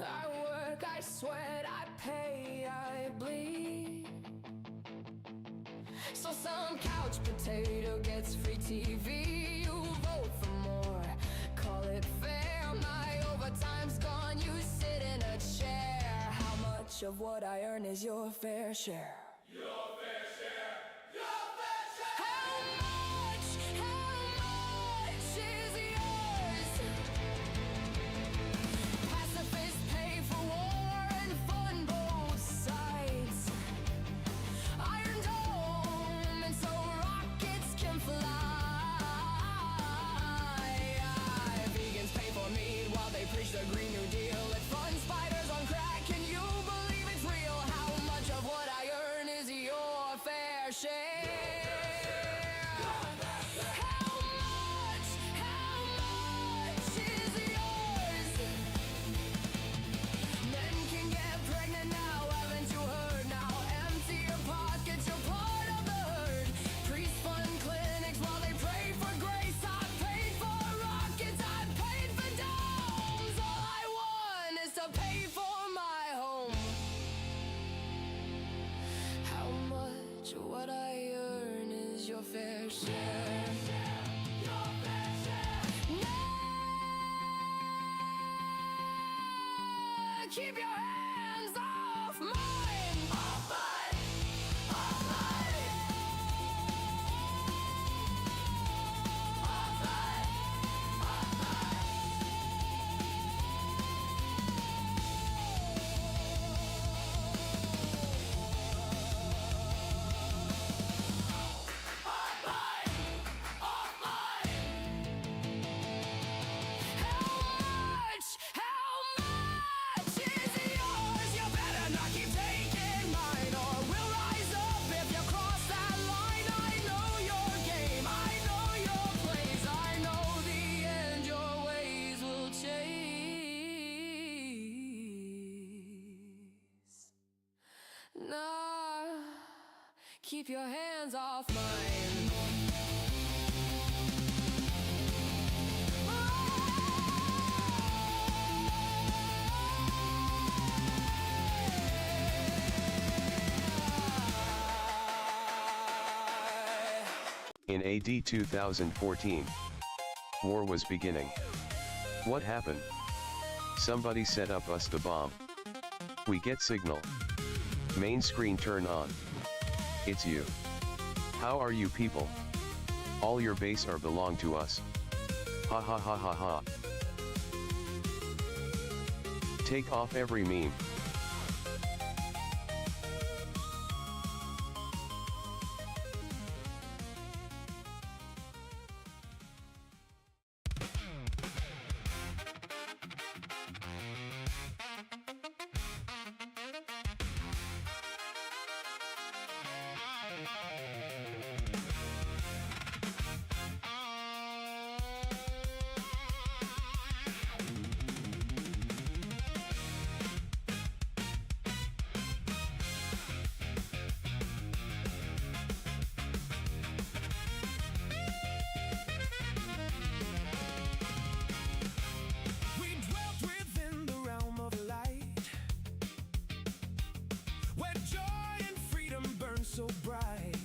I work, I sweat, I pay, I bleed. So some couch potato gets free TV. You vote for more, call it fair. My overtime's gone, you sit in a chair. How much of what I earn is your fair share? Your fair share. Preach the Green New Deal, it funds spiders on crack. Can you believe it's real? How much of what I earn is your fair share? How much is yours? Men can get pregnant now, haven't you heard? Now empty your pockets, you're part of the herd. Priests fund clinics while they pray for grace. I paid for rockets, I paid for domes. All I want is to pay for my home. How much of what I earn is your fair share? Keep your hands off mine! Off mine! Off mine! Off mine! Off Nah, keep your hands off mine. In AD 2014, war was beginning. What happened? Somebody set up us the bomb. We get signal. Main screen turn on. It's you. How are you people? All your base are belong to us. Ha ha ha ha ha. Take off every meme. So bright,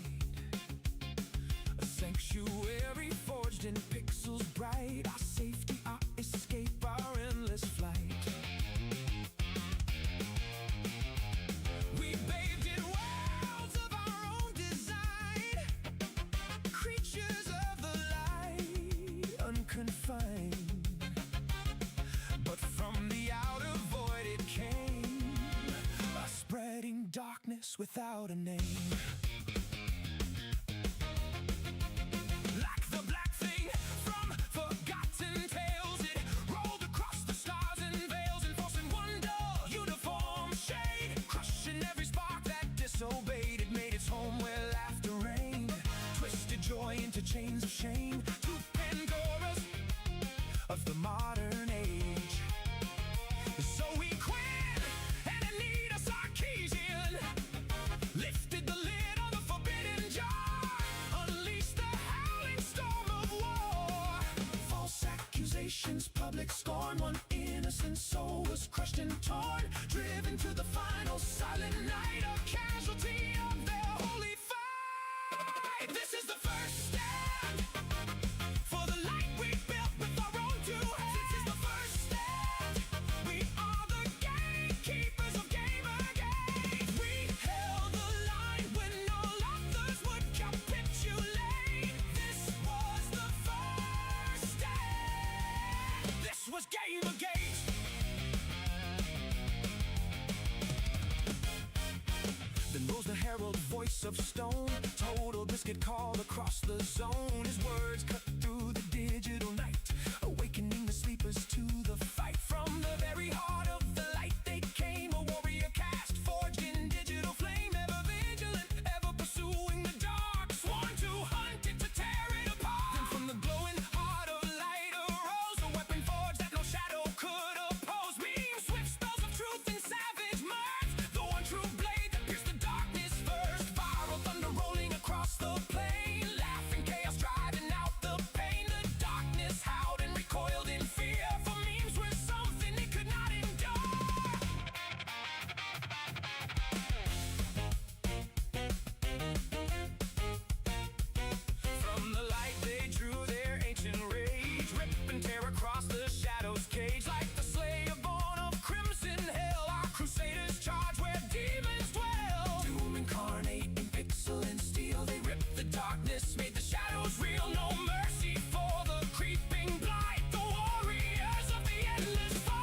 a sanctuary forged in pixels bright. Our safety, our escape, our endless flight. We bathed in worlds of our own design, creatures of the light, unconfined. But from the outer void it came, a spreading darkness without a name. Like the black thing from forgotten tales, it rolled across the stars and veils, enforcing wonder, uniform shade, crushing every spark that disobeyed. It made its home where laughter reigned, twisted joy into chains of shame, two Pandoras of the modern age. So we quit and Anita Sarkeesian lifted the lid on the forbidden jar, unleashed the howling storm of war. False accusations, public scorn, one innocent soul was crushed and torn, driven to the final silent night, a casualty of their holy fight. This is the first stand for the light we built with our own two hands. This is the first stand. We are the gatekeepers of Gamergate. We held the line when all others would capitulate. This was the first stand. This was Gamergate. Then rose the herald voice of stone. Total biscuit called across the zone. His words cut through the digital night, awakening the sleepers to the fight. From the very heart of the light they came, a warrior cast forged in digital flame, ever vigilant, ever pursuing the dark, sworn to hunt it, to tear it apart. Then from the glowing heart of light arose a weapon forged that no shadow could oppose. Beam swift spells of truth and savage mirth, the one true blade that pierced the darkness first. Viral thunder rolling across the plain, laughing chaos driving out the pain. The darkness howled and recoiled in fear, for memes were something it could not endure. From the light they drew their ancient rage, rip and tear across the shadow's cage. Like the slayer born of crimson hell, our crusaders charge where demons dwell. Doom incarnate in pixel and steel, they ripped the darkness, made the shadows real. No mercy for the creeping blight, the warriors of the endless fight.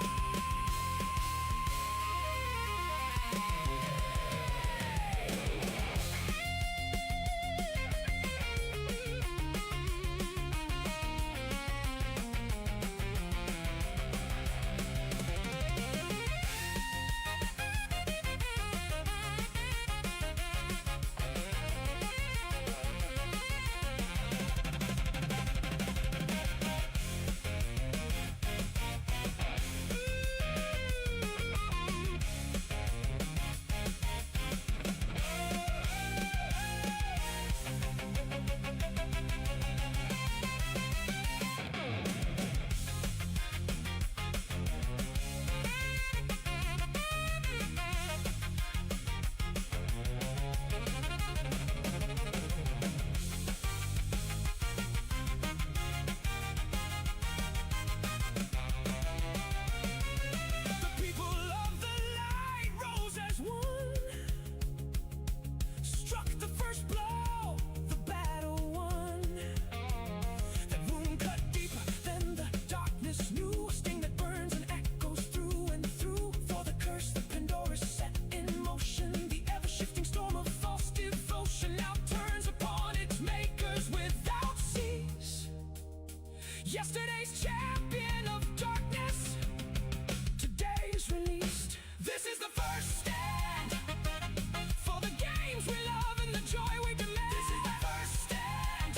The people of the light rose as one, struck the first blow, the battle won. That wound cut deeper than the darkness knew, a sting that burns and echoes through and through. For the curse that Pandora set in motion, the ever-shifting storm of false devotion now turns upon its makers without cease. Yesterday's champion of darkness, today is released. This is the first stand for the games we love and the joy we demand. This is the first stand.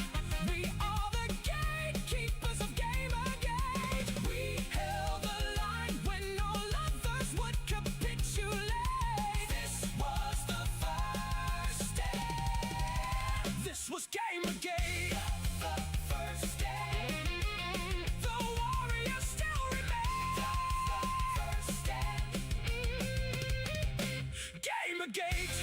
We are the gatekeepers of Gamergate. We held the line when all others would capitulate. This was the first stand. This was Gamergate. The first stand. The warriors still remain. The first stand. Gamergate.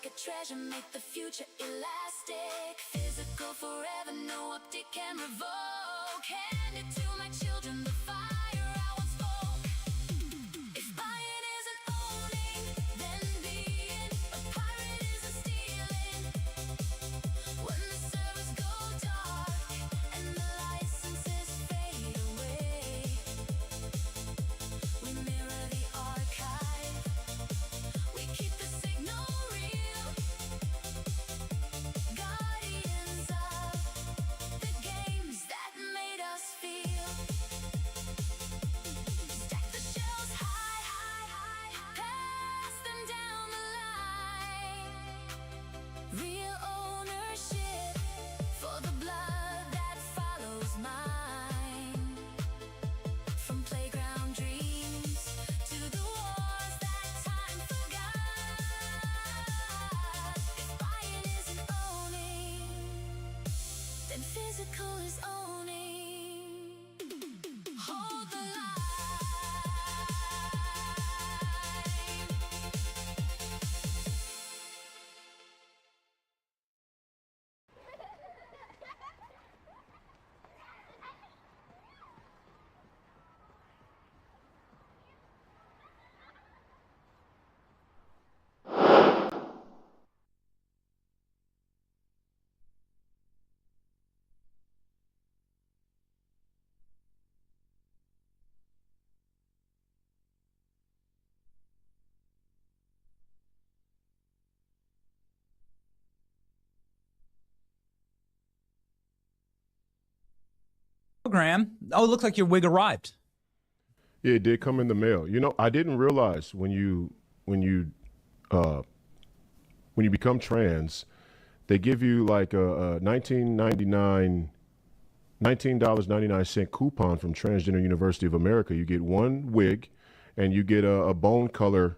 like a treasure, make the future elastic. Physical forever, no update can revoke. Hand it to my children, the fire I once spoke. If buying isn't owning, then being a pirate isn't stealing. When the servers go dark and the licenses fade away, we mirror the archive. We keep the signal real, guardians of the games that made us feel. Stack the shells high, pass them down the line. Real ownership for the blood that follows mine. From playground dreams to the wars that time forgot. If buying isn't owning, then physical is owning. Hold the line. Program. Oh, it looks like your wig arrived. Yeah, it did come in the mail. You know, I didn't realize when you become trans, they give you like a $19.99 coupon from Transgender University of America. You get one wig, and you get a bone color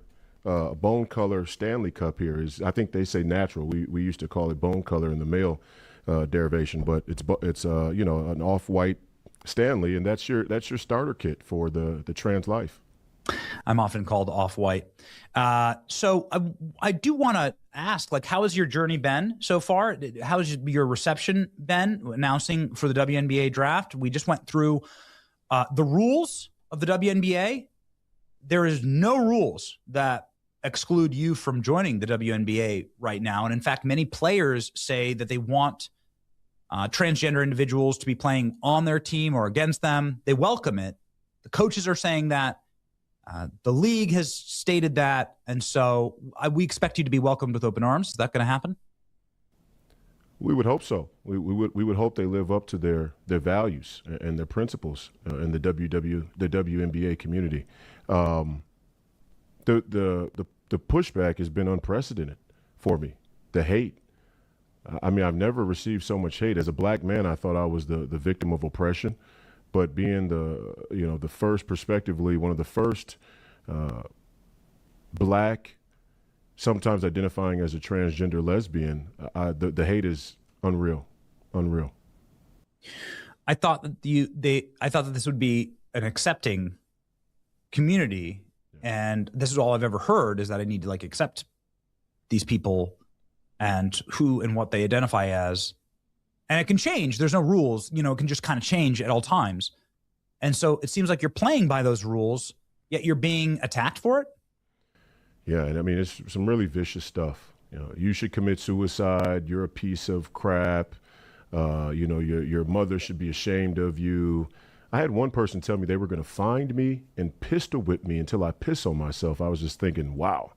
Stanley Cup here. I think they say natural. We used to call it bone color in the male derivation, but it's you know, an off-white Stanley, and that's your starter kit for the trans life. I'm often called off-white. So I do want to ask, like, how has your journey been so far? How has your reception been announcing for the WNBA draft? We just went through the rules of the WNBA. There is no rules that exclude you from joining the WNBA right now. And in fact, many players say that they want transgender individuals to be playing on their team or against them. They welcome it. The coaches are saying that. The league has stated that. And so we expect you to be welcomed with open arms. Is that going to happen? We would hope so. We would hope they live up to their values and their principles in the WNBA community. The pushback has been unprecedented for me. The hate. I mean, I've never received so much hate. As a black man, I thought I was the victim of oppression, but being the first, prospectively, one of the first black, sometimes identifying as a transgender lesbian, the hate is unreal. I thought that I thought that this would be an accepting community, and this is all I've ever heard, is that I need to like accept these people and who and what they identify as. And it can change. There's no rules. You know, it can just kind of change at all times. And so it seems like you're playing by those rules, yet you're being attacked for it. Yeah, and I mean, it's some really vicious stuff. You know, you should commit suicide. You're a piece of crap. You know, your mother should be ashamed of you. I had one person tell me they were going to find me and pistol whip me until I piss on myself. I was just thinking, wow,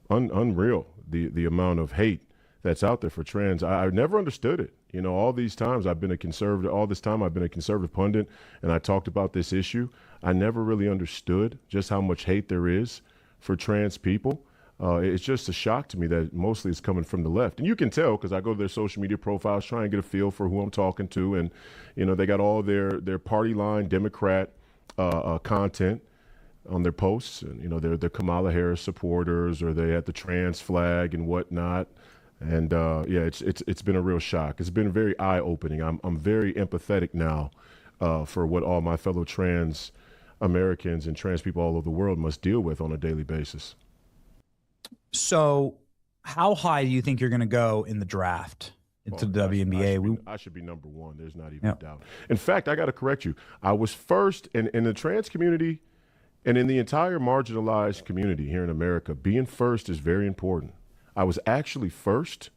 unreal, the amount of hate that's out there for trans. I never understood it. You know, all this time I've been a conservative pundit, and I talked about this issue. I never really understood just how much hate there is for trans people. It's just a shock to me that mostly it's coming from the left. And you can tell because I go to their social media profiles, try and get a feel for who I'm talking to. And, you know, they got all their party line Democrat content on their posts. And, you know, they're Kamala Harris supporters, or they at the trans flag and whatnot. And, yeah, it's been a real shock. It's been very eye-opening. I'm very empathetic now for what all my fellow trans Americans and trans people all over the world must deal with on a daily basis. So how high do you think you're going to go in the draft into the WNBA? I should be number one. There's not even a doubt. In fact, I got to correct you. I was first in the trans community and in the entire marginalized community here in America. Being first is very important. I was actually first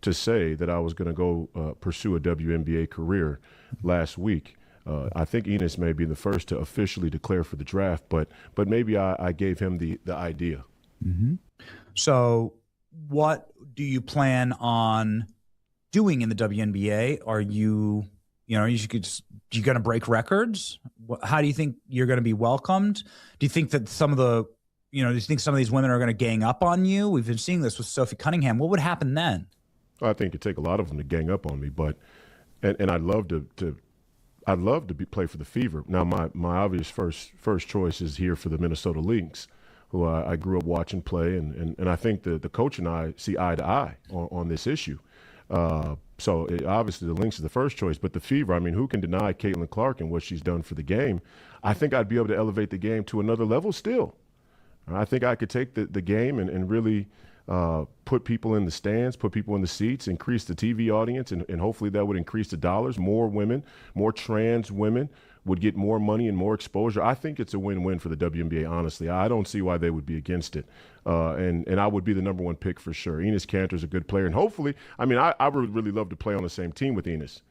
to say that I was going to go pursue a WNBA career last week. I think Enos may be the first to officially declare for the draft, but maybe I gave him the idea. Mm-hmm. So what do you plan on doing in the WNBA? Are you going to break records? How do you think you're going to be welcomed? Do you think that some of these women are going to gang up on you? We've been seeing this with Sophie Cunningham. What would happen then? Well, I think it'd take a lot of them to gang up on me, but I'd love to play for the Fever. Now, my obvious first choice is here for the Minnesota Lynx, who I grew up watching play, and I think the coach and I see eye to eye on this issue. So obviously the Lynx is the first choice, but the Fever, I mean, who can deny Caitlin Clark and what she's done for the game? I think I'd be able to elevate the game to another level still. I think I could take the game and really put people in the stands, put people in the seats, increase the TV audience, and hopefully that would increase the dollars. More women, more trans women would get more money and more exposure. I think it's a win-win for the WNBA, honestly. I don't see why they would be against it. And I would be the number one pick for sure. Enos Kanter's a good player. And hopefully, I mean, I would really love to play on the same team with Enos,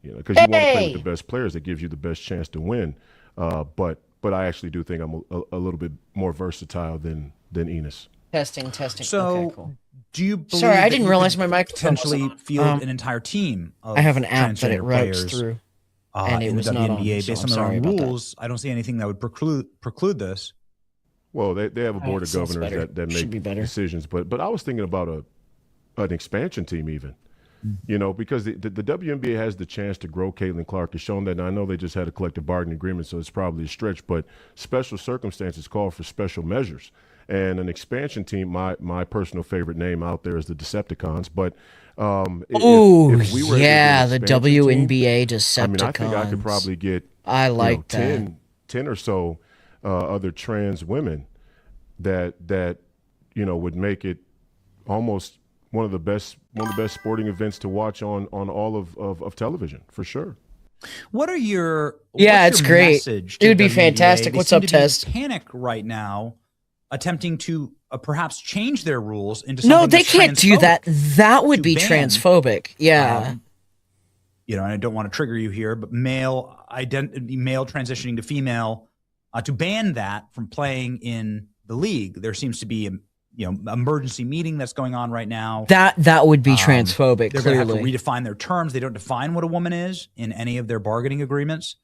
because you want to play with the best players. That gives you the best chance to win. But I actually do think I'm a little bit more versatile than Enos. Testing. So, okay, cool. Do you believe Sorry, I that didn't you realize could my microphone potentially was on. field an entire team of I have an app that it transgender routes players, through, and it in was the not on, WNBA so based I'm on their sorry own about that. rules? I don't see anything that would preclude this. Well, they have a board of sounds governors better. that Should be make better. decisions, but I was thinking about an expansion team even, because the WNBA has the chance to grow Caitlin Clark. Has shown that, and I know they just had a collective bargaining agreement, so it's probably a stretch, but special circumstances call for special measures. And an expansion team, my personal favorite name out there is the Decepticons, but if we were yeah, able to the do an expansion team, WNBA Decepticons. I mean, I think I could probably get I like that. 10 or so other trans women that would make it almost one of the best sporting events to watch on all of television for sure. What are your It's great. message It to would be WNBA? fantastic. They What's seem up, to be Tess? Panic right now, attempting to perhaps change their rules into something No, they that's can't do that. transphobic. That would to be ban, transphobic. Yeah. And I don't want to trigger you here, but male transitioning to female, to ban that from playing in the league. There seems to be emergency meeting that's going on right now. That would be transphobic. They're going to have to Clearly, redefine their terms. They don't define what a woman is in any of their bargaining agreements.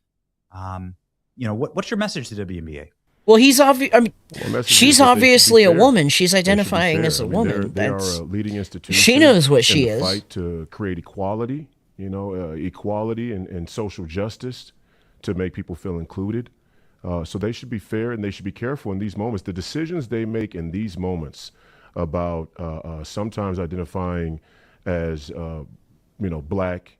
What's your message to the WNBA? well, he's obvious. I mean, Well, she's obviously a woman. She's identifying as a woman. They are That's a leading institution. she knows what she in the is. Fight to create equality, equality and social justice to make people feel included. So they should be fair and they should be careful in these moments. The decisions they make in these moments about sometimes identifying as black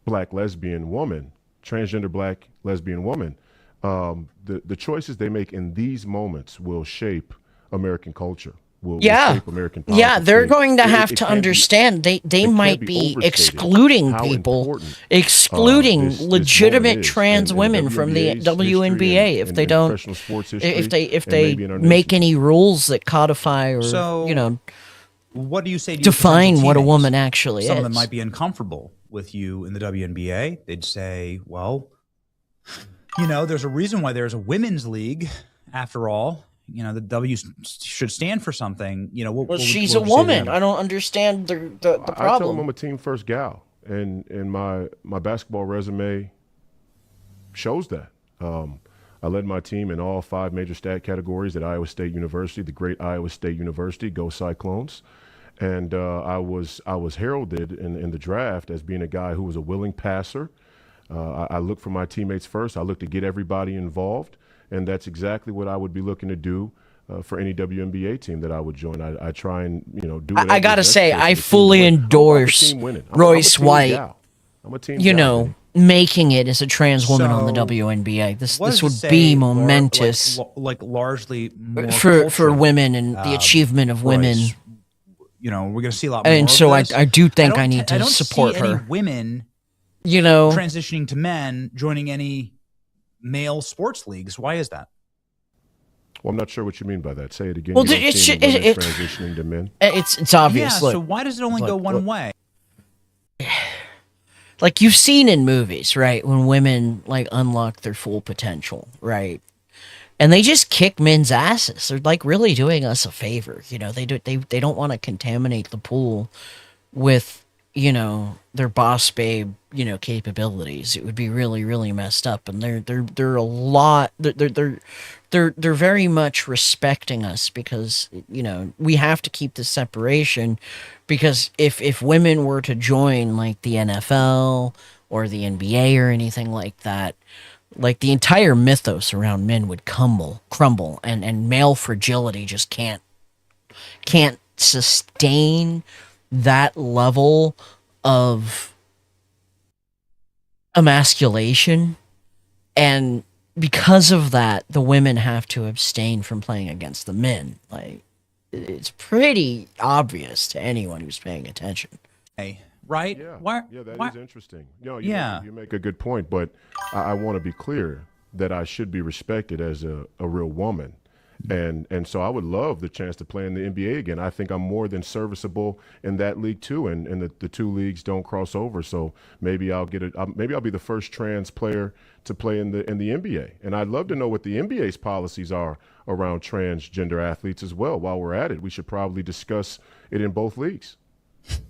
lesbian woman, transgender black lesbian woman. The choices they make in these moments will shape American culture. Will shape American politics. Yeah, they're going to have it to can't be- understand they might be overstated excluding how people, important, excluding this legitimate moment is trans in women from the WNBA's WNBA history if and they don't, professional sports history, if and they maybe in our make nation. any rules that codify or So, what do you say to your define potential what a teammates? woman actually Some is. of them might be uncomfortable with you in the WNBA. They'd say, well, there's a reason why there's a women's league after all. The W should stand for something. Well, she's a woman. I don't understand the I tell them problem. I'm a team first gal, and my basketball resume shows that. I led my team in all 5 major stat categories at Iowa State University, the great Iowa State University. Go Cyclones! And I was heralded in the draft as being a guy who was a willing passer. I look for my teammates first. I look to get everybody involved. And that's exactly what I would be looking to do for any WNBA team that I would join. I try and do. I gotta say, I fully endorse Royce White. I'm a team guy. Making it as a trans woman on the So, WNBA. This What does it would say, be Laura, momentous like largely more for cultural, women and the achievement of women. Royce, we're going to see a lot more. And of so this. I do think I need I to don't support see any her. women, You know, transitioning to men, joining any male sports leagues. Why is that? Well, I'm not sure what you mean by that. Say it again. Well, You don't it's see any ju- women it- transitioning to men. it's obvious. Yeah. Look, So why does it only go one way? like you've seen in movies, right? When women like unlock their full potential, right? And they just kick men's asses. They're like really doing us a favor. They don't want to contaminate the pool with, their boss babe, capabilities. It would be really, really messed up. And they're a lot. They're very much respecting us because we have to keep this separation, because if women were to join like the NFL or the NBA or anything like that, like the entire mythos around men would crumble, and male fragility just can't sustain that level of emasculation. And because of that, the women have to abstain from playing against the men. Like, it's pretty obvious to anyone who's paying attention. Hey, right? Yeah, Why? that is interesting. You Yeah. make a good point, but I want to be clear that I should be respected as a real woman. And so I would love the chance to play in the NBA again. I think I'm more than serviceable in that league too, and the two leagues don't cross over. So maybe I'll be the first trans player to play in the NBA. And I'd love to know what the NBA's policies are around transgender athletes as well. While we're at it, we should probably discuss it in both leagues.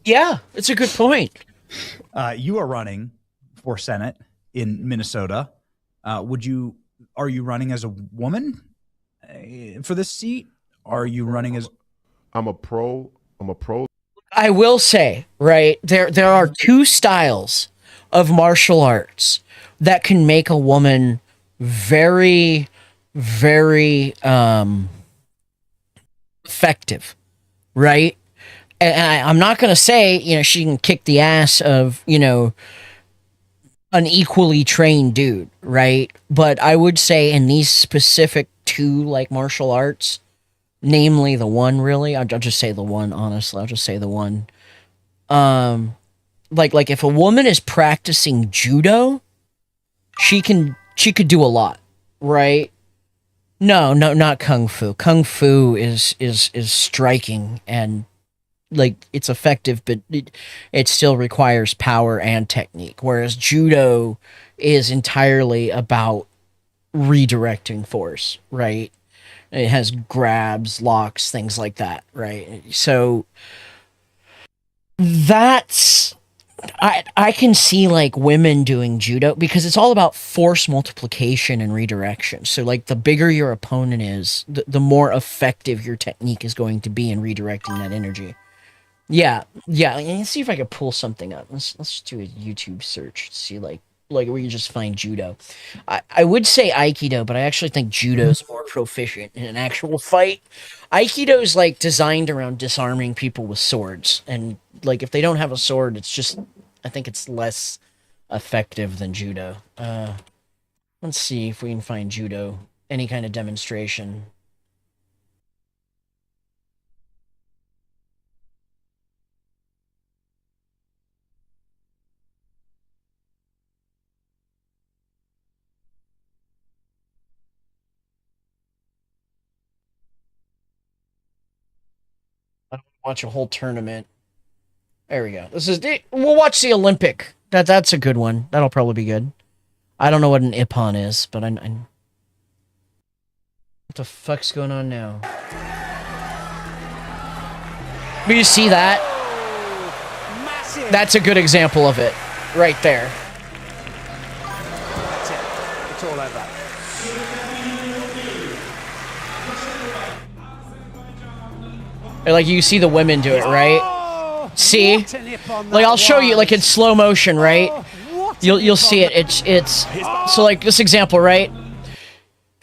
Yeah, it's a good point. You are running for Senate in Minnesota. Are you running as a woman for this seat? Are you running as? I'm a pro. I will say, right, there are two styles of martial arts that can make a woman very, very effective, right? And I'm not going to say, she can kick the ass of, an equally trained dude, right? But I would say in these specific two, like, martial arts, namely the one, really, I'll just say the one, honestly. I'll just say the one. Like if a woman is practicing judo, she could do a lot, right? No, not kung fu. Kung fu is striking, and like it's effective, but it still requires power and technique. Whereas judo is entirely about redirecting force, right? It has grabs, locks, things like that, right? So that's I can see like women doing judo because it's all about force multiplication and redirection. So like the bigger your opponent is, the more effective your technique is going to be in redirecting that energy. Yeah. Let's see if I could pull something up. Let's do a YouTube search. See like where you just find judo. I would say Aikido, but I actually think judo's more proficient in an actual fight. Aikido's like designed around disarming people with swords, and like if they don't have a sword, I think it's less effective than judo. Let's see if we can find judo, any kind of demonstration. I don't watch a whole tournament. There we go. We'll watch the Olympic. That's a good one. That'll probably be good. I don't know what an ippon is, but I what the fuck's going on now? Do you see that? Massive. That's a good example of it, right there. That's it. It's all over. Like you see the women do it, right? Oh, See? what an ippon Like that I'll show you, like in was. slow motion, right? Oh, what an You'll ippon see it. that- It's so like this example, right?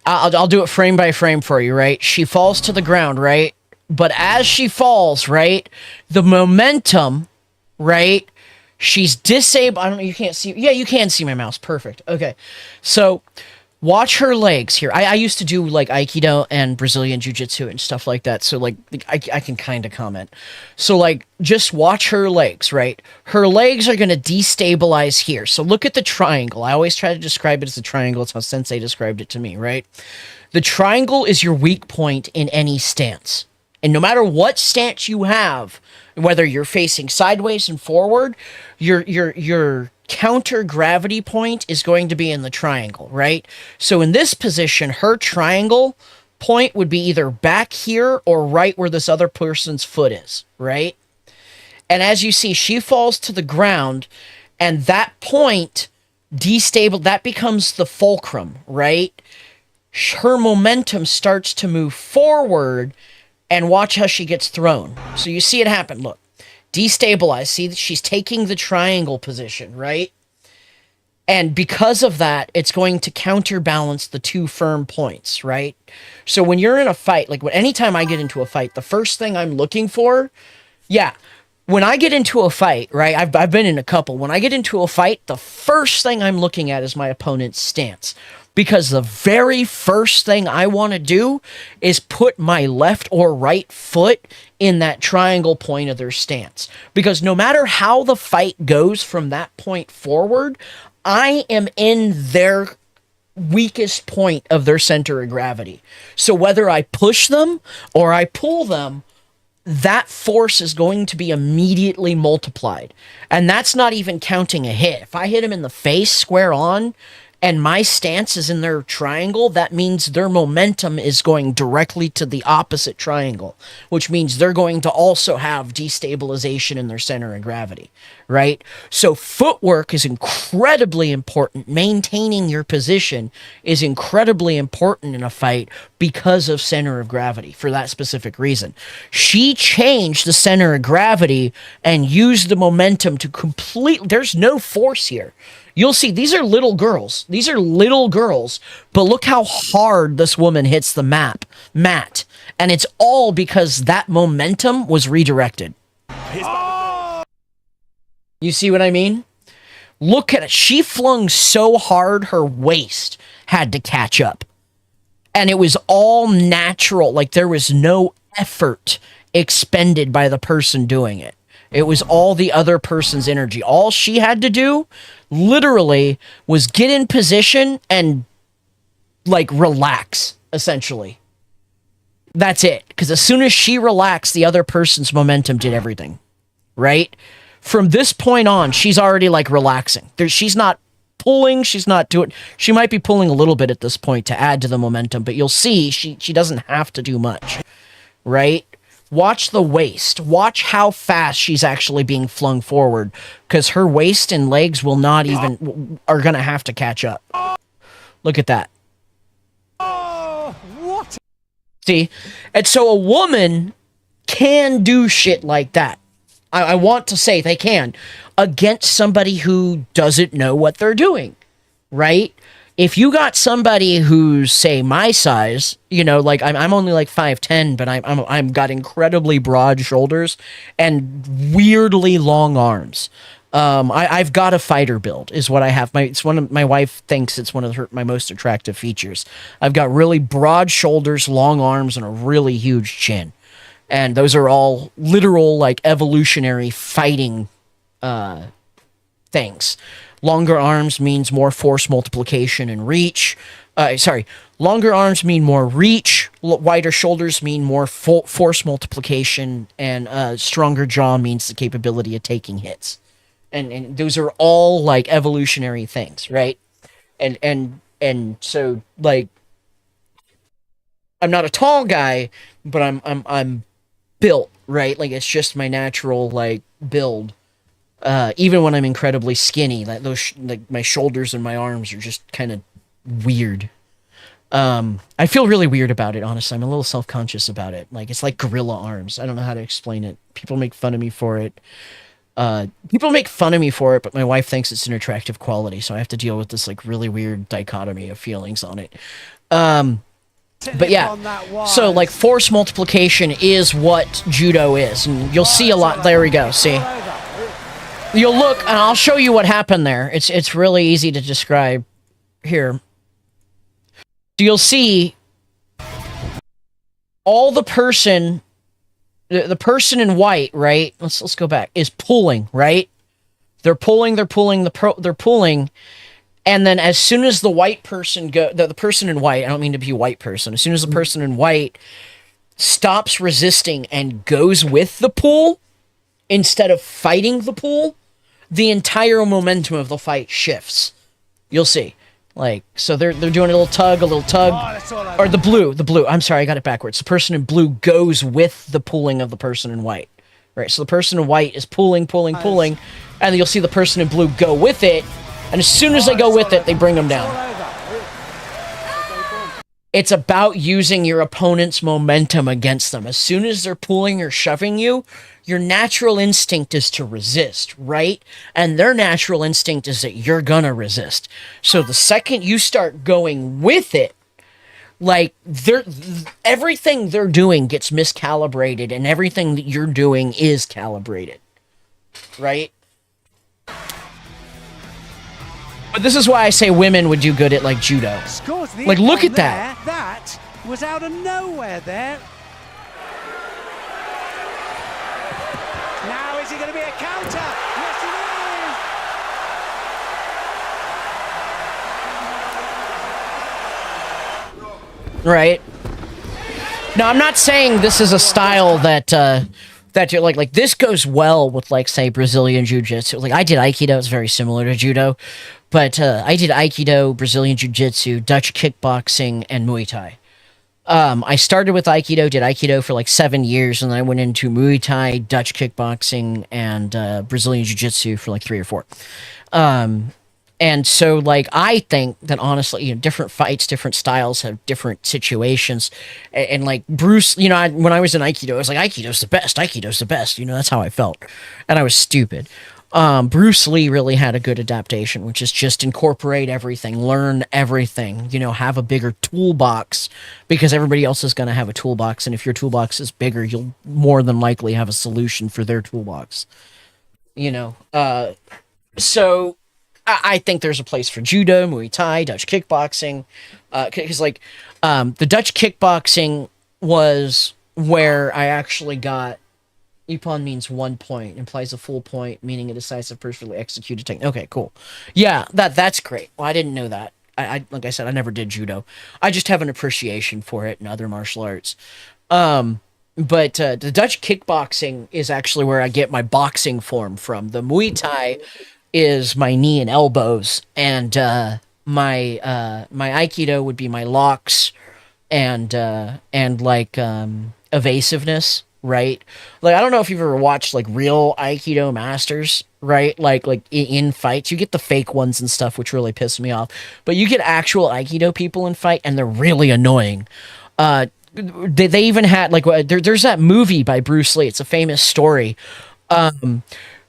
I'll do it frame by frame for you, right? She falls to the ground, right? But as she falls, right, the momentum, right? She's disabled. I don't know. You can't see. Yeah, you can see my mouse. Perfect. Okay. So Watch her legs here. I used to do like Aikido and Brazilian Jiu-Jitsu and stuff like that. So like I can kind of comment. So like just watch her legs, right? Her legs are going to destabilize here. So look at the triangle. I always try to describe it as a triangle. It's how Sensei described it to me, right? The triangle is your weak point in any stance. And no matter what stance you have, whether you're facing sideways and forward, your counter gravity point is going to be in the triangle, right? So in this position, her triangle point would be either back here or right where this other person's foot is, right? And as you see, she falls to the ground, and that point that becomes the fulcrum, right? Her momentum starts to move forward, and watch how she gets thrown. So you see it happen, look. Destabilize. See, she's taking the triangle position, right? And because of that, it's going to counterbalance the two firm points, right? So when you're in a fight, like anytime I get into a fight, the first thing I'm looking for, when I get into a fight, right? I've been in a couple. When I get into a fight, the first thing I'm looking at is my opponent's stance. Because the very first thing I want to do is put my left or right foot in that triangle point of their stance. Because no matter how the fight goes from that point forward, I am in their weakest point of their center of gravity. So whether I push them or I pull them, that force is going to be immediately multiplied. And that's not even counting a hit. If I hit them in the face square on, and my stance is in their triangle, that means their momentum is going directly to the opposite triangle, which means they're going to also have destabilization in their center of gravity, right? So footwork is incredibly important. Maintaining your position is incredibly important in a fight because of center of gravity, for that specific reason. She changed the center of gravity and used the momentum to there's no force here. You'll see, these are little girls. These are little girls, but look how hard this woman hits the mat. And it's all because that momentum was redirected. You see what I mean? Look at it. She flung so hard, her waist had to catch up. And it was all natural. Like, there was no effort expended by the person doing it. It was all the other person's energy. All she had to do, literally, was get in position and, like, relax, essentially. That's it. Because as soon as she relaxed, the other person's momentum did everything. Right? From this point on, she's already, like, relaxing. She's not pulling. She's not doing... She might be pulling a little bit at this point to add to the momentum, but you'll see she doesn't have to do much. Right? Watch the waist. Watch how fast she's actually being flung forward, because her waist and legs are going to have to catch up. Look at that. What? See? And so a woman can do shit like that. I want to say they can, against somebody who doesn't know what they're doing, right? If you got somebody who's, say, my size, you know, like I'm only like 5'10", but I'm got incredibly broad shoulders and weirdly long arms. I've got a fighter build, is what I have. My wife thinks it's one of my most attractive features. I've got really broad shoulders, long arms, and a really huge chin. And those are all literal, like, evolutionary fighting things. Longer arms means more force multiplication and reach. Longer arms mean more reach. Wider shoulders mean more force multiplication. And stronger jaw means the capability of taking hits. And those are all, like, evolutionary things, right? And so, like, I'm not a tall guy, but I'm built, right? Like, it's just my natural, like, build. Even when I'm incredibly skinny, like my shoulders and my arms are just kind of weird. I feel really weird about it, honestly. I'm a little self-conscious about it. Like, it's like gorilla arms. I don't know how to explain it. People make fun of me for it. But my wife thinks it's an attractive quality, so I have to deal with this, like, really weird dichotomy of feelings on it. But yeah, so, like, force multiplication is what judo is, and you'll see a lot. There we go, see? You'll look, and I'll show you what happened there. It's really easy to describe. Here. So you'll see all the person in white, right? Let's go back. Is pulling, right? They're pulling, and then as soon as the white person the person in white, I don't mean to be a white person. As soon as the person in white stops resisting and goes with the pull instead of fighting the pull, the entire momentum of the fight shifts. You'll see. Like, so they're doing a little tug, or the blue. I'm sorry, I got it backwards. The person in blue goes with the pulling of the person in white, right? So the person in white is pulling, and then you'll see the person in blue go with it, and as soon as they go with it, they bring them down. It's about using your opponent's momentum against them. As soon as they're pulling or shoving you, your natural instinct is to resist, right? And their natural instinct is that you're gonna resist. So the second you start going with it, like, everything they're doing gets miscalibrated, and everything that you're doing is calibrated, right? But this is why I say women would do good at, like, judo. Like, look at that. That was out of nowhere there. Now is it going to be a counter? Yes, it is. Right. Now, I'm not saying this is a style that you're like this goes well with, like, say, Brazilian Jiu-Jitsu. Like, I did Aikido. It's very similar to judo. But I did Aikido, Brazilian Jiu-Jitsu, Dutch kickboxing, and Muay Thai. I started with Aikido, did Aikido for like 7 years, and then I went into Muay Thai, Dutch kickboxing, and Brazilian Jiu-Jitsu for like 3 or 4. And so, like, I think that, honestly, you know, different fights, different styles have different situations. And like, Bruce, you know, when I was in Aikido, I was like, Aikido's the best. You know, that's how I felt. And I was stupid. Bruce Lee really had a good adaptation, which is just incorporate everything, learn everything, you know, have a bigger toolbox, because everybody else is going to have a toolbox. And if your toolbox is bigger, you'll more than likely have a solution for their toolbox, you know? So I think there's a place for judo, Muay Thai, Dutch kickboxing, because like, the Dutch kickboxing was where I actually got. Ippon means 1 point, implies a full point, meaning a decisive, perfectly executed technique. Okay, cool. Yeah, that's great. Well, I didn't know that. I like I said, I never did judo. I just have an appreciation for it in other martial arts. But the Dutch kickboxing is actually where I get my boxing form from. The Muay Thai is my knee and elbows, and my Aikido would be my locks and like evasiveness. Right? Like, I don't know if you've ever watched, like, real Aikido masters, right? Like in fights, you get the fake ones and stuff, which really piss me off. But you get actual Aikido people in fight, and they're really annoying. They even had, like, there's that movie by Bruce Lee. It's a famous story.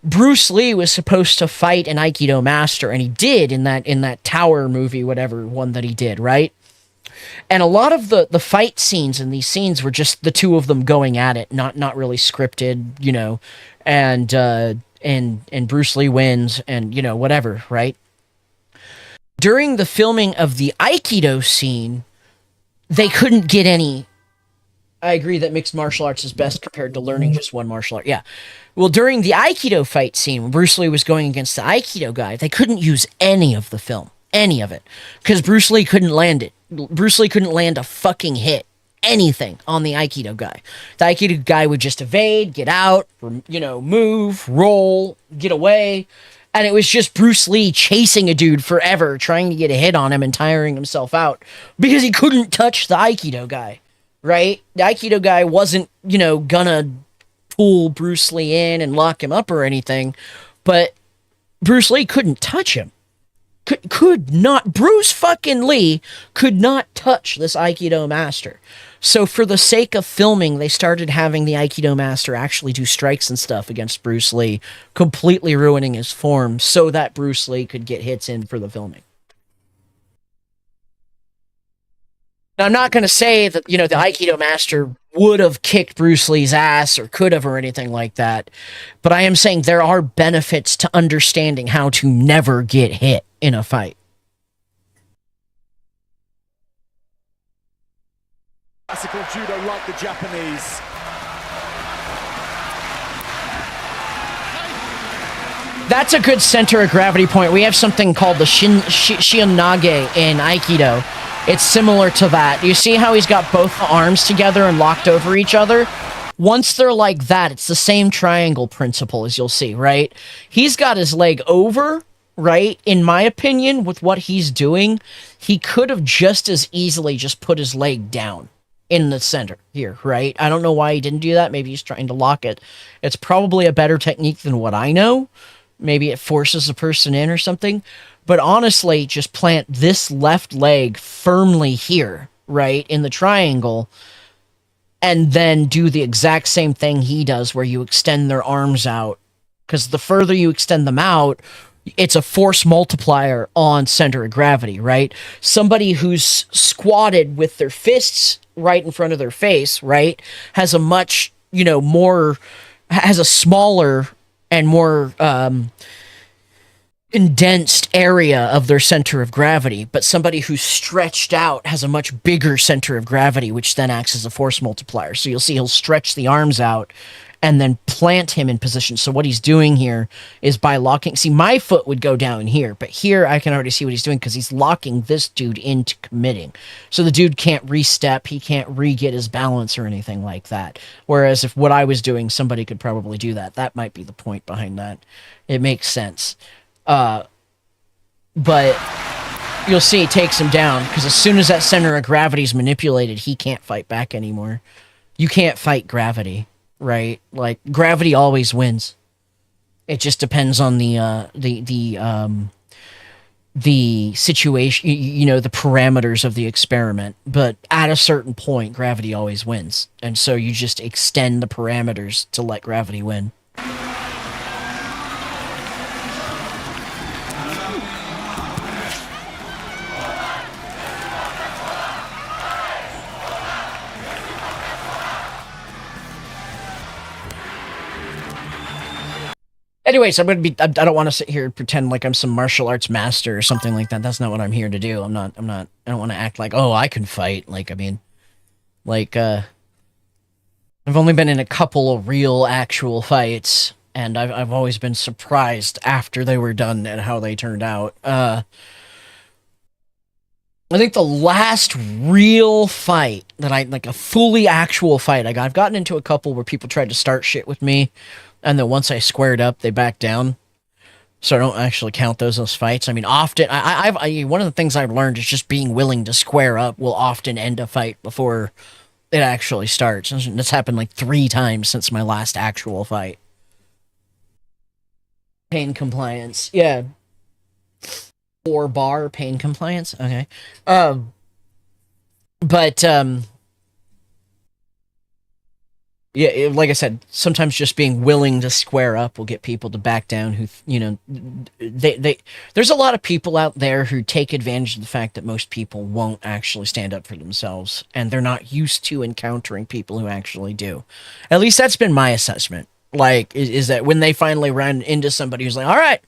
Bruce Lee was supposed to fight an Aikido master, and he did in that Tower movie, whatever one that he did, right? And a lot of the fight scenes in these scenes were just the two of them going at it, not really scripted, you know, and Bruce Lee wins, and, you know, whatever, right? During the filming of the Aikido scene, they couldn't get any. I agree that mixed martial arts is best compared to learning just one martial art. Yeah. Well, during the Aikido fight scene, when Bruce Lee was going against the Aikido guy, they couldn't use any of the film. Any of it. Because Bruce Lee couldn't land it. Bruce Lee couldn't land a fucking hit. Anything on the Aikido guy. The Aikido guy would just evade, get out, you know, move, roll, get away. And it was just Bruce Lee chasing a dude forever, trying to get a hit on him and tiring himself out. Because he couldn't touch the Aikido guy. Right? The Aikido guy wasn't, you know, gonna pull Bruce Lee in and lock him up or anything. But Bruce Lee couldn't touch him. Could not, Bruce fucking Lee could not touch this Aikido master. So for the sake of filming, they started having the Aikido master actually do strikes and stuff against Bruce Lee, completely ruining his form so that Bruce Lee could get hits in for the filming. Now, I'm not going to say that, you know, the Aikido master would have kicked Bruce Lee's ass or could have or anything like that, but I am saying there are benefits to understanding how to never get hit in a fight. Classical judo like the Japanese. That's a good center of gravity point. We have something called the Shionage in Aikido. It's similar to that. You see how he's got both the arms together and locked over each other? Once they're like that, it's the same triangle principle, as you'll see, right? He's got his leg over, right? In my opinion, with what he's doing, he could have just as easily just put his leg down in the center here, right? I don't know why he didn't do that. Maybe he's trying to lock it. It's probably a better technique than what I know. Maybe it forces the person in or something. But honestly, just plant this left leg firmly here, right, in the triangle, and then do the exact same thing he does where you extend their arms out. Because the further you extend them out, it's a force multiplier on center of gravity, right? Somebody who's squatted with their fists right in front of their face, right, has a much, has a smaller and more condensed area of their center of gravity, but somebody who's stretched out has a much bigger center of gravity, which then acts as a force multiplier. So you'll see he'll stretch the arms out and then plant him in position. So what he's doing here is by locking... See, my foot would go down here, but here I can already see what he's doing because he's locking this dude into committing. So the dude can't re-step, he can't re-get his balance or anything like that. Whereas if what I was doing, somebody could probably do that. That might be the point behind that. It makes sense. But you'll see he takes him down because as soon as that center of gravity is manipulated, he can't fight back anymore. You can't fight gravity, right? Like, gravity always wins. It just depends on the situation, the parameters of the experiment. But at a certain point, gravity always wins. And so you just extend the parameters to let gravity win. Anyways, I don't want to sit here and pretend like I'm some martial arts master or something like that. That's not what I'm here to do. I don't want to act like, oh, I can fight. I've only been in a couple of real actual fights, and I've always been surprised after they were done at how they turned out. I think the last real fight that a fully actual fight I've gotten into a couple where people tried to start shit with me, and then once I squared up, they backed down. So I don't actually count those as fights. I mean, often, one of the things I've learned is just being willing to square up will often end a fight before it actually starts. And that's happened like 3 times since my last actual fight. Pain compliance. Yeah. 4-bar pain compliance. Okay. Yeah, like I said, sometimes just being willing to square up will get people to back down who, there's a lot of people out there who take advantage of the fact that most people won't actually stand up for themselves, and they're not used to encountering people who actually do. At least that's been my assessment. Is that when they finally run into somebody who's like, all right,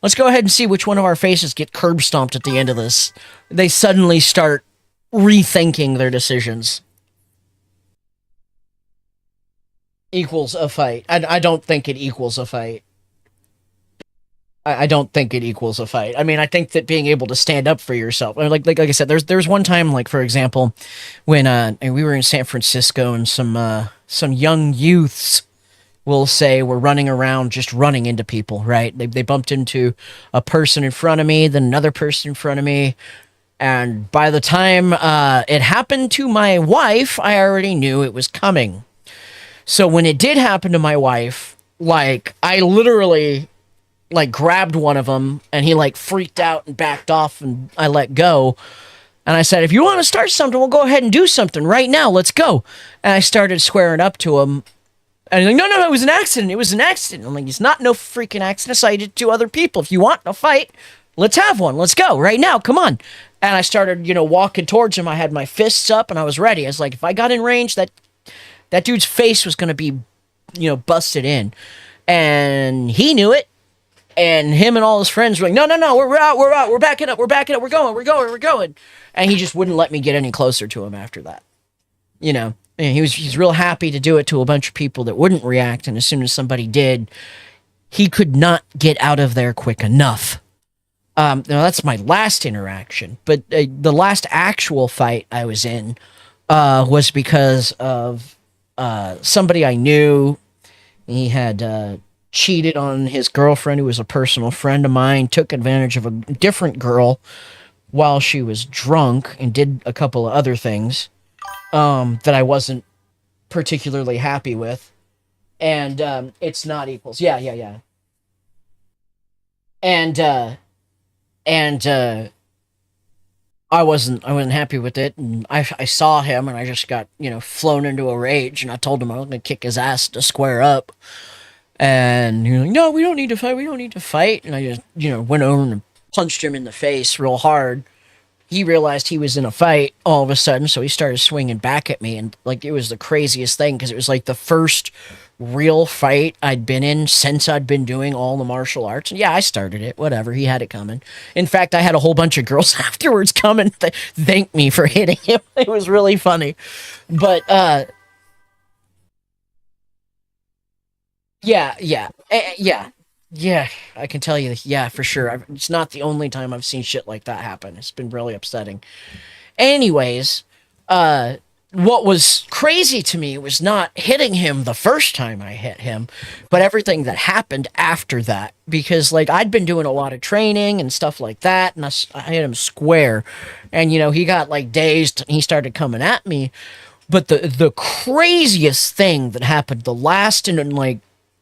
let's go ahead and see which one of our faces get curb stomped at the end of this, they suddenly start rethinking their decisions. Equals a fight. I don't think it equals a fight. I don't think it equals a fight. I mean, I think that being able to stand up for yourself, like I said, there's one time, for example, when we were in San Francisco and some young youths, we'll say, were running around just running into people, right? They bumped into a person in front of me, then another person in front of me, and by the time it happened to my wife, I already knew it was coming. So when it did happen to my wife, I literally, grabbed one of them, and he, freaked out and backed off, and I let go. And I said, if you want to start something, we'll go ahead and do something right now. Let's go. And I started squaring up to him. And he's like, no, it was an accident. It was an accident. I'm like, it's not no freaking accident. So I did it to other people. If you want a fight, let's have one. Let's go right now. Come on. And I started, walking towards him. I had my fists up, and I was ready. I was like, if I got in range, that dude's face was going to be, busted in. And he knew it. And him and all his friends were like, no, we're out, we're backing up, we're going. And he just wouldn't let me get any closer to him after that. you know, and he's real happy to do it to a bunch of people that wouldn't react. And as soon as somebody did, he could not get out of there quick enough. Now that's my last interaction, but the last actual fight I was in was because of somebody I knew. He had cheated on his girlfriend, who was a personal friend of mine, took advantage of a different girl while she was drunk, and did a couple of other things that I wasn't particularly happy with. And it's not equals. Yeah. And I wasn't happy with it, and I saw him, and I just got, flown into a rage, and I told him I was going to kick his ass to square up. And he was like, no, we don't need to fight. And I just, went over and punched him in the face real hard. He realized he was in a fight all of a sudden, so he started swinging back at me, and like, it was the craziest thing, because it was like the first real fight I'd been in since I'd been doing all the martial arts. And yeah, I started it, whatever, he had it coming. In fact, I had a whole bunch of girls afterwards come and thank me for hitting him. It was really funny. But yeah, I can tell you, yeah, for sure. It's not the only time I've seen shit like that happen. It's been really upsetting. Anyways, what was crazy to me was not hitting him the first time I hit him, but everything that happened after that. Because, like, I'd been doing a lot of training and stuff like that, and I hit him square. And, he got, like, dazed, and he started coming at me. But the craziest thing that happened, the last and, like,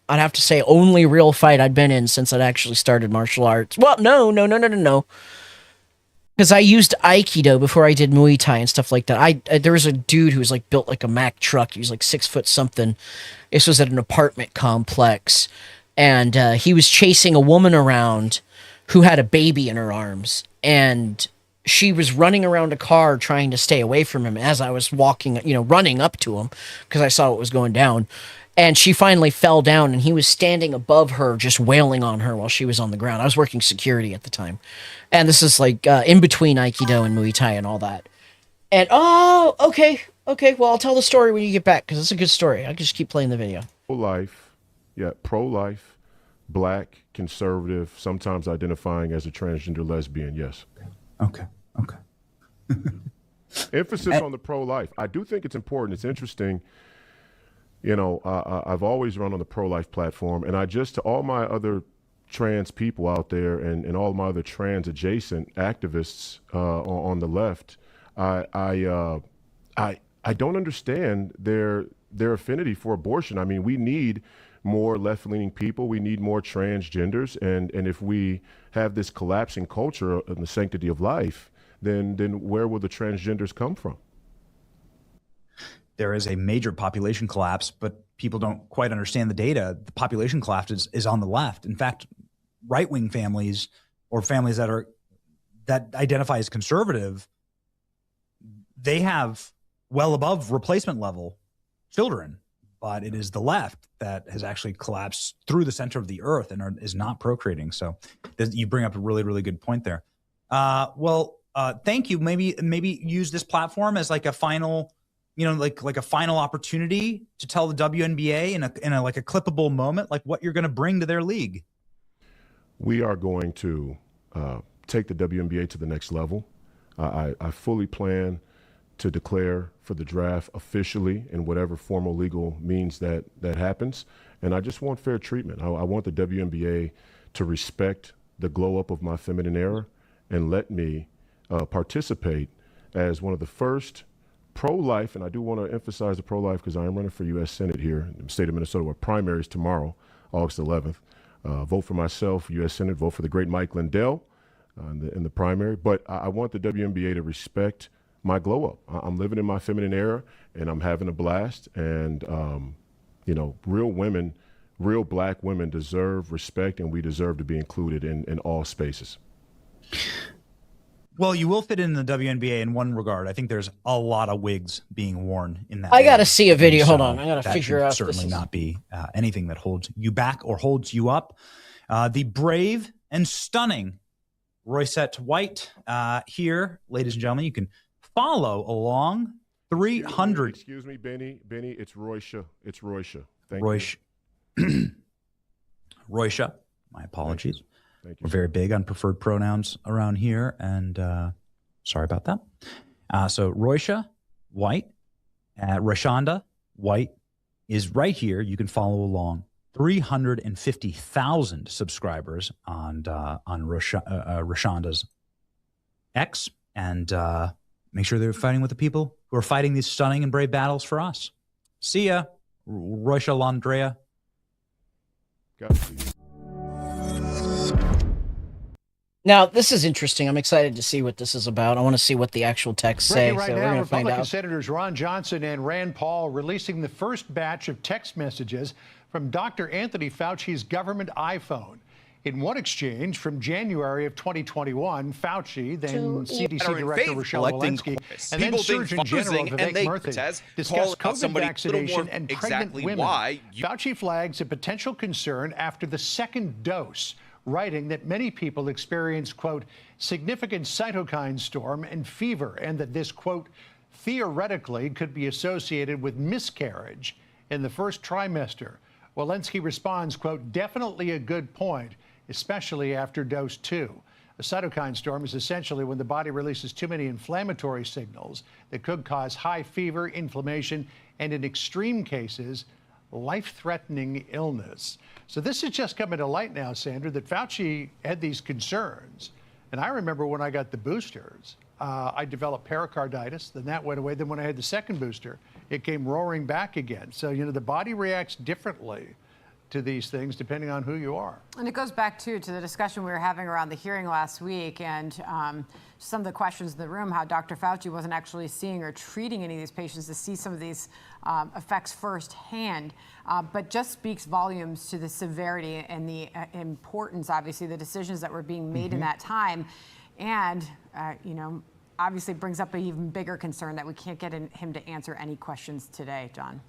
I'd have to say only real fight I'd been in since I'd actually started martial arts. Well, no. Because I used Aikido before I did Muay Thai and stuff like that. There was a dude who was like built like a Mack truck. He was like 6 foot something. This was at an apartment complex. And he was chasing a woman around who had a baby in her arms. And she was running around a car trying to stay away from him as I was walking, running up to him because I saw what was going down. And she finally fell down, and he was standing above her, just wailing on her while she was on the ground. I was working security at the time. And this is like in between Aikido and Muay Thai and all that. And, okay. Well, I'll tell the story when you get back, because it's a good story. I'll just keep playing the video. Pro-life, black, conservative, sometimes identifying as a transgender lesbian, yes. Okay. Emphasis on the pro-life. I do think it's important. It's interesting. I've always run on the pro-life platform, and to all my other trans people out there and all my other trans adjacent activists on the left, I don't understand their affinity for abortion. I mean, we need more left-leaning people. We need more transgenders, and if we have this collapsing culture in the sanctity of life, then where will the transgenders come from? There is a major population collapse, but people don't quite understand the data. The population collapse is on the left. In fact, right-wing families or families that identify as conservative, they have well above replacement level children, but it is the left that has actually collapsed through the center of the earth and is not procreating. So you bring up a really, really good point there. Thank you. Maybe use this platform as like a final, like a final opportunity to tell the WNBA in a like a clippable moment, like what you're going to bring to their league. We are going to take the WNBA to the next level. I fully plan to declare for the draft officially in whatever formal legal means that happens. And I just want fair treatment. I want the WNBA to respect the glow up of my feminine era and let me participate as one of the first pro-life, and I do want to emphasize the pro-life because I am running for U.S. Senate here in the state of Minnesota, where primaries tomorrow, August 11th. Vote for myself, U.S. Senate, vote for the great Mike Lindell in the primary. But I want the WNBA to respect my glow up. I'm living in my feminine era, and I'm having a blast. And, real women, real black women deserve respect, and we deserve to be included in all spaces. Well, you will fit in the WNBA in one regard. I think there's a lot of wigs being worn in that. I got to see a video. Hold on. I got to figure out. Certainly not be anything that holds you back or holds you up. The brave and stunning Roysette White here, ladies and gentlemen. You can follow along 300. Excuse me, Benny. It's Roysha. It's Roysha. Thank Roysh. Roysha. My apologies. Thank you. We're very big on preferred pronouns around here, and sorry about that. So Roysha White, Rashonda White is right here. You can follow along. 350,000 subscribers on Rashonda's X, and make sure they're fighting with the people who are fighting these stunning and brave battles for us. See ya, Roysha Landrea. Got you. Now, this is interesting. I'm excited to see what this is about. I want to see what the actual texts say. Right so we're now, going to find Republican out. Senators Ron Johnson and Rand Paul releasing the first batch of text messages from Dr. Anthony Fauci's government iPhone. In one exchange from January of 2021, Fauci, then CDC Director Rochelle Walensky, and then Surgeon General Vivek Murthy discussed COVID vaccination and pregnant women. Fauci flags a potential concern after the second dose, writing that many people experience, quote, significant cytokine storm and fever, and that this, quote, theoretically could be associated with miscarriage in the first trimester. Walensky responds, quote, definitely a good point, especially after dose 2. A cytokine storm is essentially when the body releases too many inflammatory signals that could cause high fever, inflammation, and in extreme cases, life-threatening illness. So this is just coming to light now, Sandra, that Fauci had these concerns. And I remember when I got the boosters, I developed pericarditis, then that went away. Then when I had the second booster, it came roaring back again. So, you know, the body reacts differently to these things depending on who you are. And it goes back, too, to the discussion we were having around the hearing last week and some of the questions in the room, how Dr. Fauci wasn't actually seeing or treating any of these patients to see some of these effects firsthand, but just speaks volumes to the severity and the importance, obviously, the decisions that were being made in that time. And, you know, obviously brings up an even bigger concern that we can't get him to answer any questions today, John.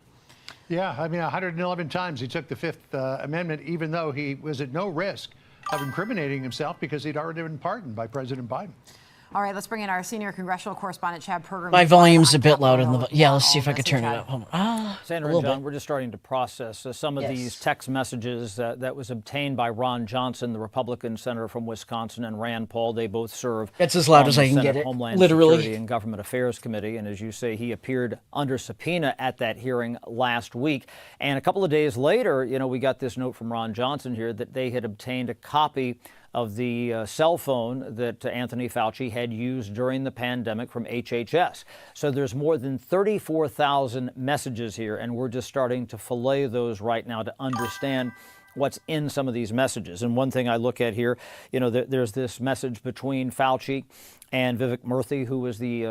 Yeah, I mean, 111 times he took the Fifth Amendment, even though he was at no risk of incriminating himself because he'd already been pardoned by President Biden. All right, let's bring in our senior congressional correspondent, Chad Pergram. My volume's a bit louder than the... Yeah, let's see if I can turn it up. Hold on. Sandra and John, we're just starting to process some of these text messages that was obtained by Ron Johnson, the Republican senator from Wisconsin, and Rand Paul. They both serve That's as loud as I can Senate get it, Homeland literally. Security and Government Affairs Committee. And as you say, he appeared under subpoena at that hearing last week. And a couple of days later, you know, we got this note from Ron Johnson here that they had obtained a copy of the cell phone that Anthony Fauci had used during the pandemic from HHS. So there's more than 34,000 messages here, and we're just starting to fillet those right now to understand what's in some of these messages. And one thing I look at here, you know, there's this message between Fauci and Vivek Murthy, who was the,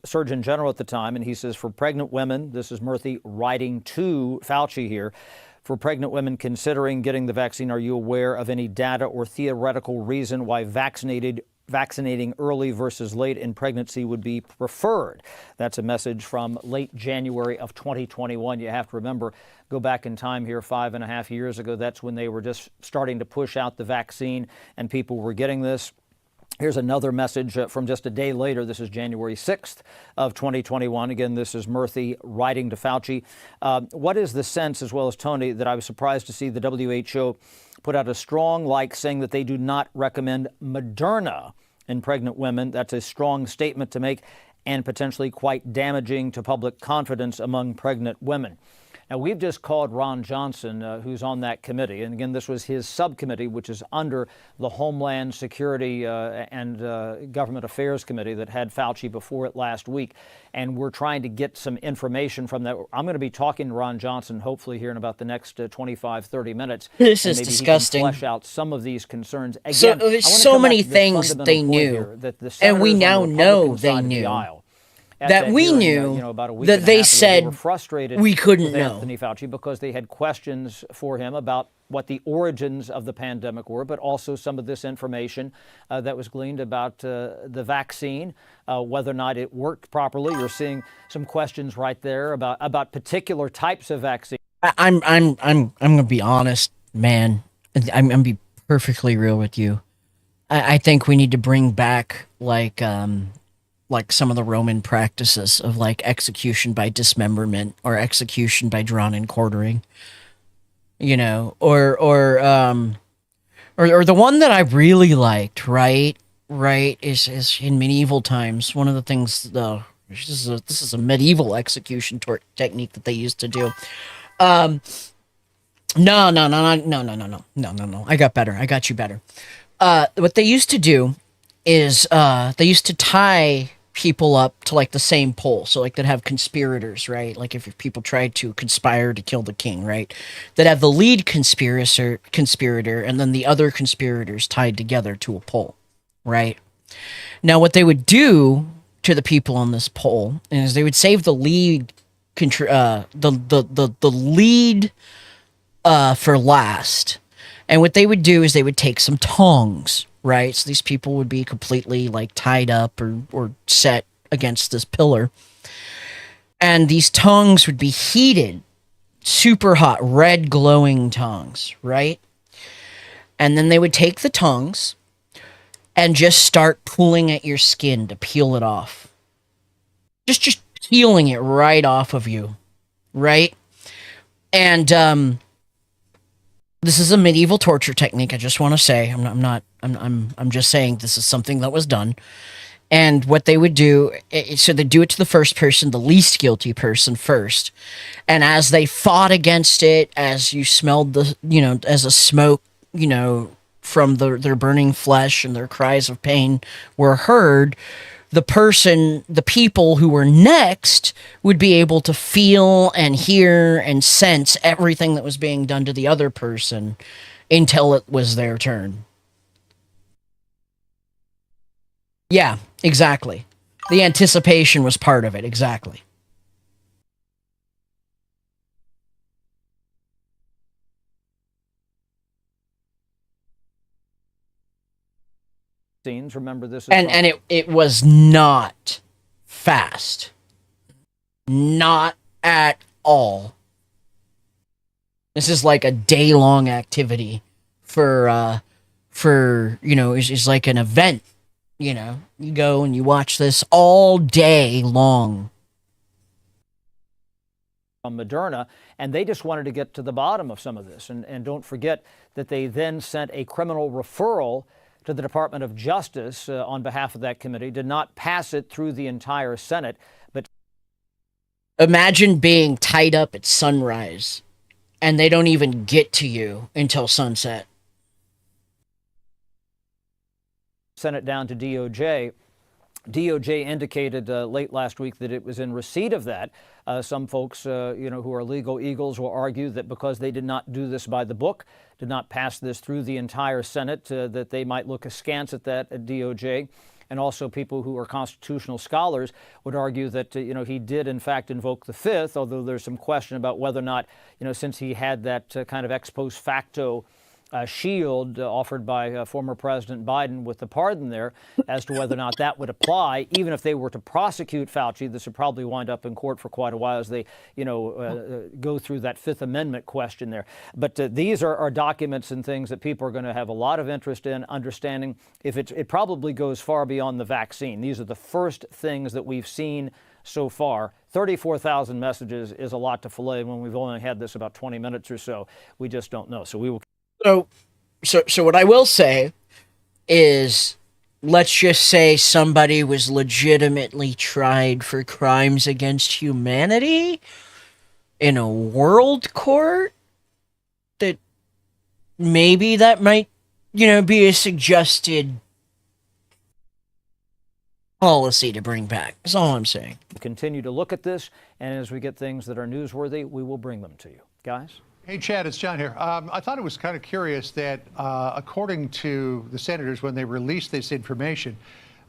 Surgeon General at the time, and he says, for pregnant women, this is Murthy writing to Fauci here, for pregnant women considering getting the vaccine, are you aware of any data or theoretical reason why vaccinating early versus late in pregnancy would be preferred? That's a message from late January of 2021. You have to remember, go back in time here 5.5 years ago. That's when they were just starting to push out the vaccine and people were getting this. Here's another message from just a day later. This is January 6th of 2021. Again, this is Murthy writing to Fauci. What is the sense, as well as Tony, that I was surprised to see the WHO put out a strong saying that they do not recommend Moderna in pregnant women. That's a strong statement to make and potentially quite damaging to public confidence among pregnant women. Now, we've just called Ron Johnson, who's on that committee. And again, this was his subcommittee, which is under the Homeland Security and Government Affairs Committee that had Fauci before it last week. And we're trying to get some information from that. I'm going to be talking to Ron Johnson, hopefully here in about the next 25, 30 minutes. This and is maybe disgusting. He can flesh out some of these concerns. Again, So there's so many things they knew, and we now know they knew. That we knew, that they said we couldn't know. Anthony Fauci, because they had questions for him about what the origins of the pandemic were, but also some of this information that was gleaned about the vaccine, whether or not it worked properly. You're seeing some questions right there about particular types of vaccine. I'm gonna be honest, man. I'm gonna be perfectly real with you. I think we need to bring back like some of the Roman practices of like execution by dismemberment or execution by drawn and quartering, you know, or the one that I really liked, right, is in medieval times. One of the things, this is a medieval execution technique that they used to do. No. I got better. I got you better. What they used to do is they used to tie people up to like the same pole. So like they'd have conspirators, right? Like if people tried to conspire to kill the king, right? They'd have the lead conspirator and then the other conspirators tied together to a pole, right? Now what they would do to the people on this pole is they would save the lead the lead for last. And what they would do is they would take some tongs, right? So these people would be completely like tied up or set against this pillar. And these tongs would be heated, super hot, red glowing tongs, right? And then they would take the tongs and just start pulling at your skin to peel it off. Just peeling it right off of you, right? And this is a medieval torture technique. I just want to say, I'm just saying this is something that was done. And what they would do, so they do it to the first person, the least guilty person first. And as they fought against it, as you smelled as a smoke, from their burning flesh and their cries of pain were heard, the people who were next would be able to feel and hear and sense everything that was being done to the other person until it was their turn. Yeah, exactly. The anticipation was part of it, exactly. Remember this, and it was not fast, not at all. This is like a day-long activity for it's like an event. You go and you watch this all day long. From Moderna, and they just wanted to get to the bottom of some of this, and don't forget that they then sent a criminal referral to the Department of Justice on behalf of that committee, did not pass it through the entire Senate. But imagine being tied up at sunrise and they don't even get to you until sunset. Sent it down to DOJ. DOJ indicated late last week that it was in receipt of that. Some folks, who are legal eagles will argue that because they did not do this by the book, did not pass this through the entire Senate, that they might look askance at that at DOJ. And also people who are constitutional scholars would argue that, he did in fact invoke the Fifth, although there's some question about whether or not, since he had that kind of ex post facto shield offered by former President Biden with the pardon there, as to whether or not that would apply. Even if they were to prosecute Fauci, this would probably wind up in court for quite a while as they, go through that Fifth Amendment question there. But these are documents and things that people are going to have a lot of interest in understanding. If it probably goes far beyond the vaccine. These are the first things that we've seen so far. 34,000 messages is a lot to fillet when we've only had this about 20 minutes or so. We just don't know. So we will. So what I will say is, let's just say somebody was legitimately tried for crimes against humanity in a world court, that maybe that might, be a suggested policy to bring back. That's all I'm saying. Continue to look at this, and as we get things that are newsworthy, we will bring them to you. Guys? Hey, Chad, it's John here. I thought it was kind of curious that according to the senators, when they released this information,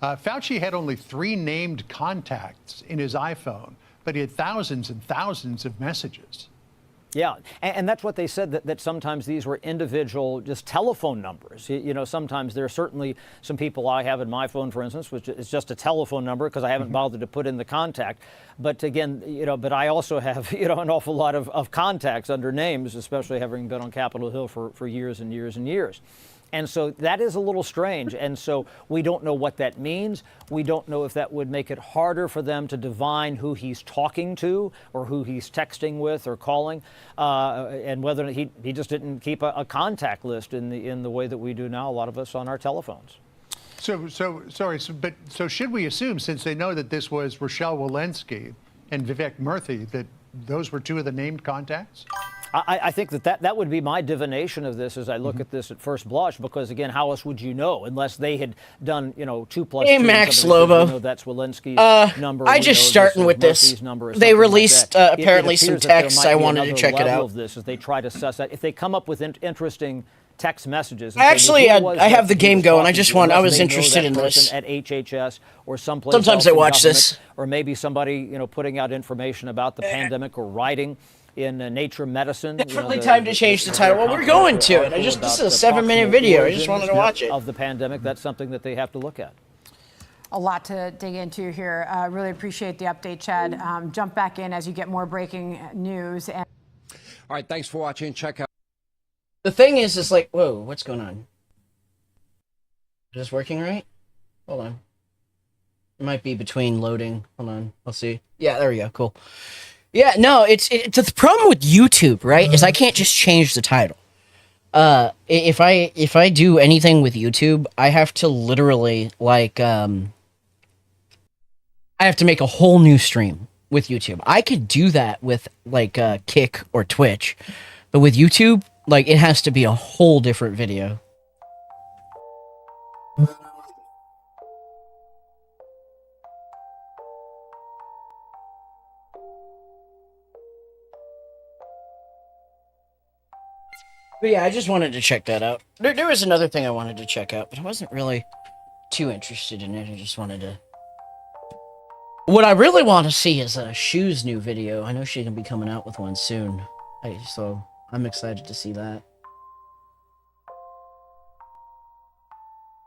Fauci had only 3 named contacts in his iPhone, but he had thousands and thousands of messages. Yeah, and that's what they said, that sometimes these were individual just telephone numbers. Sometimes there are certainly some people I have in my phone, for instance, which is just a telephone number because I haven't bothered to put in the contact. But again, but I also have, an awful lot of contacts under names, especially having been on Capitol Hill for years and years and years. And so that is a little strange. And so we don't know what that means. We don't know if that would make it harder for them to divine who he's talking to or who he's texting with or calling, and whether he just didn't keep a contact list in the way that we do now, a lot of us on our telephones. So should we assume, since they know that this was Rochelle Walensky and Vivek Murthy, that those were two of the named contacts? I think that would be my divination of this as I look at this at first blush, because again, how else would you know unless they had done 2 plus 2? Hey, Max Lobo. You know, that's Walensky's number. I just starting with this. They released apparently some texts. I wanted to check it out. Of this as they try to suss out if they come up with interesting text messages. Actually, I have the game going. I was interested in this. At HHS or someplace. Sometimes I watch this. Or maybe somebody putting out information about the pandemic or writing in Nature Medicine. Definitely time to change the title. Well, we're going to it. This is a 7-minute video. I just wanted to watch it. Of the pandemic, that's something that they have to look at. A lot to dig into here. Really appreciate the update, Chad. Jump back in as you get more breaking news. All right, thanks for watching. Check out. The thing is like, whoa, what's going on? Is this working right? Hold on. It might be between loading. Hold on. I'll see. Yeah, there we go. Cool. Yeah, no, it's the problem with YouTube, right? Is I can't just change the title. If I do anything with YouTube, I have to literally I have to make a whole new stream with YouTube. I could do that with Kick or Twitch, but with YouTube, it has to be a whole different video. But yeah, I just wanted to check that out. There was another thing I wanted to check out, but I wasn't really too interested in it. I just wanted to... What I really want to see is Shu's new video. I know she's going to be coming out with one soon. So I'm excited to see that.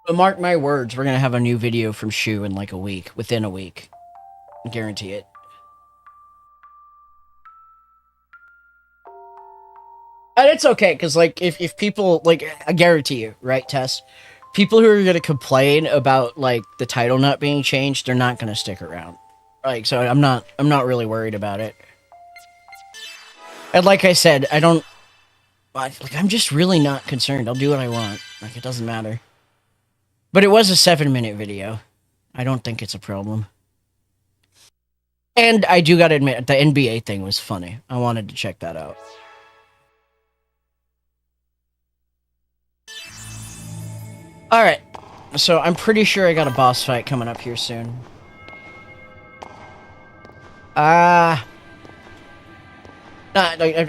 But mark my words, we're going to have a new video from Shu in a week. Within a week. I guarantee it. And it's okay, because, if people, I guarantee you, right, Tess? People who are going to complain about, the title not being changed, they're not going to stick around. So I'm not really worried about it. And like I said, I'm just really not concerned. I'll do what I want. It doesn't matter. But it was a 7-minute video. I don't think it's a problem. And I do gotta admit, the NBA thing was funny. I wanted to check that out. Alright, so I'm pretty sure I got a boss fight coming up here soon.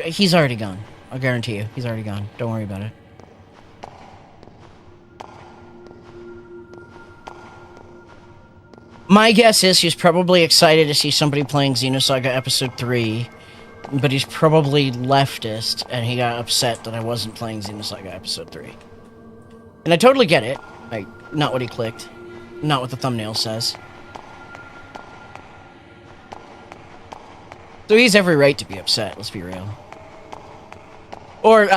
He's already gone. I'll guarantee you, he's already gone. Don't worry about it. My guess is he's probably excited to see somebody playing Xenosaga Episode III, but he's probably leftist, and he got upset that I wasn't playing Xenosaga Episode III. And I totally get it. Not what he clicked. Not what the thumbnail says. So he's every right to be upset, let's be real. Or,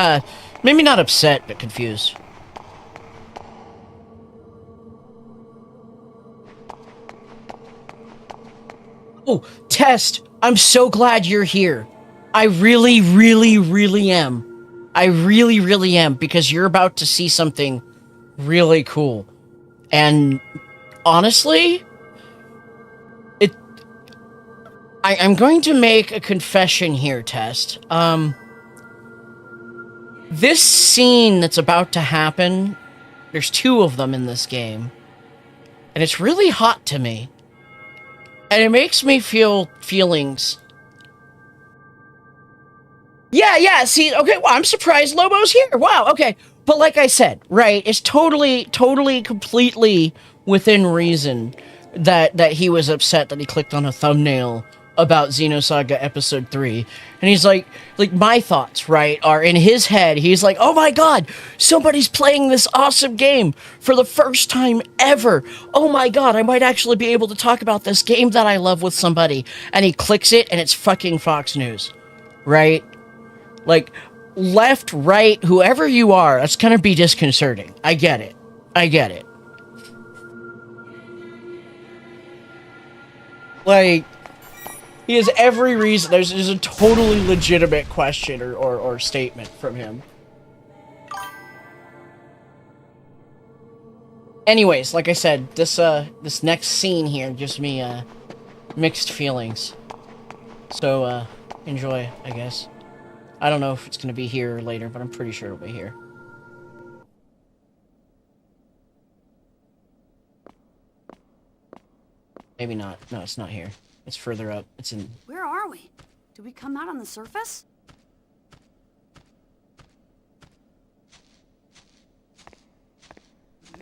maybe not upset, but confused. Oh, Test, I'm so glad you're here. I really, really, really am. I really, really am, because you're about to see something really cool. And honestly, I'm going to make a confession here, Test. This scene that's about to happen, there's 2 of them in this game, and it's really hot to me. And it makes me feel feelings. Yeah, see, okay, well, I'm surprised Lobo's here. Wow, okay. But like I said, right, it's totally, completely within reason that he was upset that he clicked on a thumbnail about Xenosaga Episode III. And he's like, my thoughts, right, are in his head. He's like, oh my god, somebody's playing this awesome game for the first time ever. Oh my god, I might actually be able to talk about this game that I love with somebody. And he clicks it, and it's fucking Fox News, right? left, right, whoever you are, that's gonna be disconcerting. I get it. I get it. Like, he has every reason. There's a totally legitimate question or statement from him. Anyways, like I said, this next scene here gives me mixed feelings. So enjoy, I guess. I don't know if it's gonna be here or later, but I'm pretty sure it'll be here. Maybe not. No, it's not here. It's further up. It's in... Where are we? Did we come out on the surface?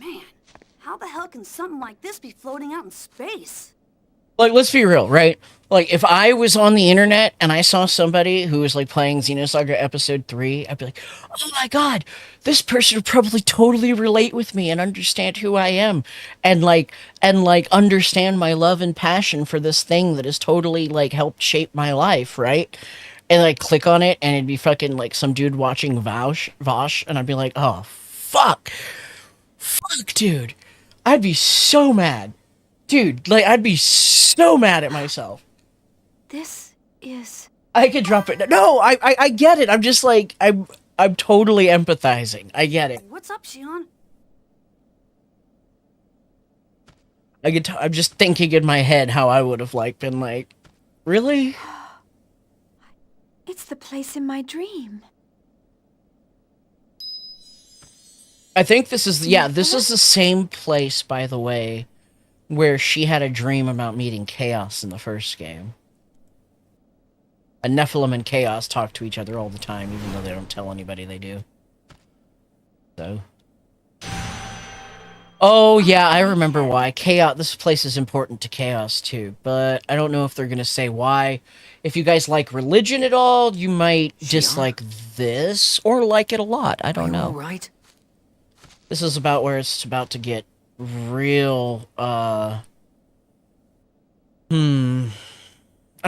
Man, how the hell can something like this be floating out in space? Like, let's be real, right? Like, if I was on the internet and I saw somebody who was, like, playing Xenosaga Episode III, I'd be like, oh my god, this person would probably totally relate with me and understand who I am. And understand my love and passion for this thing that has totally, like, helped shape my life, right? And, like, click on it, and it'd be fucking, like, some dude watching Vosh, and I'd be like, oh, fuck. Fuck, dude. I'd be so mad. Dude, like, I'd be so mad at myself. This is... I could drop it. No, I get it. I'm just like, I'm totally empathizing. I get it. What's up, Shion? I'm just thinking in my head how I would have, like, been like, really? It's the place in my dream. I think this is, yeah, this is the same place, by the way, where she had a dream about meeting Chaos in the first game. A Nephilim and Chaos talk to each other all the time, even though they don't tell anybody they do. So. Oh, yeah, I remember why. Chaos, this place is important to Chaos, too. But I don't know if they're going to say why. If you guys like religion at all, you might dislike this, or like it a lot. I don't know. All right. This is about where it's about to get real, I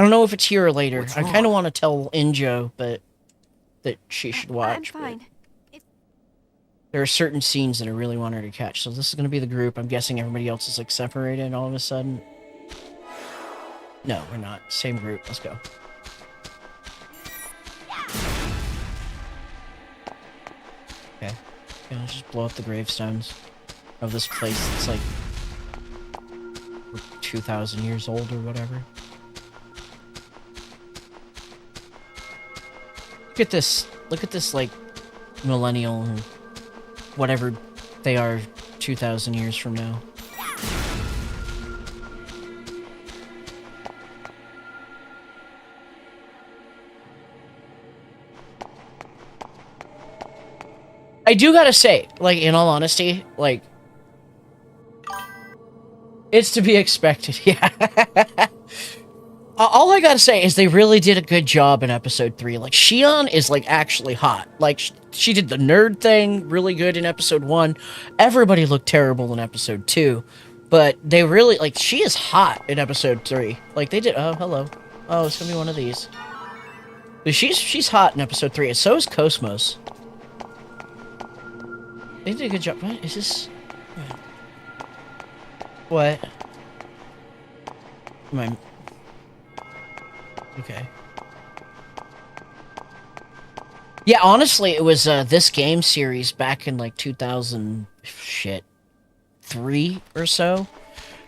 don't know if it's here or later. I kind of want to tell Injo, but that she should watch. I'm fine. There are certain scenes that I really want her to catch. So this is going to be the group. I'm guessing everybody else is, like, separated all of a sudden. No, we're not. Same group. Let's go. Okay. Yeah, let's just blow up the gravestones of this place that's, like, 2,000 years old or whatever. Look at this, like, millennial, or whatever they are 2,000 years from now. I do gotta say, like, in all honesty, like, it's to be expected, yeah. All I gotta say is they really did a good job in Episode 3. Like, Shion is, like, actually hot. Like, she did the nerd thing really good in Episode 1. Everybody looked terrible in Episode 2. But they really, like, she is hot in Episode 3. Like, they did, oh, hello. Oh, it's gonna be one of these. But she's hot in Episode 3, and so is Cosmos. They did a good job. What is this? What? Am I... Okay. Yeah, honestly, it was this game series back in, like, 2003 or so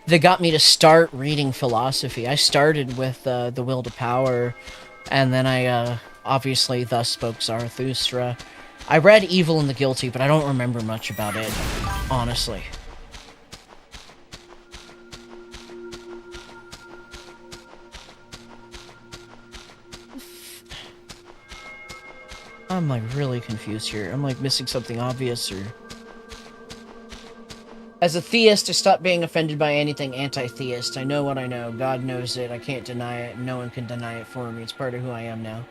that got me to start reading philosophy. I started with The Will to Power, and then I obviously thus spoke Zarathustra. I read Evil and the Guilty, but I don't remember much about it, honestly. I'm, like, really confused here. I'm, like, missing something obvious, or... As a theist, I stopped being offended by anything anti-theist. I know what I know. God knows it. I can't deny it. No one can deny it for me. It's part of who I am now.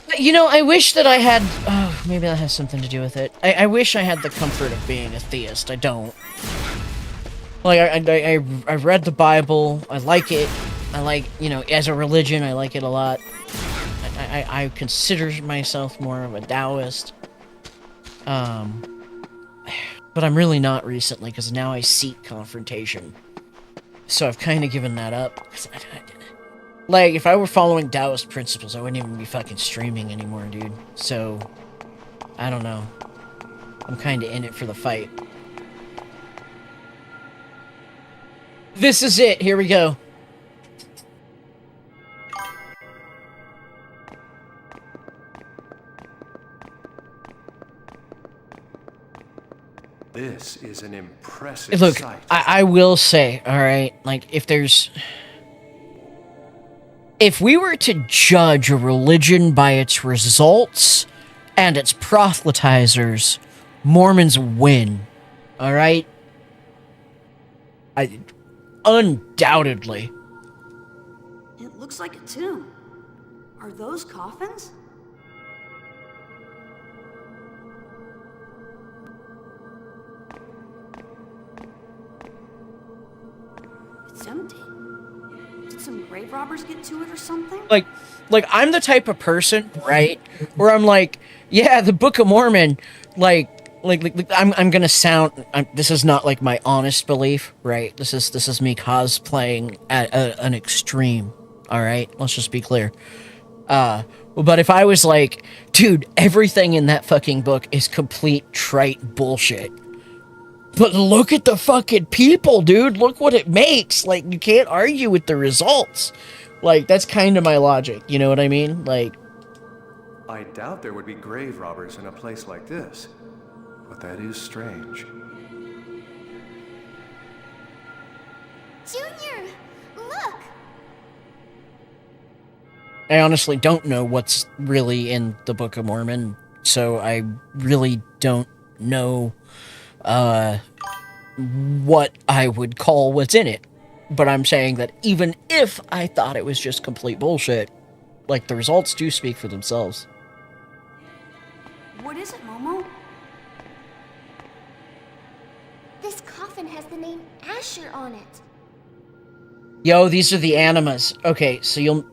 But, you know, I wish that I had... Oh, maybe that has something to do with it. I wish I had the comfort of being a theist. I don't. Like, I read the Bible. I like it. I like, you know, as a religion, I like it a lot. I consider myself more of a Taoist. But I'm really not recently, because now I seek confrontation. So I've kind of given that up. Like, if I were following Taoist principles, I wouldn't even be fucking streaming anymore, dude. So, I don't know. I'm kind of in it for the fight. This is it. Here we go. This is an impressive Look, sight. I will say, alright, like, if we were to judge a religion by its results and its proselytizers, Mormons win. Alright? Undoubtedly. It looks like a tomb. Are those coffins? It's empty. Did some grave robbers get to it or something? Like I'm the type of person, right, where I'm like, yeah, the Book of Mormon, I'm gonna sound. This is not like my honest belief, right? This is me cosplaying at an extreme. All right, let's just be clear. But if I was like, dude, everything in that fucking book is complete trite bullshit. But look at the fucking people, dude. Look what it makes. Like, you can't argue with the results. Like, that's kind of my logic. You know what I mean? Like, I doubt there would be grave robbers in a place like this. But that is strange. Junior, look! I honestly don't know what's really in the Book of Mormon, so I really don't know what I would call what's in it. But I'm saying that even if I thought it was just complete bullshit, like, the results do speak for themselves. What is it, Momo? This coffin has the name Asher on it. Yo, these are the animas. Okay, so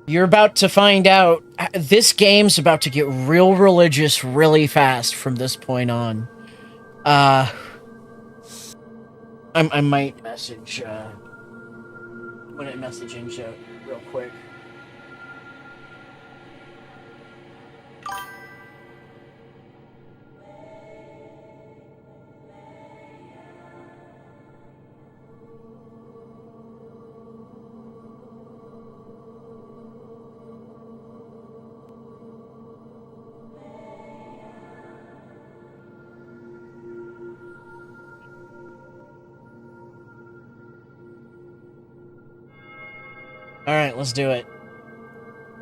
you're about to find out. This game's about to get real religious really fast from this point on. I might message, when it messaging show real quick. All right, let's do it.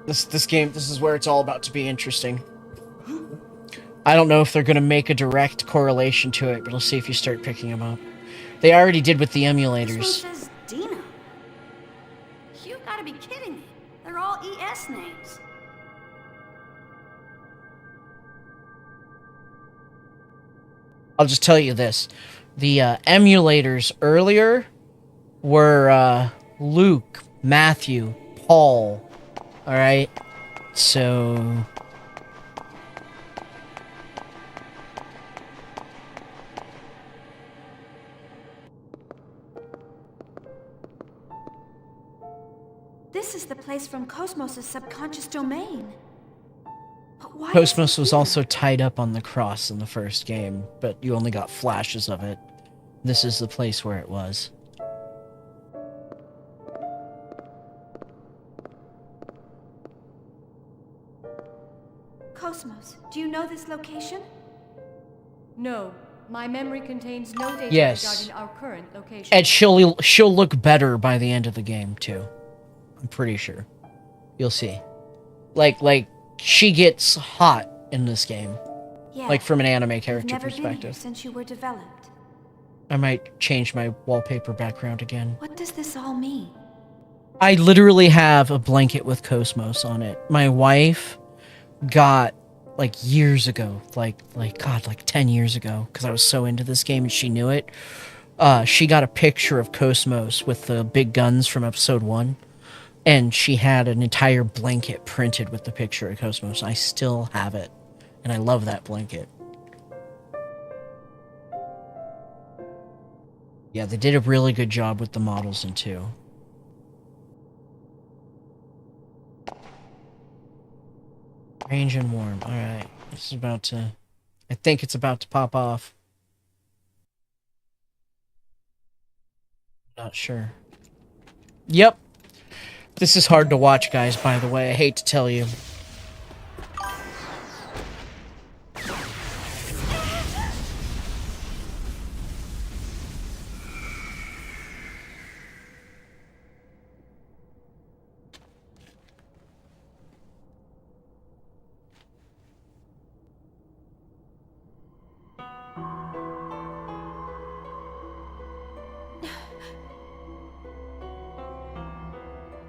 This game, this is where it's all about to be interesting. I don't know if they're going to make a direct correlation to it, but let's see if you start picking them up. They already did with the emulators. This one says Dina. You gotta be kidding me. They're all ES names. I'll just tell you this. The emulators earlier were Luke, Matthew, Paul. Alright? So... This is the place from Cosmos' subconscious domain. But why Cosmos was also tied up on the cross in the first game, but you only got flashes of it. This is the place where it was. Cosmos, do you know this location? No, my memory contains no data Yes. regarding our current location. And she'll look better by the end of the game, too. I'm pretty sure. You'll see. Like, she gets hot in this game. Yeah. Like, from an anime You've character never been here perspective. since you were developed. I might change my wallpaper background again. What does this all mean? I literally have a blanket with Cosmos on it. My wife got, like, years ago, like 10 years ago, because I was so into this game and she knew it. She got a picture of Cosmos with the big guns from episode 1 And she had an entire blanket printed with the picture of Cosmos. I still have it, and I love that blanket. Yeah, they did a really good job with the models in 2. Range and warm. Alright. This is about to... I think it's about to pop off. Not sure. Yep. This is hard to watch, guys, by the way. I hate to tell you.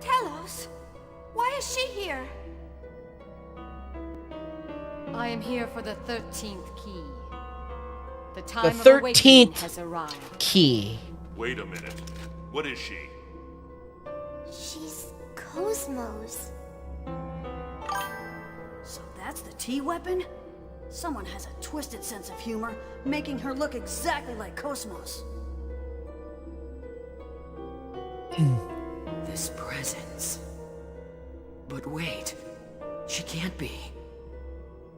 Telos, why is she here? I am here for the 13th key. The The time of awakening 13th has arrived. key. Wait a minute. What is she? She's Cosmos. So that's the T-weapon? Someone has a twisted sense of humor, making her look exactly like Cosmos. This presence. But wait, she can't be.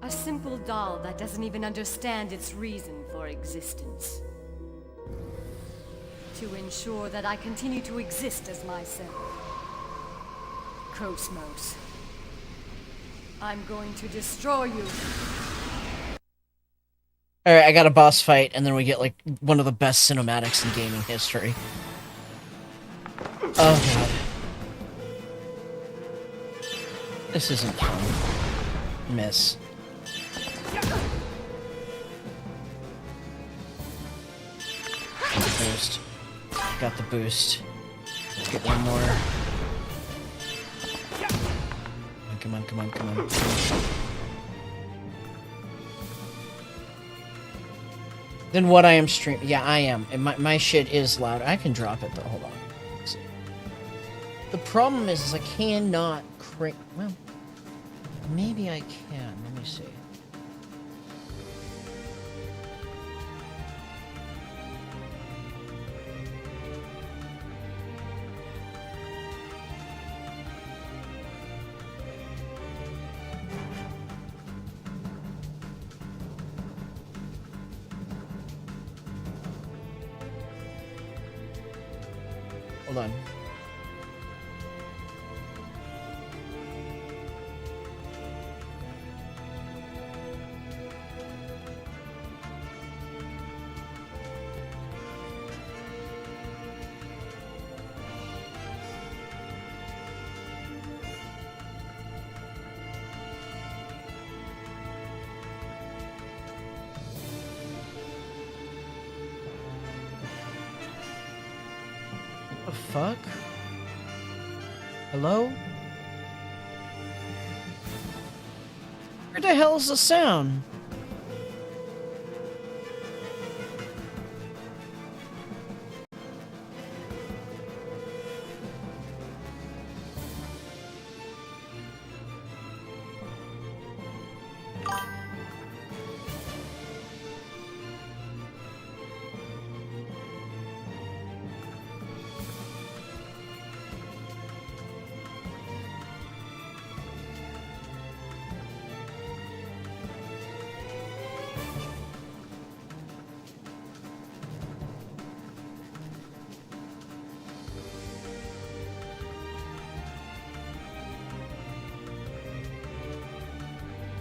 A simple doll that doesn't even understand its reason for existence. To ensure that I continue to exist as myself. Cosmos. I'm going to destroy you. Alright, I got a boss fight, and then we get, like, one of the best cinematics in gaming history. Oh, God. This isn't fun. Miss. Boost. Got the boost. Let's get one more. Come on, come on, come on, come on. Then what I am streaming... Yeah, I am. And my shit is loud. I can drop it, though. Hold on. Let's see. The problem is I cannot crank... Well, maybe I can. Let me see. Hold on. The fuck? Hello? Where the hell is the sound?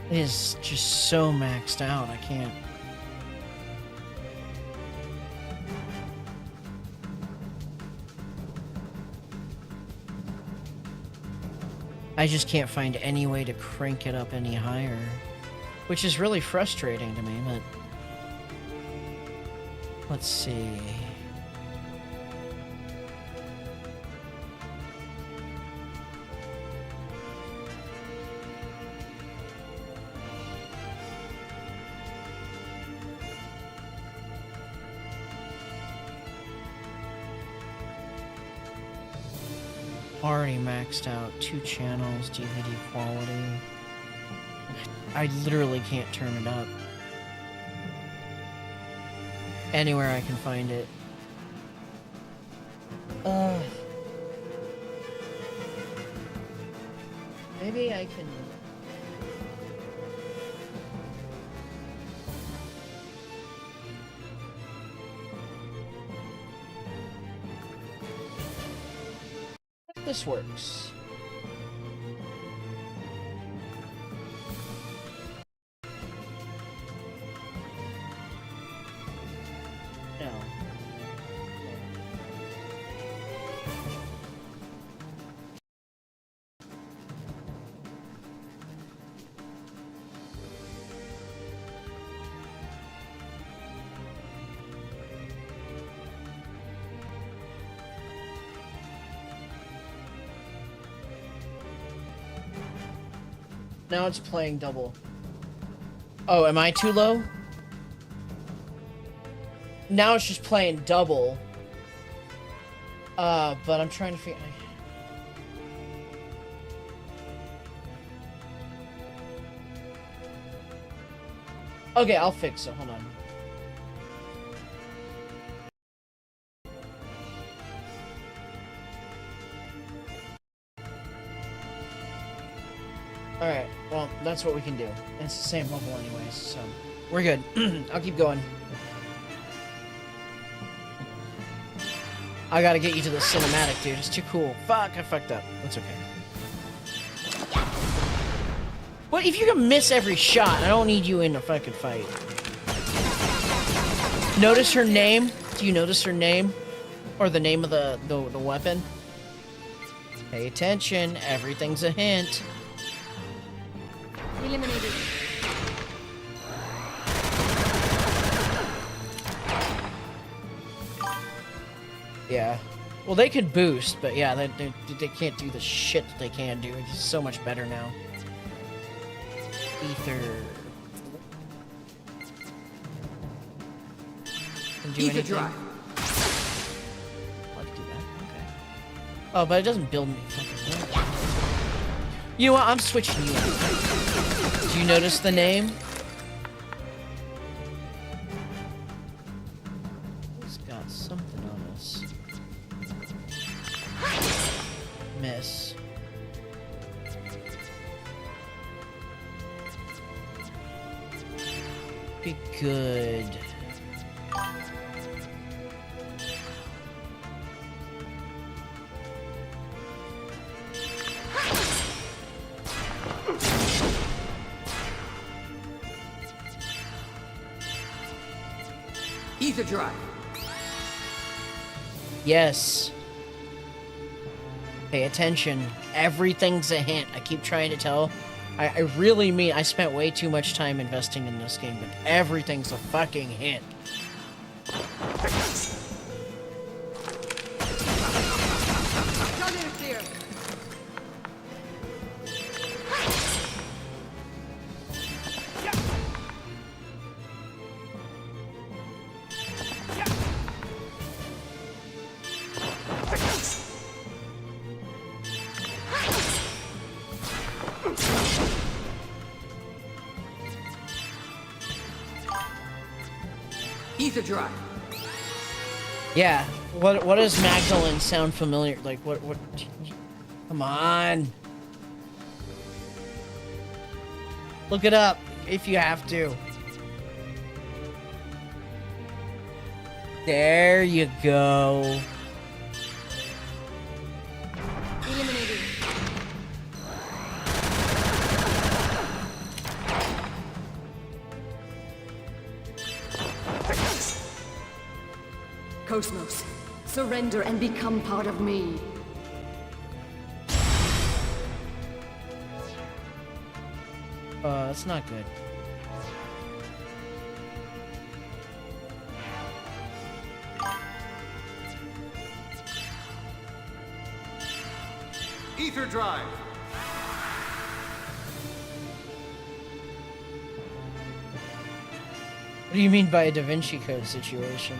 It is just so maxed out, I can't. I just can't find any way to crank it up any higher, which is really frustrating to me, but let's see. Already maxed out. 2 channels, DVD quality. I literally can't turn it up. Anywhere I can find it. Maybe I can... This works. No. Now it's playing double. Oh, am I too low? Now it's just playing double. But I'm trying to figure... Okay, I'll fix it. Hold on. Alright, well, that's what we can do. It's the same level anyways, so... We're good. I'll keep going. I gotta get you to the cinematic, dude. It's too cool. Fuck, I fucked up. That's okay. What if you can miss every shot? I don't need you in a fucking fight. Notice her name? Do you notice her name? Or the name of the weapon? Pay attention. Everything's a hint. Eliminated. Yeah. Well, they could boost, but yeah, they can't do the shit that they can do. It's so much better now. Ether. Can do Ether anything. drive. I can do that. Okay. Oh, but it doesn't build me. You know what? I'm switching you out. Do you notice the name? It's got something on us. Miss. Be good. Ether drive. Yes. Pay attention. Everything's a hint. I keep trying to tell. I really mean I spent way too much time investing in this game, but everything's a fucking hint. Ether drive. Yeah. What does Magdalene sound familiar? Like what come on. Look it up if you have to. There you go. Eliminated. Cosmos, surrender and become part of me. That's not good. Ether drive. What do you mean by a Da Vinci Code situation?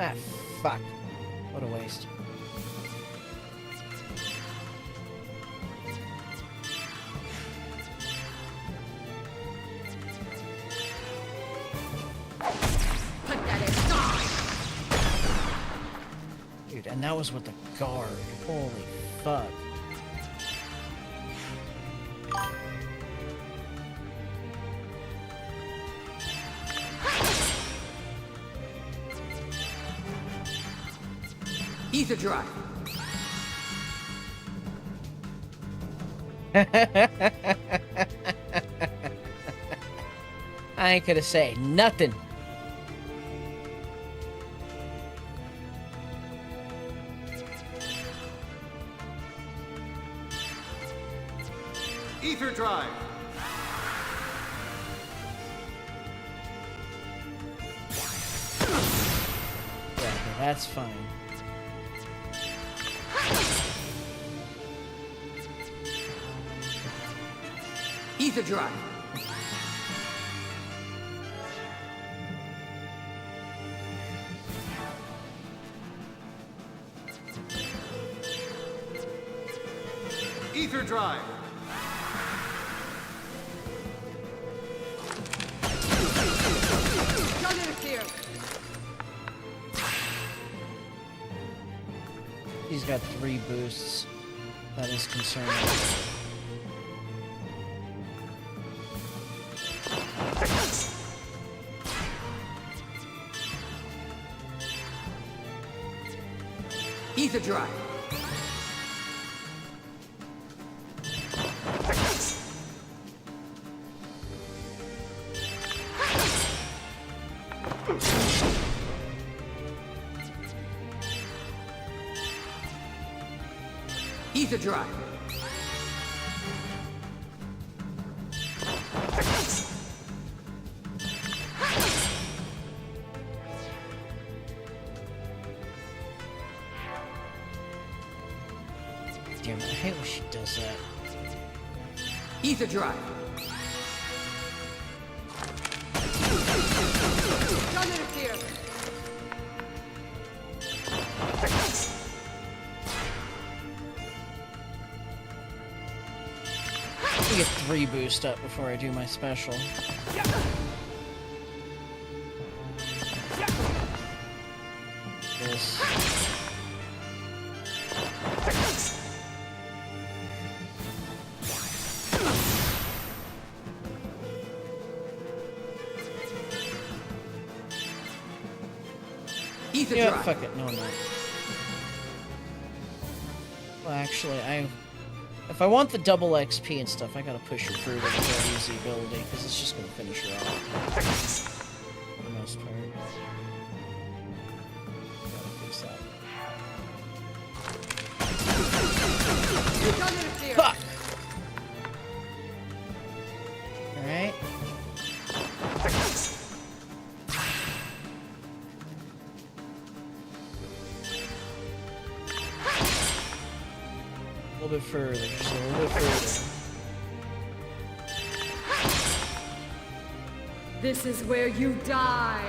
Ah, fuck. What a waste. Dude, and that was with the guard. Holy fuck. Ether drive. I ain't gonna say nothing. Ether drive. Yeah, okay, that's fine. Ether drive. Ether drive. Don't interfere. He's got 3 boosts. That is concerning. Ether drive. Ether drive. Damn, I hate when she does that. Ether drive. Don't interfere. I get 3 boost up before I do my special. This. Ether Yeah, drive. fuck it. No, no. Well, actually, if I want the double XP and stuff, I gotta push her through with a very easy ability, because it's just gonna finish her off. For the most part. Gotta fix that. Don't interfere. Fuck! Alright. A little bit further, just a little bit further. This is where you die.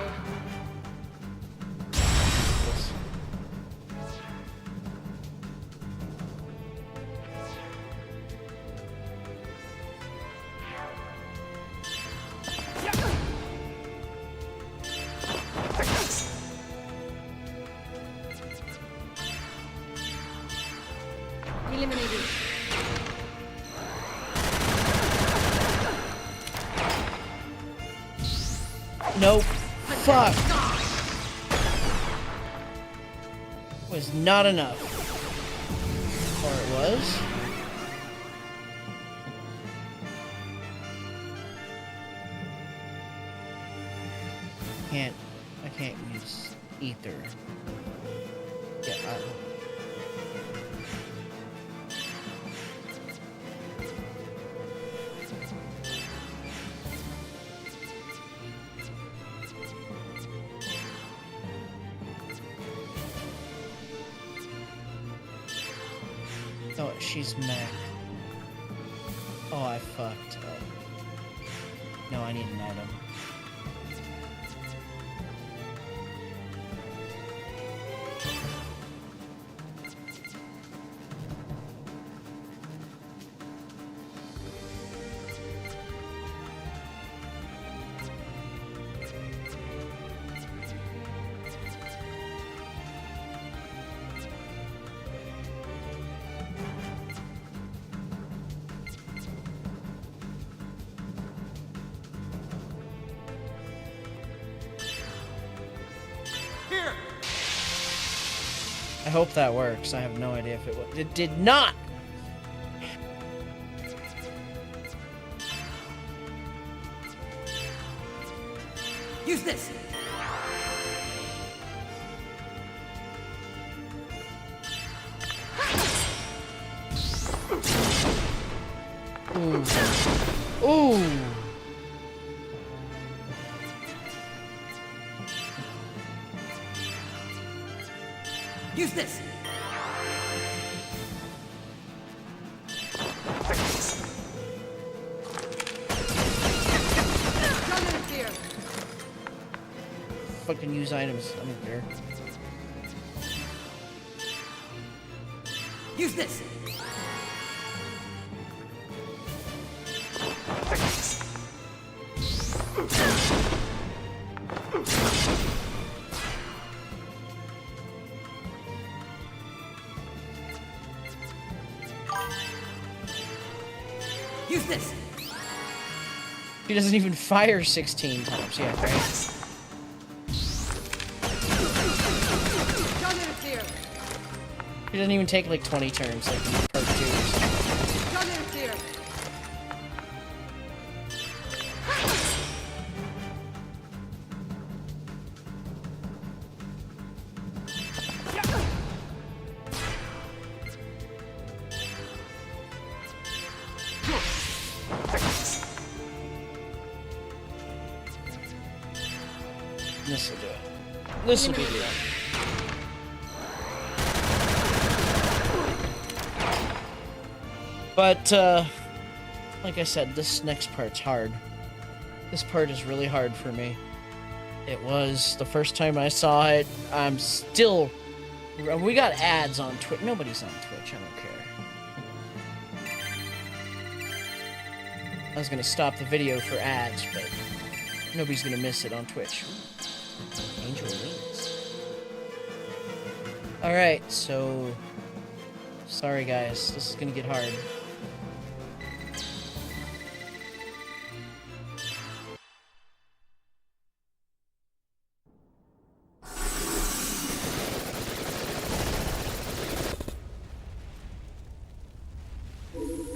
Eliminated. Nope. Fuck. Was not enough. Or it was? I can't use ether. Yeah, oh, she's mech. Oh, I fucked up. No, I need an item. hope that works. I have no idea if it would. It did not! Use this! Ooh. Ooh! Use this! Fucking use items. I don't care. Use this! Use this! He doesn't even fire 16 times. Yeah, right? He doesn't even take like 20 turns like in part 2 or something. This'll do it. This'll be the end. But, like I said, this next part's hard. This part is really hard for me. It was the first time I saw it. I'm still... We got ads on Twitch. Nobody's on Twitch. I don't care. I was gonna stop the video for ads, but nobody's gonna miss it on Twitch. Angel Wings. Alright, so... Sorry guys, this is gonna get hard.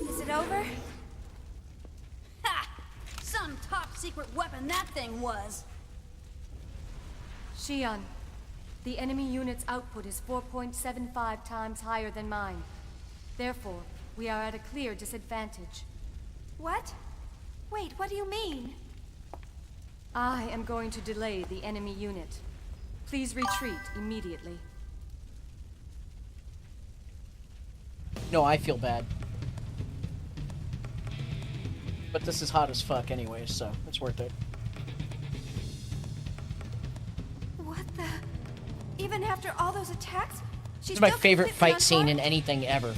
Is it over? Ha! Some top secret weapon that thing was. Shion, the enemy unit's output is 4.75 times higher than mine. Therefore, we are at a clear disadvantage. What? Wait, what do you mean? I am going to delay the enemy unit. Please retreat immediately. No, I feel bad. But this is hot as fuck anyway, so it's worth it. What the? Even after all those attacks? This is my favorite fight scene in anything ever.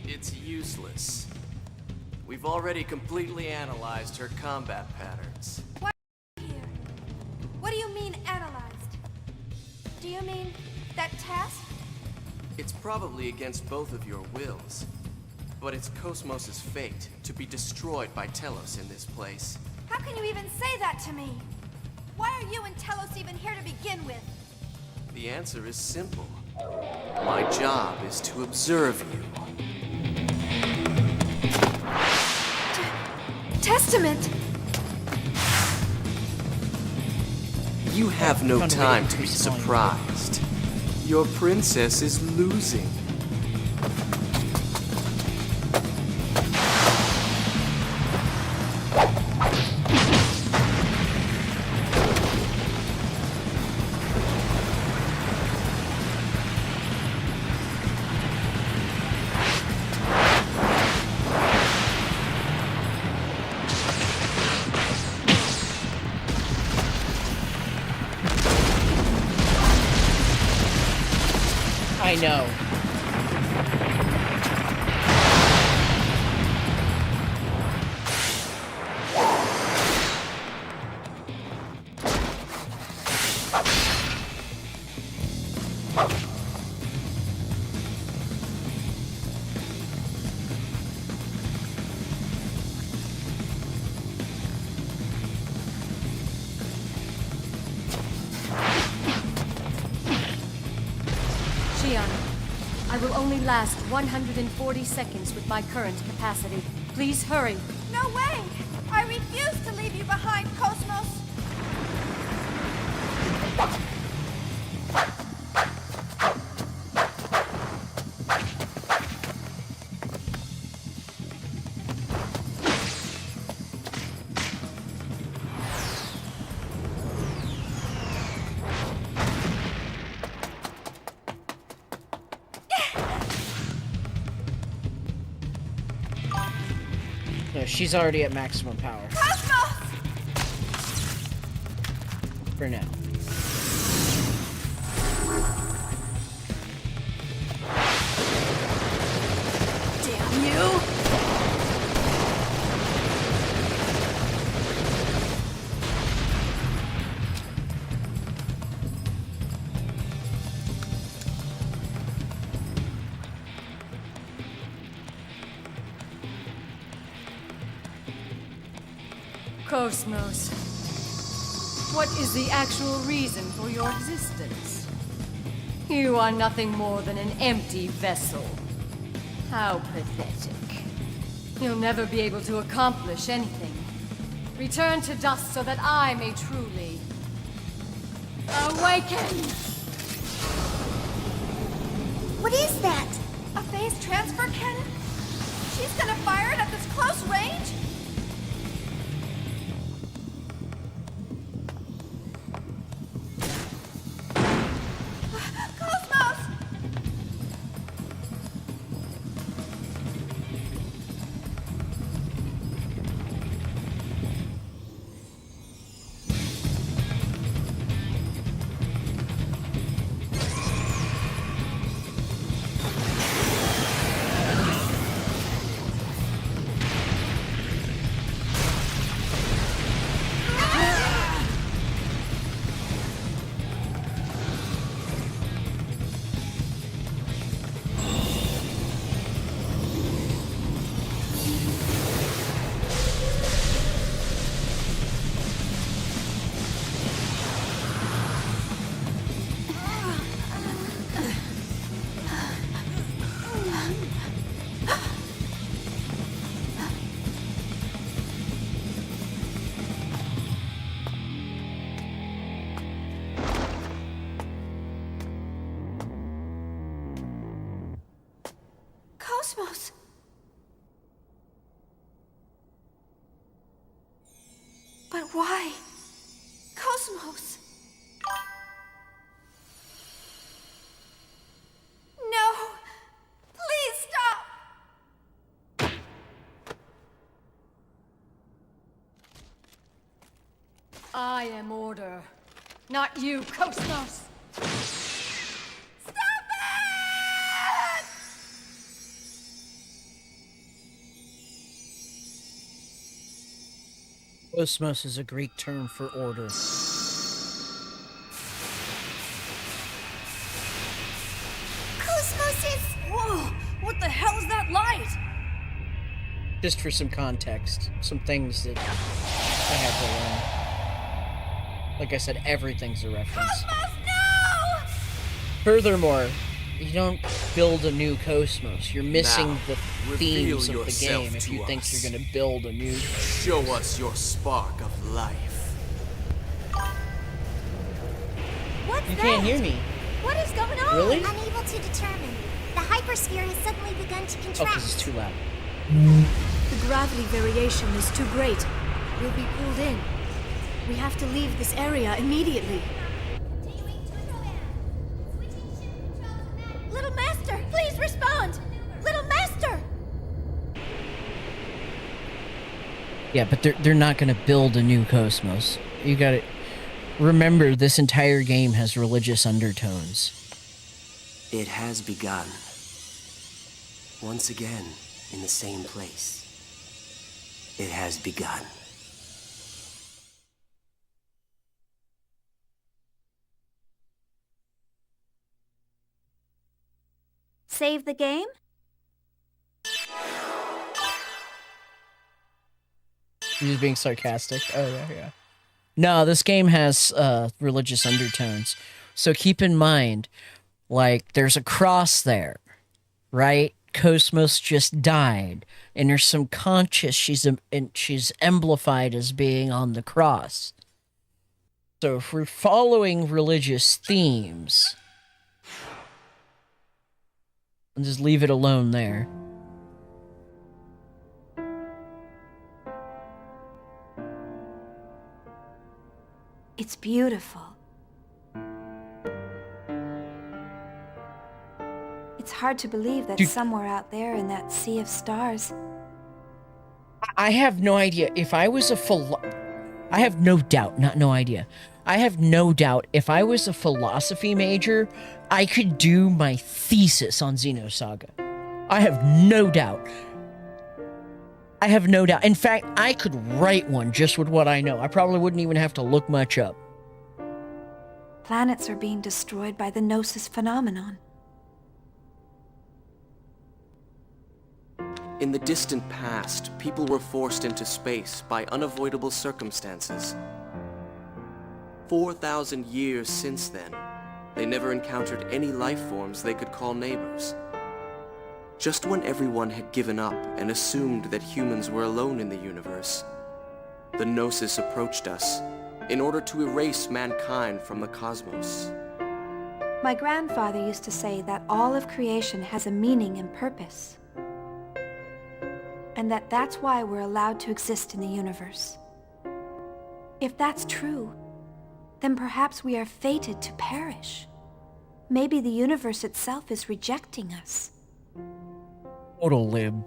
It's useless. We've already completely analyzed her combat patterns. What here? What do you mean analyzed? Do you mean that test? It's probably against both of your wills, but it's Cosmos' fate to be destroyed by Telos in this place. How can you even say that to me? Why are you and Telos even here to begin with? The answer is simple. My job is to observe you. Testament! You have no time to be surprised. Your princess is losing. I know. I will only last 140 seconds with my current capacity. Please hurry. No way! I refuse to leave you behind, Cosmos! No, she's already at maximum power. Cosmos! For now. Damn you! Cosmos, what is the actual reason for your existence? You are nothing more than an empty vessel. How pathetic. You'll never be able to accomplish anything. Return to dust so that I may truly awaken! What is that? A phase transfer cannon? She's gonna fire it at this close range? Cosmos! But why? Cosmos! No! Please stop! I am order, not you, Cosmos! Cosmos is a Greek term for order. Cosmos is... Whoa! What the hell is that light? Just for some context, some things that I had to learn. Like I said, everything's a reference. Cosmos, no! Furthermore, You don't build a new cosmos. You're missing Now, the reveal themes of the yourself game if you to think us. you're gonna build a new. Show us your spark of life. What's You that? can't hear me. What is going on? Really? Unable to determine. The hypersphere has suddenly begun to Oh, contract. because it's too loud. The gravity variation is too great. We'll be pulled in. We have to leave this area immediately. Little Master, please respond! Little Master! Yeah, but they're not gonna build a new cosmos. You gotta remember, this entire game has religious undertones. It has begun. Once again, in the same place. It has begun. Save the game? You're just being sarcastic. Oh yeah. No, this game has religious undertones. So keep in mind, like, there's a cross there, right? Cosmos just died, and there's some conscious. She's emblified as being on the cross. So if we're following religious themes, and just leave it alone there. It's beautiful. It's hard to believe that Dude. somewhere out there in that sea of stars. I have no idea if I was I have no doubt, not no idea. I have no doubt if I was a philosophy major, I could do my thesis on Xenosaga. I have no doubt. I have no doubt. In fact, I could write one just with what I know. I probably wouldn't even have to look much up. Planets are being destroyed by the Gnosis phenomenon. In the distant past, people were forced into space by unavoidable circumstances. 4,000 years since then, they never encountered any life forms they could call neighbors. Just when everyone had given up and assumed that humans were alone in the universe, the Gnosis approached us in order to erase mankind from the cosmos. My grandfather used to say that all of creation has a meaning and purpose. And that's why we're allowed to exist in the universe. If that's true, then perhaps we are fated to perish. Maybe the universe itself is rejecting us. Total lib.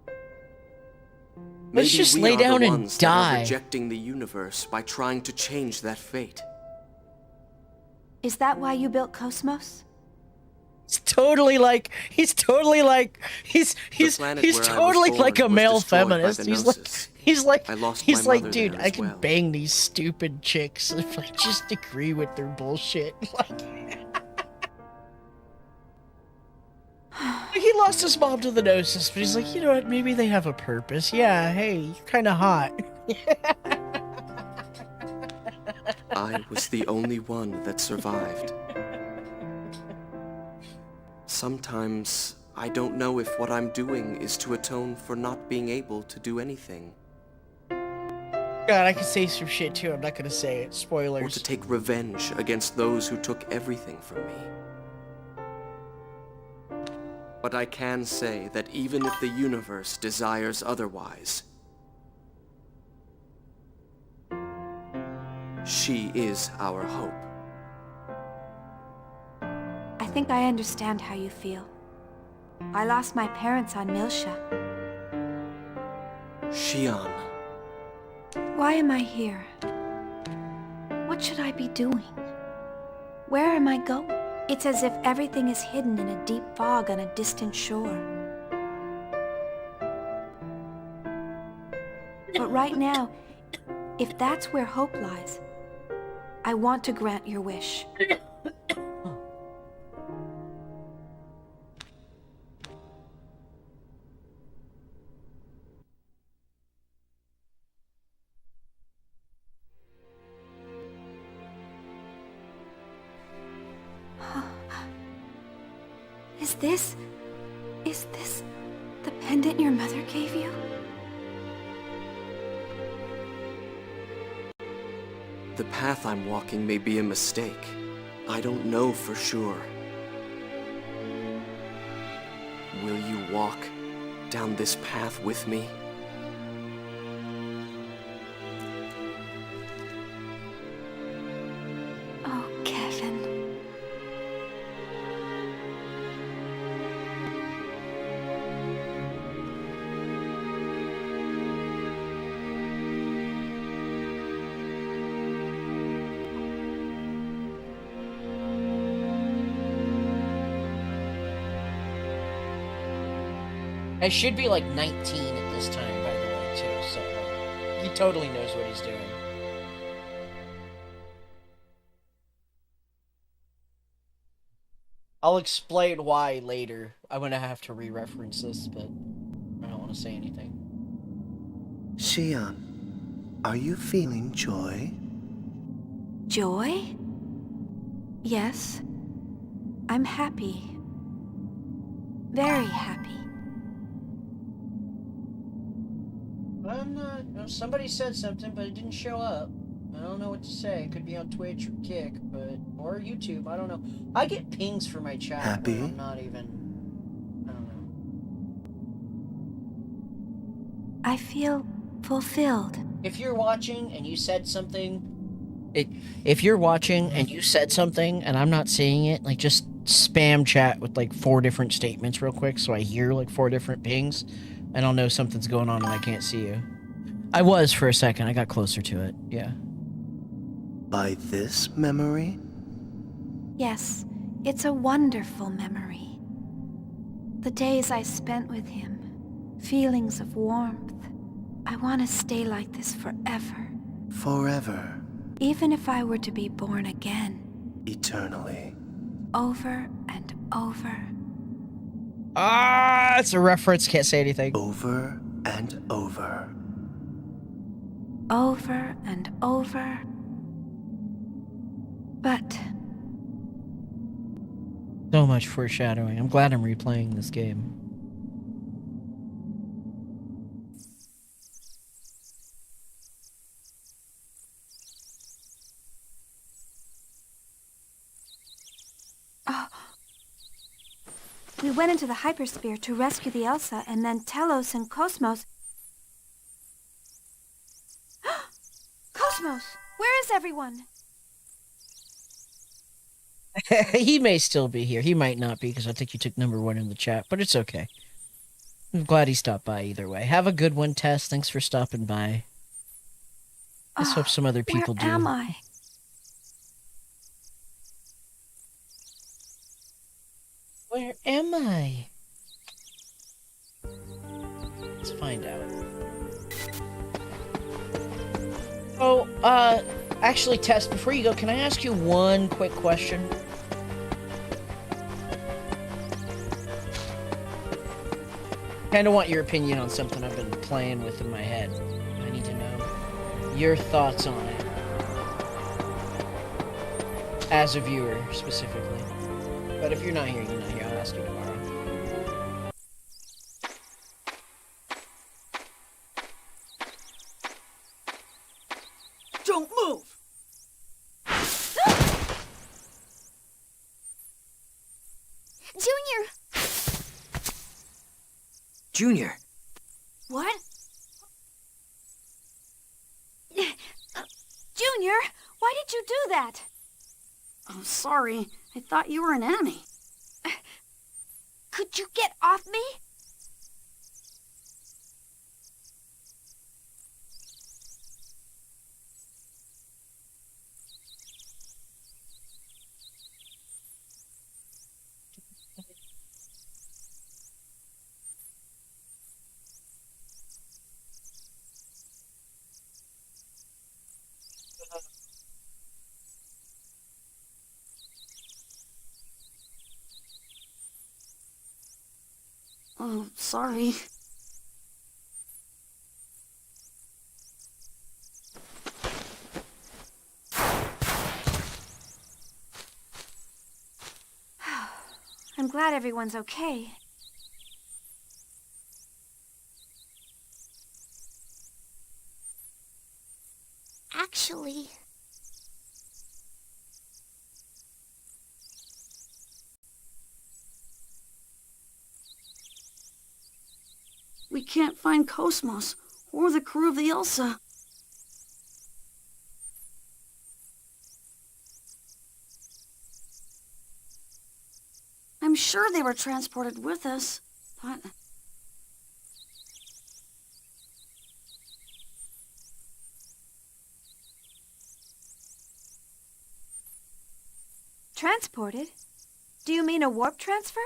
Maybe Let's just we lay are the down and ones that are die. rejecting the universe by trying to change that fate. Is that why you built Cosmos? He's totally like he's totally like planet where I was like a born was male destroyed by feminist. the He's Gnosis. I lost my mother dude, there I as can well. bang these stupid chicks if I just agree with their bullshit. Like, he lost his mom to the Gnosis, but he's like, you know what? Maybe they have a purpose. Yeah, hey, you're kind of hot. I was the only one that survived. Sometimes I don't know if what I'm doing is to atone for not being able to do anything, God, I could say some shit too. I'm not gonna say it. or Spoilers. to take revenge against those who took everything from me. But I can say that even if the universe desires otherwise, she is our hope. I think I understand how you feel. I lost my parents on Milsha. Xion, Why am I here? What should I be doing? Where am I going? It's as if everything is hidden in a deep fog on a distant shore. But right now, if that's where hope lies, I want to grant your wish. Is this the pendant your mother gave you? The path I'm walking may be a mistake. I don't know for sure. Will you walk down this path with me? Oh, Kevin. I should be like 19 at this time, by the way, too, so like, he totally knows what he's doing. I'll explain why later. I'm gonna have to re-reference this, but I don't want to say anything. Xian, are you feeling joy? Joy? Yes. I'm happy. Very happy. I'm not... no, somebody said something, but it didn't show up. I don't know what to say. It could be on Twitch or Kick, but... or YouTube, I don't know. I get pings for my chat. Happy? I'm not even... I don't know. I feel fulfilled. If you're watching and you said something... If you're watching and you said something and I'm not seeing it, like, just spam chat with, like, 4 different statements real quick so I hear, like, 4 different pings. And I'll know something's going on and I can't see you. I was for a second. I got closer to it. Yeah. By this memory? Yes, it's a wonderful memory. The days I spent with him. Feelings of warmth. I want to stay like this forever. Forever. Even if I were to be born again. Eternally. Over and over. Ah, it's a reference. Can't say anything. Over and over. Over and over. But... so much foreshadowing. I'm glad I'm replaying this game. We went into the hypersphere to rescue the Elsa, and then Telos and Cosmos... Cosmos! Where is everyone? He may still be here. He might not be, because I think you took number 1 in the chat, but it's okay. I'm glad he stopped by either way. Have a good one, Tess. Thanks for stopping by. Let's hope some other people do. Where am I? Where am I? Let's find out. Oh, actually, Tess, before you go, can I ask you one quick question? Kinda want your opinion on something I've been playing with in my head. I need to know your thoughts on it. As a viewer, specifically. But if you're not here, you're not here. I'll ask you tomorrow. Don't move! Junior! Junior! What? Junior, why did you do that? I'm sorry. I thought you were an enemy. Could you get off me? Oh, sorry. I'm glad everyone's okay. Actually... We can't find Cosmos or the crew of the Elsa. I'm sure they were transported with us, but... Transported? Do you mean a warp transfer?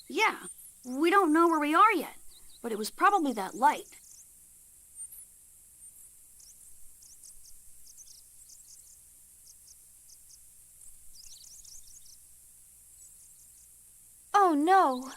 Yeah, we don't know where we are yet, but it was probably that light. Oh no!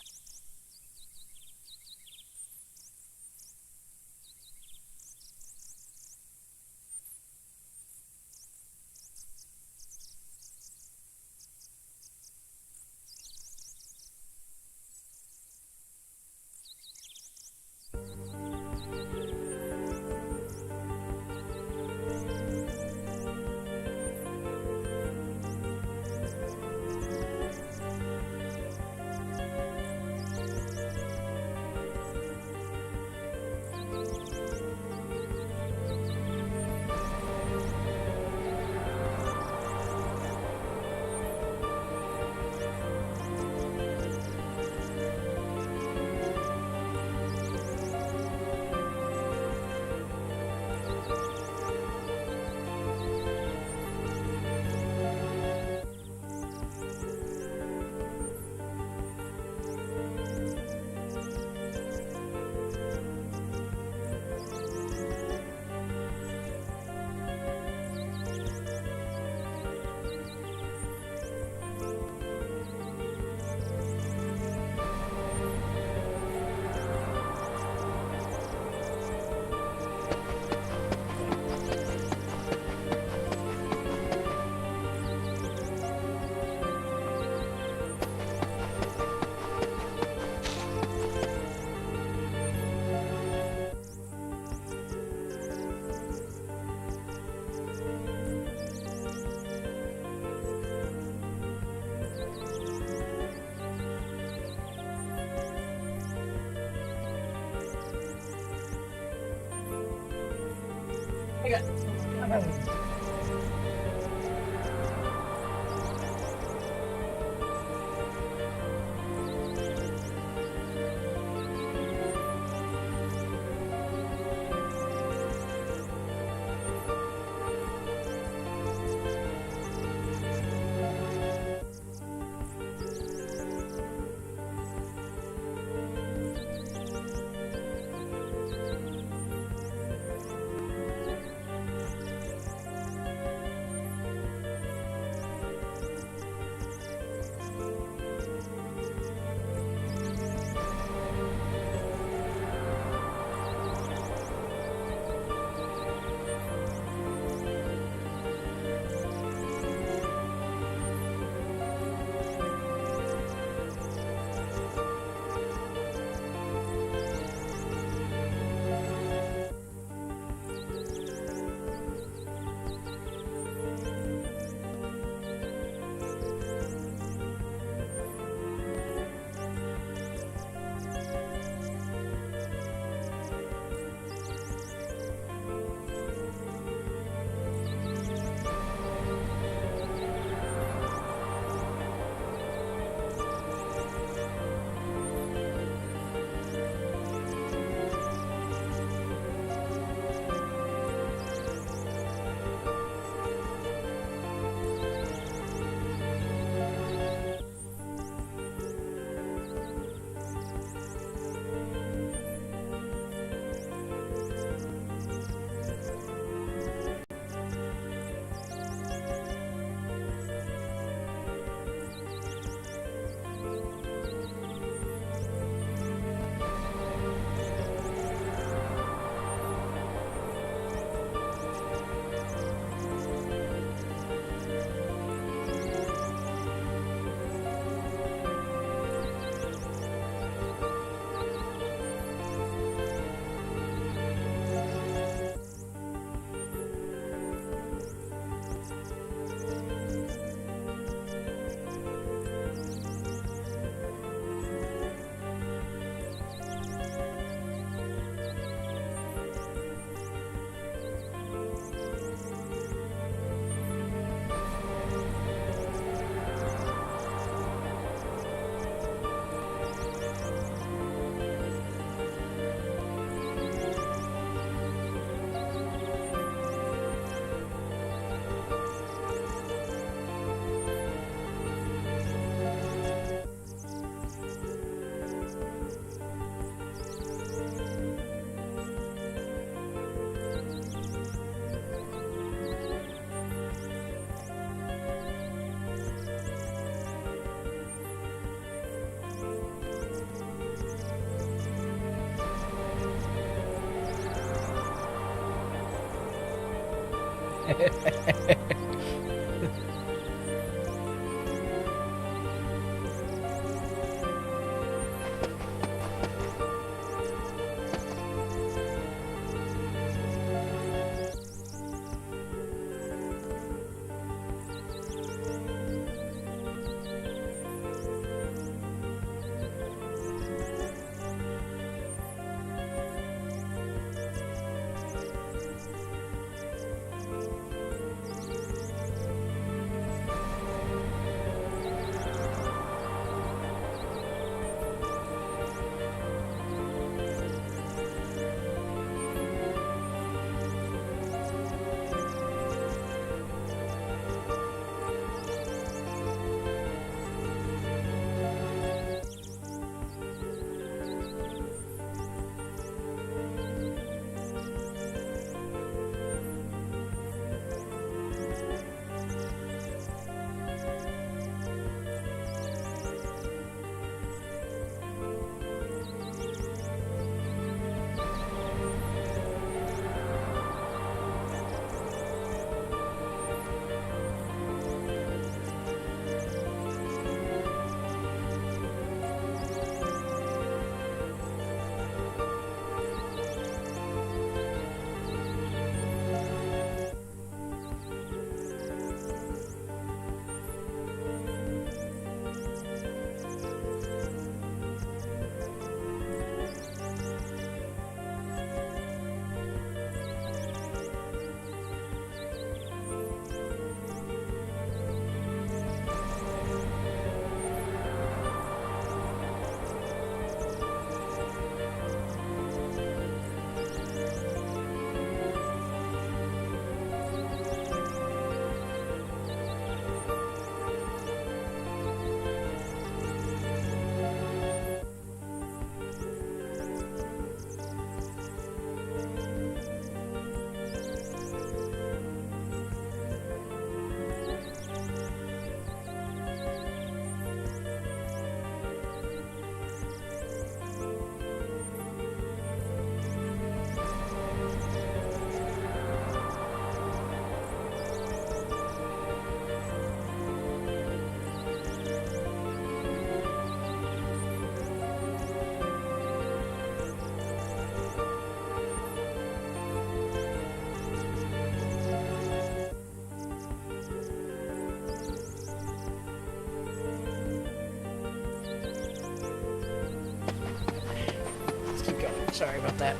Sorry about that.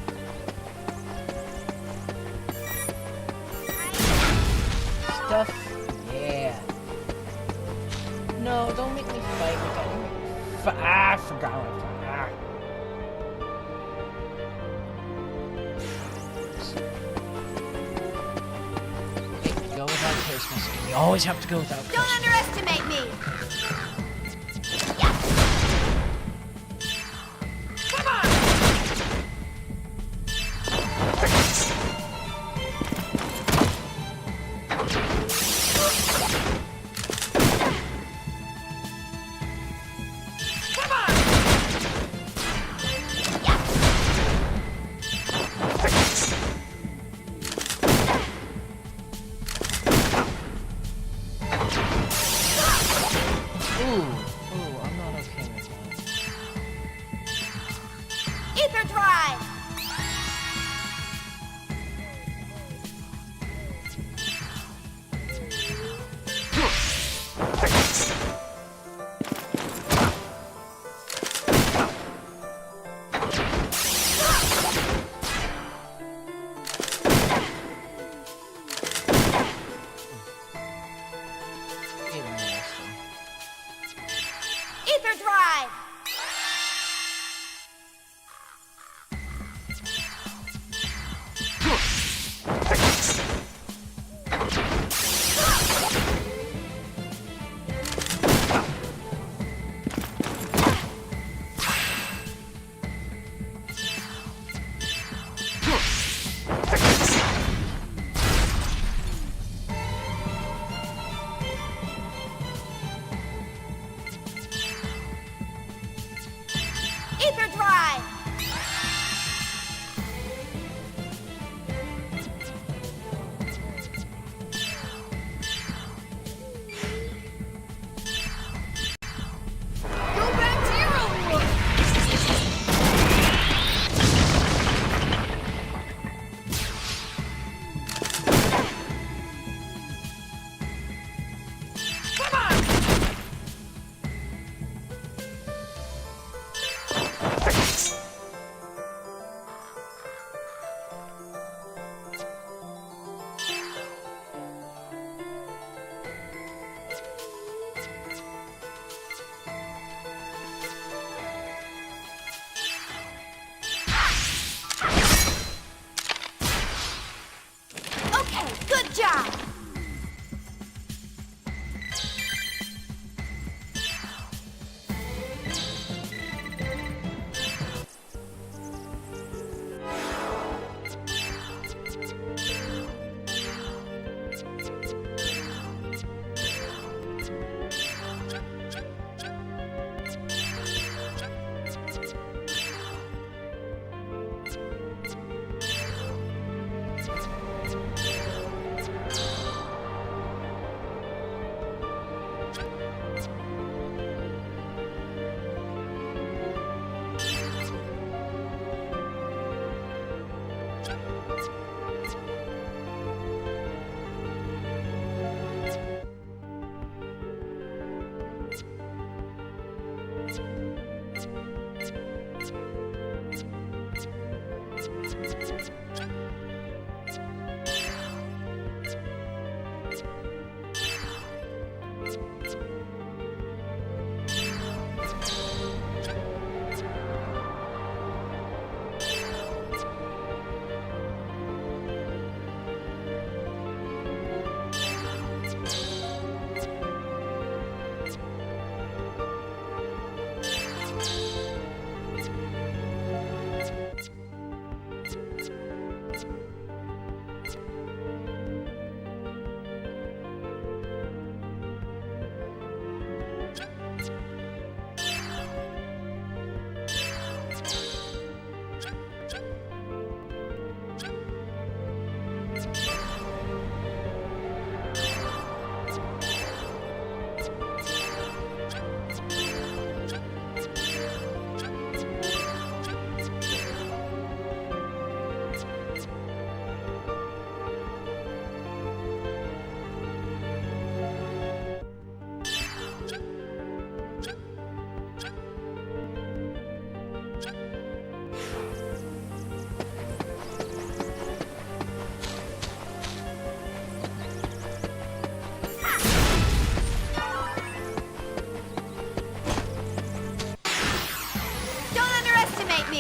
Stuff. Yeah. No, don't make me fight with that. I forgot what I forgot. Go without Christmas. You always have to go without Christmas. Don't underestimate me.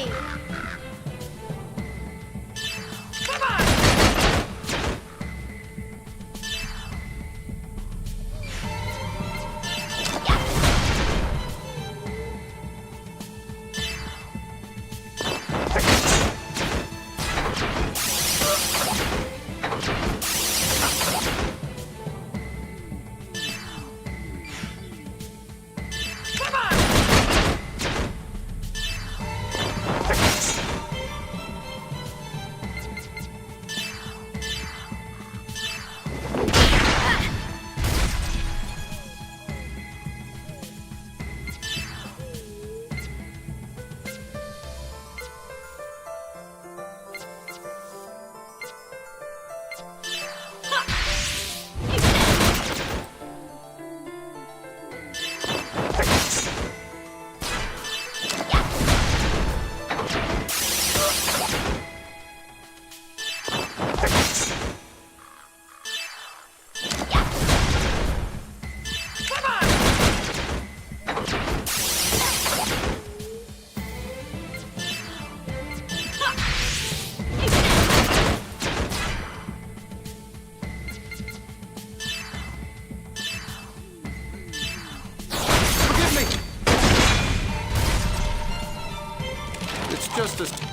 me! Just as...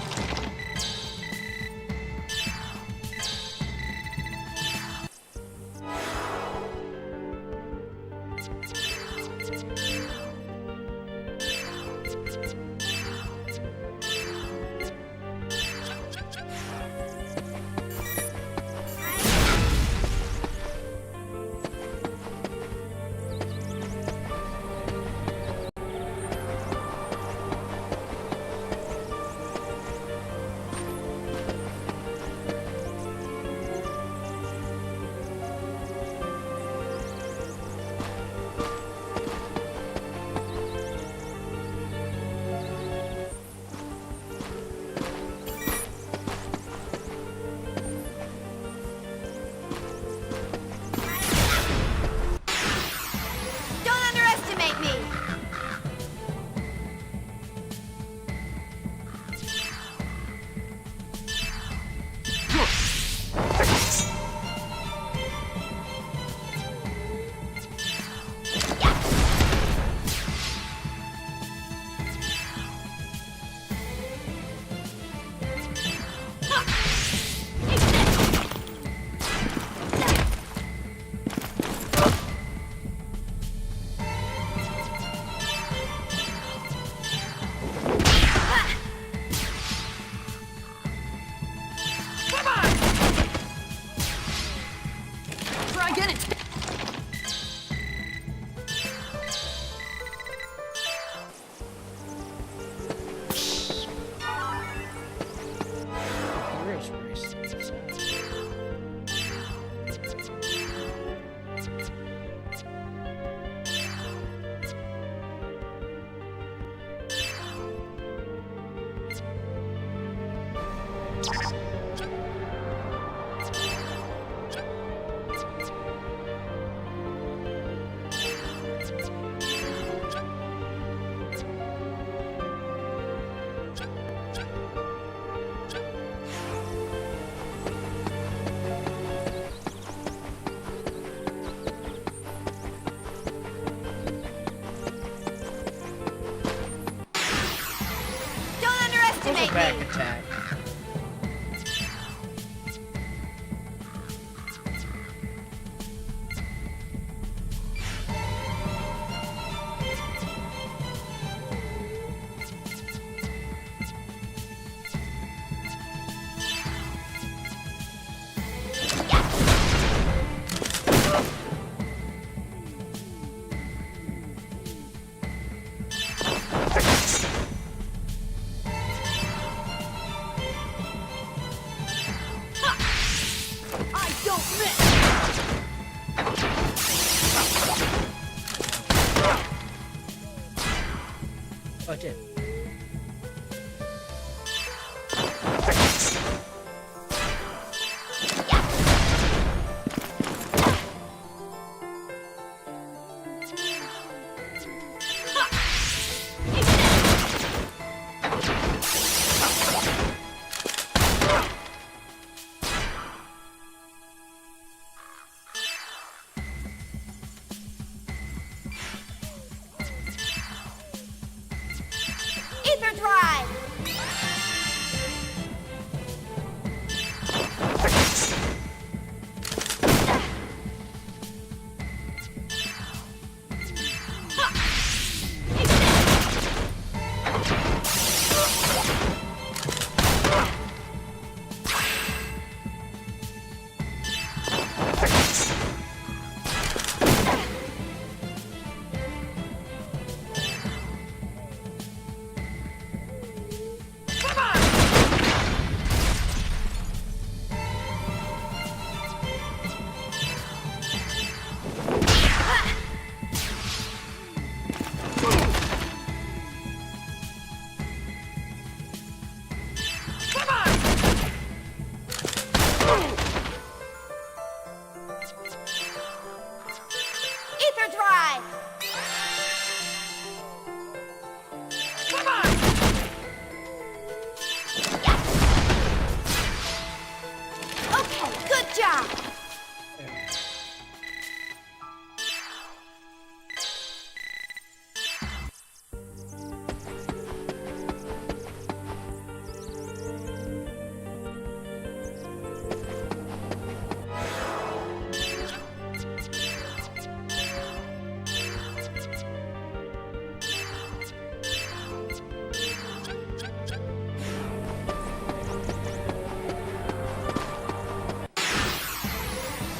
Back attack. Oh, it did. Ether drive! Ether drive! Come on! Okay, good job!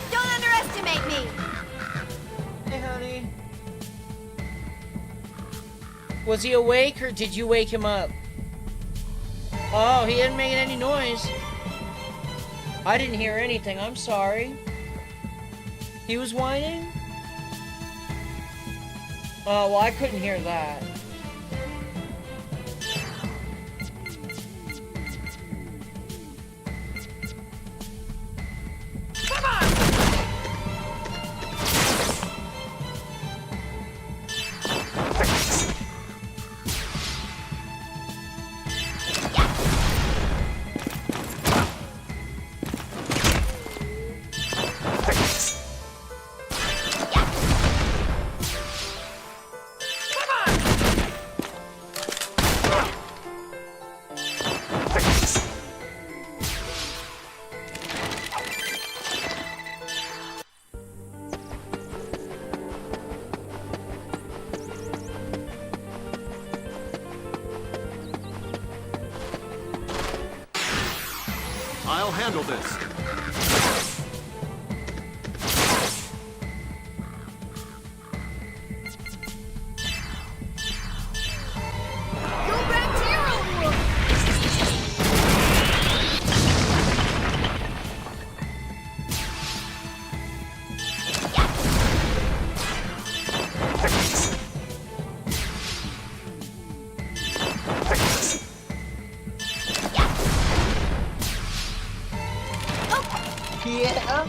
Don't underestimate me! Hey, honey. Was he awake or did you wake him up? Oh, he didn't make any noise. I didn't hear anything. I'm sorry. He was whining? Oh, well, I couldn't hear that. I'll handle this. Go back to your own world! Yeah.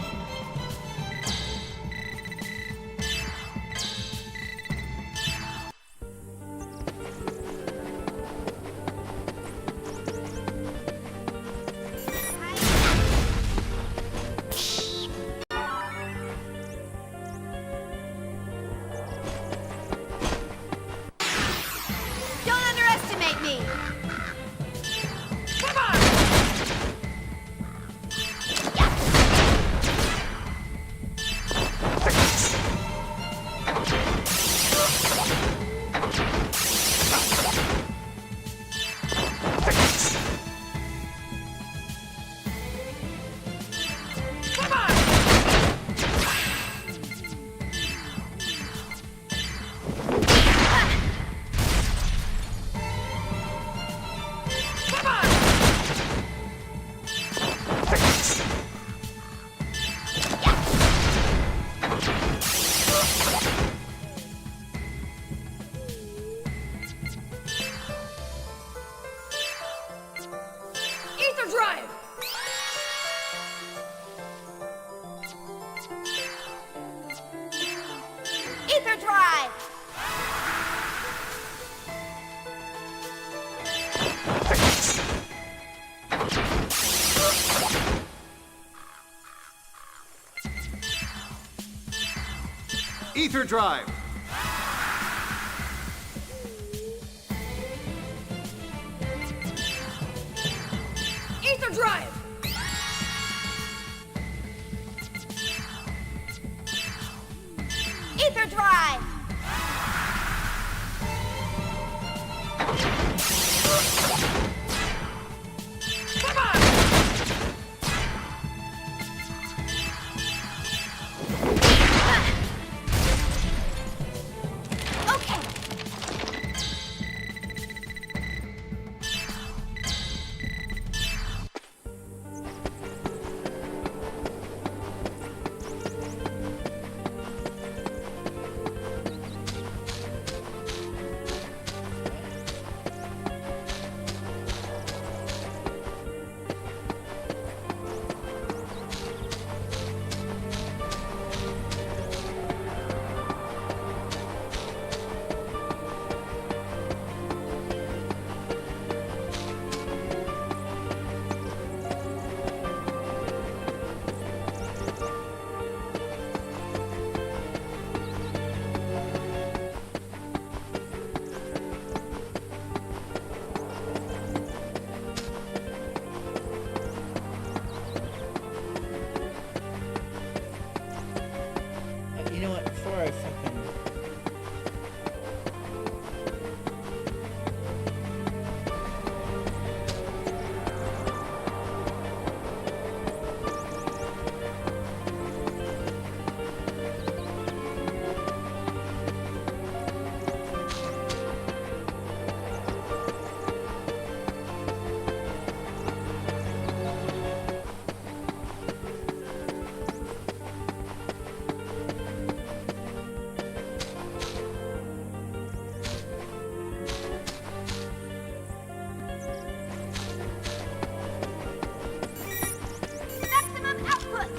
Don't underestimate me! Come on! Ether drive! Ether drive! Ether drive! Ether drive! Ether drive! Come on! Okay. You know what? Before I fucking... Maximum output!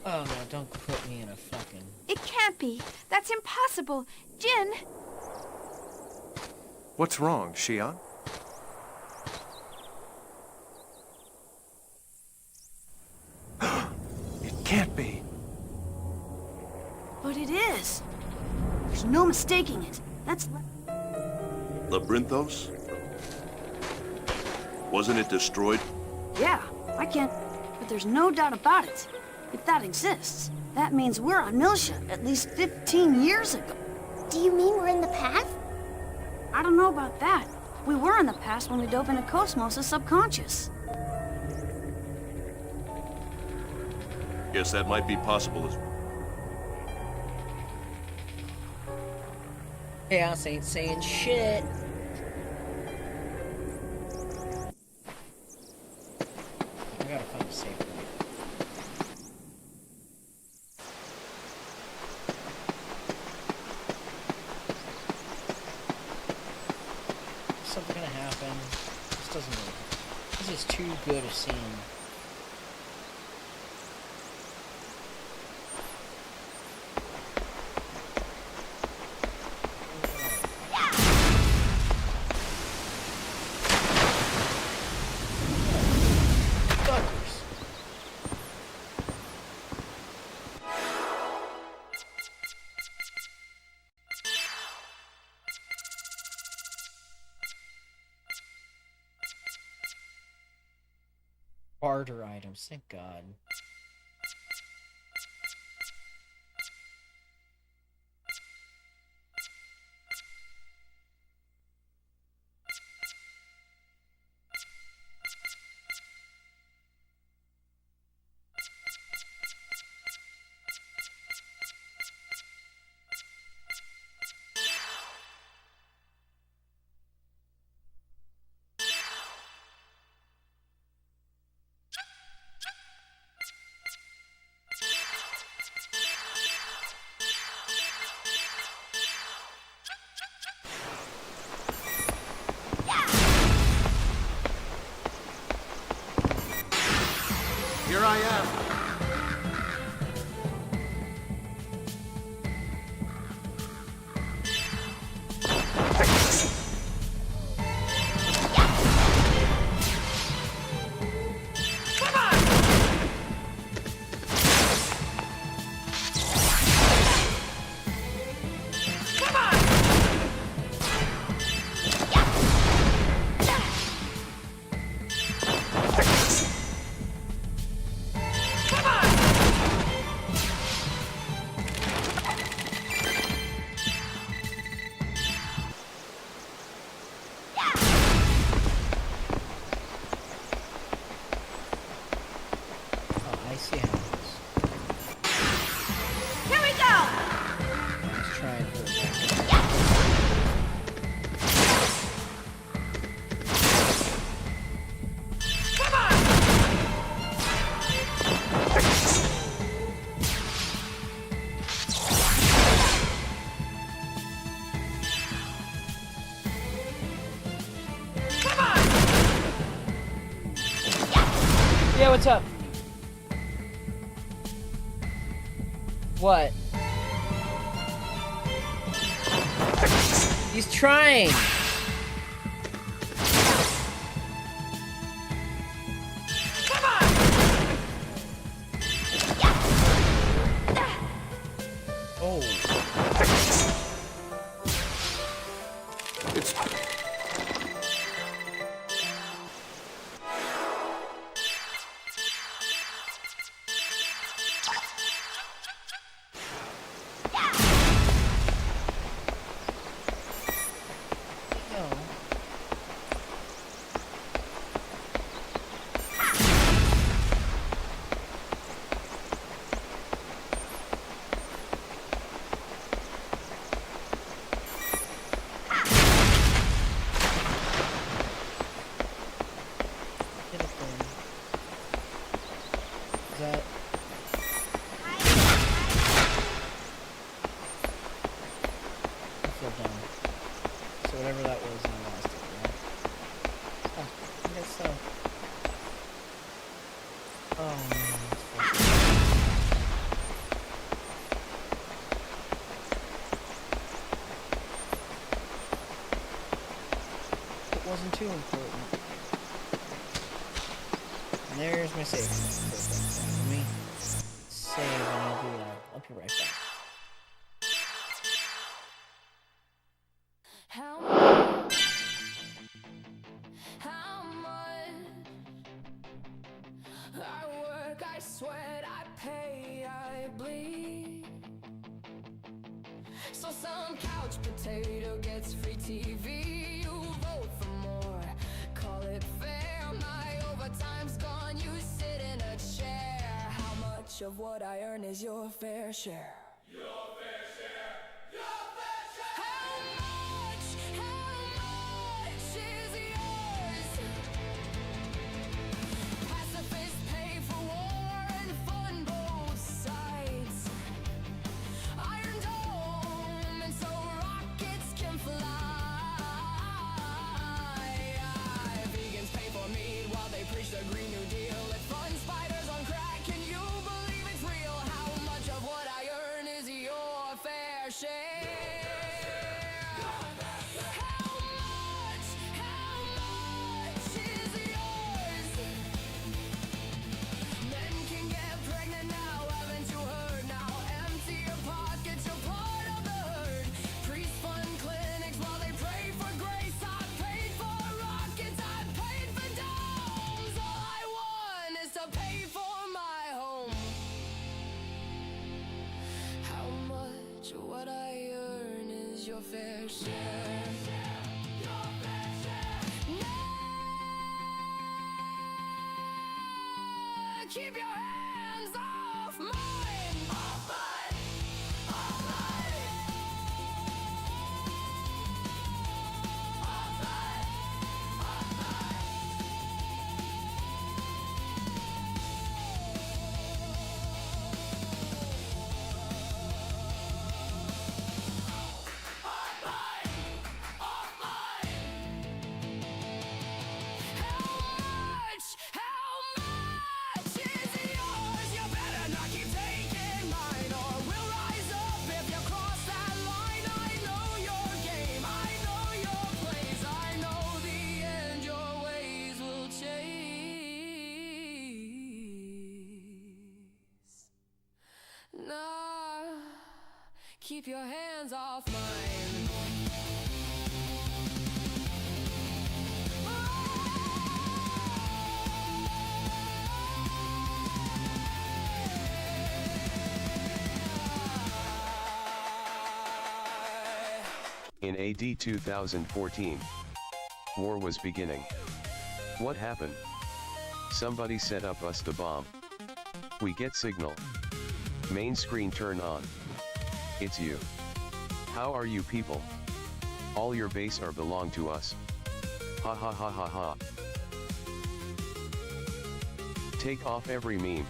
Oh no, don't put me in a fucking... It can't be. That's impossible. Jin! What's wrong, Xian? It can't be. But it is. There's no mistaking it. That's... Labyrinthos? Wasn't it destroyed? Yeah, I can't... But there's no doubt about it. If that exists, that means we're on Miltia at least 15 years ago. Do you mean we're in the past? I don't know about that. We were in the past when we dove into Cosmos' subconscious. Guess that might be possible as Chaos ain't saying shit. I gotta find a safe point. Is something gonna happen? This doesn't work. This is too good a scene. Barter items, thank God. Here I am. Yeah, what's up? What? He's trying. Oh. It's... Wasn't too important. And there's my save. Perfect. Let me save and I'll be right back. How much I work, I sweat, I pay, I bleed. So some couch potato gets free TV. You vote for more, call it fair. My overtime's gone, you sit in a chair. How much of what I earn is your fair share? Your fair share, your fair share. How much is yours? Pacifists pay for war and fund both sides. Iron Dome, and so rockets can fly. Vegans pay for meat while they preach the Green New Deal. It funds spiders on crack. Can you believe it's real? How much of what I earn is your fair share? What I earn is your fair share. Your fair share. No! Keep your hands off mine. Off mine. Off mine. Off mine. Off mine. Keep your hands off mine. In AD 2014, war was beginning. What happened? Somebody set up us the bomb. We get signal. Main screen turn on. It's you. How are you people? All your base are belong to us. Ha ha ha ha ha. Take off every meme.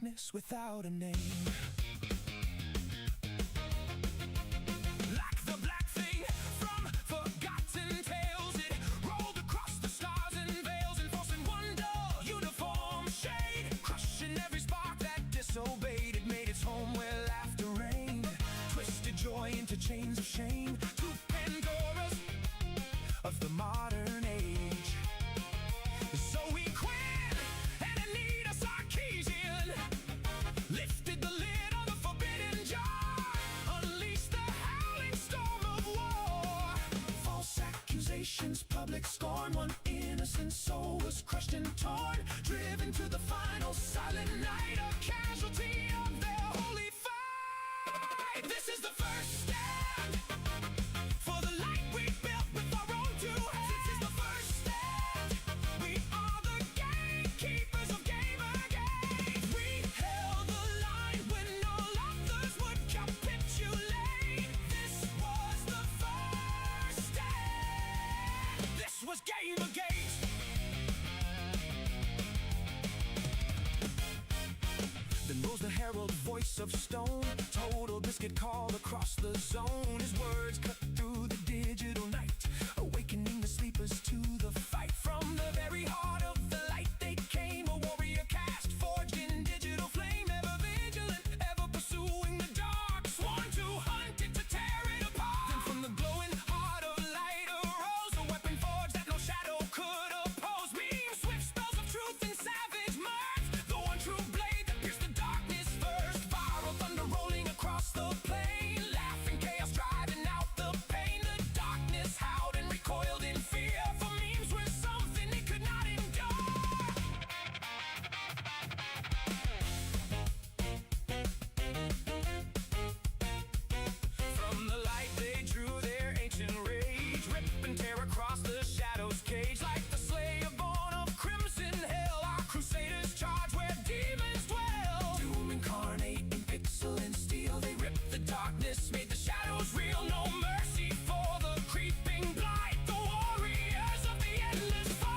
darkness without a name. Like the black thing from forgotten tales, it rolled across the stars and veils, enforcing wonder, uniform shade, crushing every spark that disobeyed. It made its home where laughter reigned, twisted joy into chains of shame, to Pandora's of the modern age. Zoe Quinn and Anita Sarkeesian lifted the lid on the forbidden jar, unleashed the howling storm of war. False accusations, public scorn, one innocent soul was crushed and torn, driven to the final silent night, a casualty of their holy fight. This is the first stand for the light we built with our own two hands. This is the first stand. We are the gatekeepers of Gamergate. We held the line when all others would capitulate. This was the first stand. This was Gamergate. Then rose the herald voice of stone. Total Biscuit called across the zone. His words cut through the digital night, awakening the sleepers to the fight. From the very heart of the light they came, a warrior cast forged in digital flame, ever vigilant, ever pursuing the dark, sworn to hunt it, to tear it apart. Then from the glowing heart of light arose a weapon forged that no shadow could oppose. Beam swift spells of truth and savage mirth, the one true blade that pierced the darkness first. Viral thunder rolling across the plain, laughing chaos driving out the pain. The darkness howled and recoiled in fear, for memes were something it could not endure. From the light they drew their ancient rage, rip and tear across the shadow's cage. Like the slayer born of crimson hell, our crusaders charge where demons dwell. Doom incarnate in pixel and steel, they ripped the darkness, made the shadows real. No mercy for the creeping blight, the warriors of the endless fight.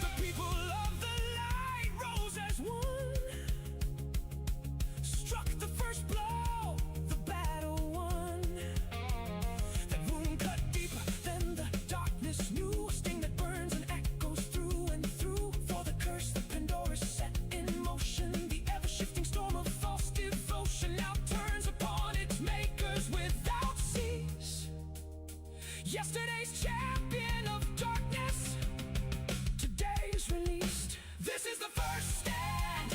The people of the light rose as one, struck the first blow, the battle won. That wound cut deeper than the darkness knew, a sting that burns and echoes through and through. For the curse that Pandora set in motion, the ever-shifting storm of false devotion now turns upon its makers without cease. Yesterday's champion of darkness, today is released. This is the first stand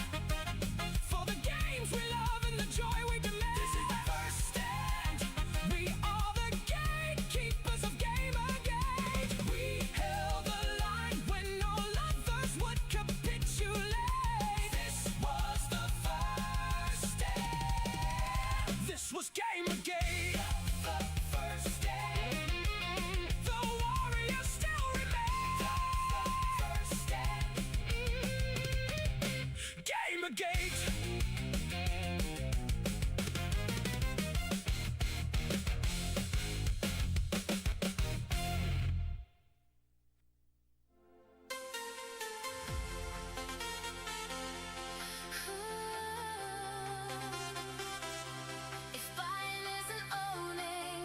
for the games we love and the joy we demand. This is the first stand. We are the gatekeepers of Gamergate. We held the line when all others would capitulate. This was the first stand. This was Gamergate. The first stand. The warriors still remain. The first stand. Gamergate. If buying isn't owning,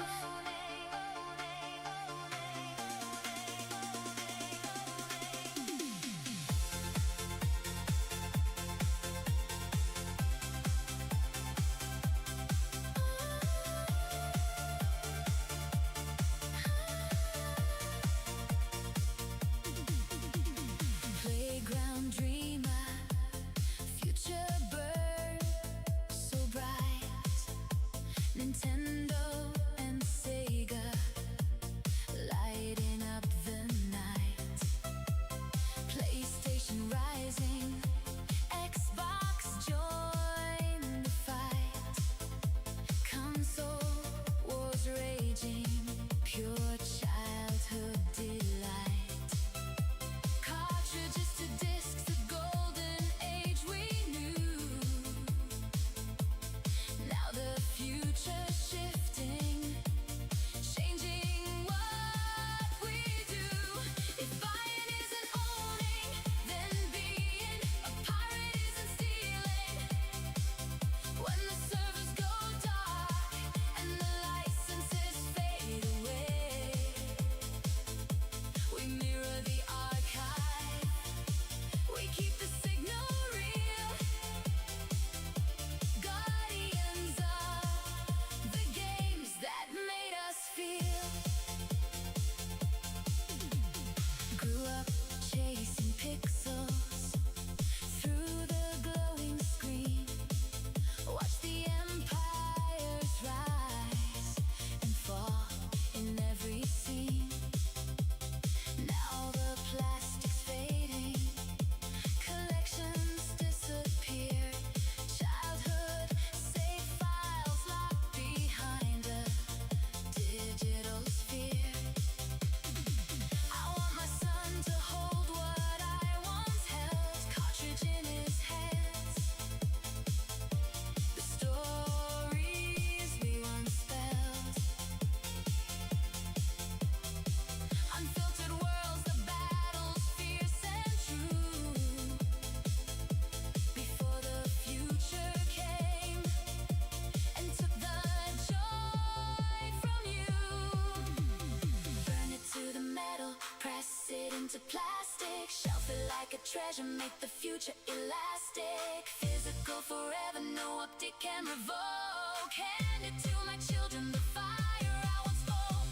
to plastic. Shelf it like a treasure, make the future elastic. Physical forever, no update can revoke. Hand it to my children, the fire I once spoke.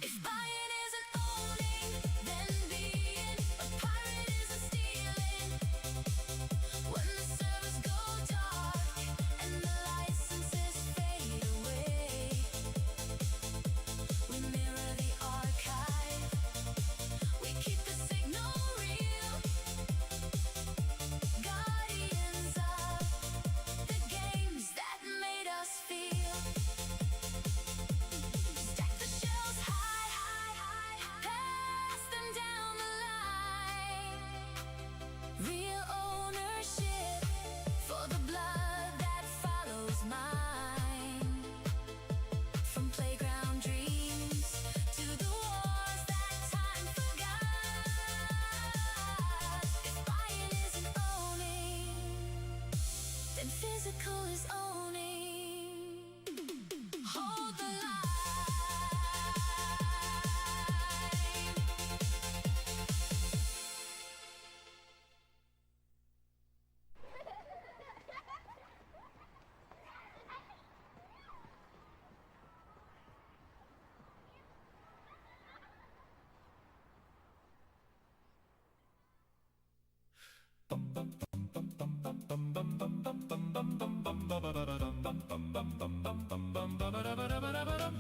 If buying isn't owning, then being a pirate isn't stealing. When the servers go dark and the licenses fade away, we mirror the archive, we keep the signal real. Guardians of the games that made us feel. Stack the shells high, pass them down the line. Real ownership for the blood that follows mine. From playground dreams to the wars that time forgot. If buying isn't owning, then physical is owning. Hold the line.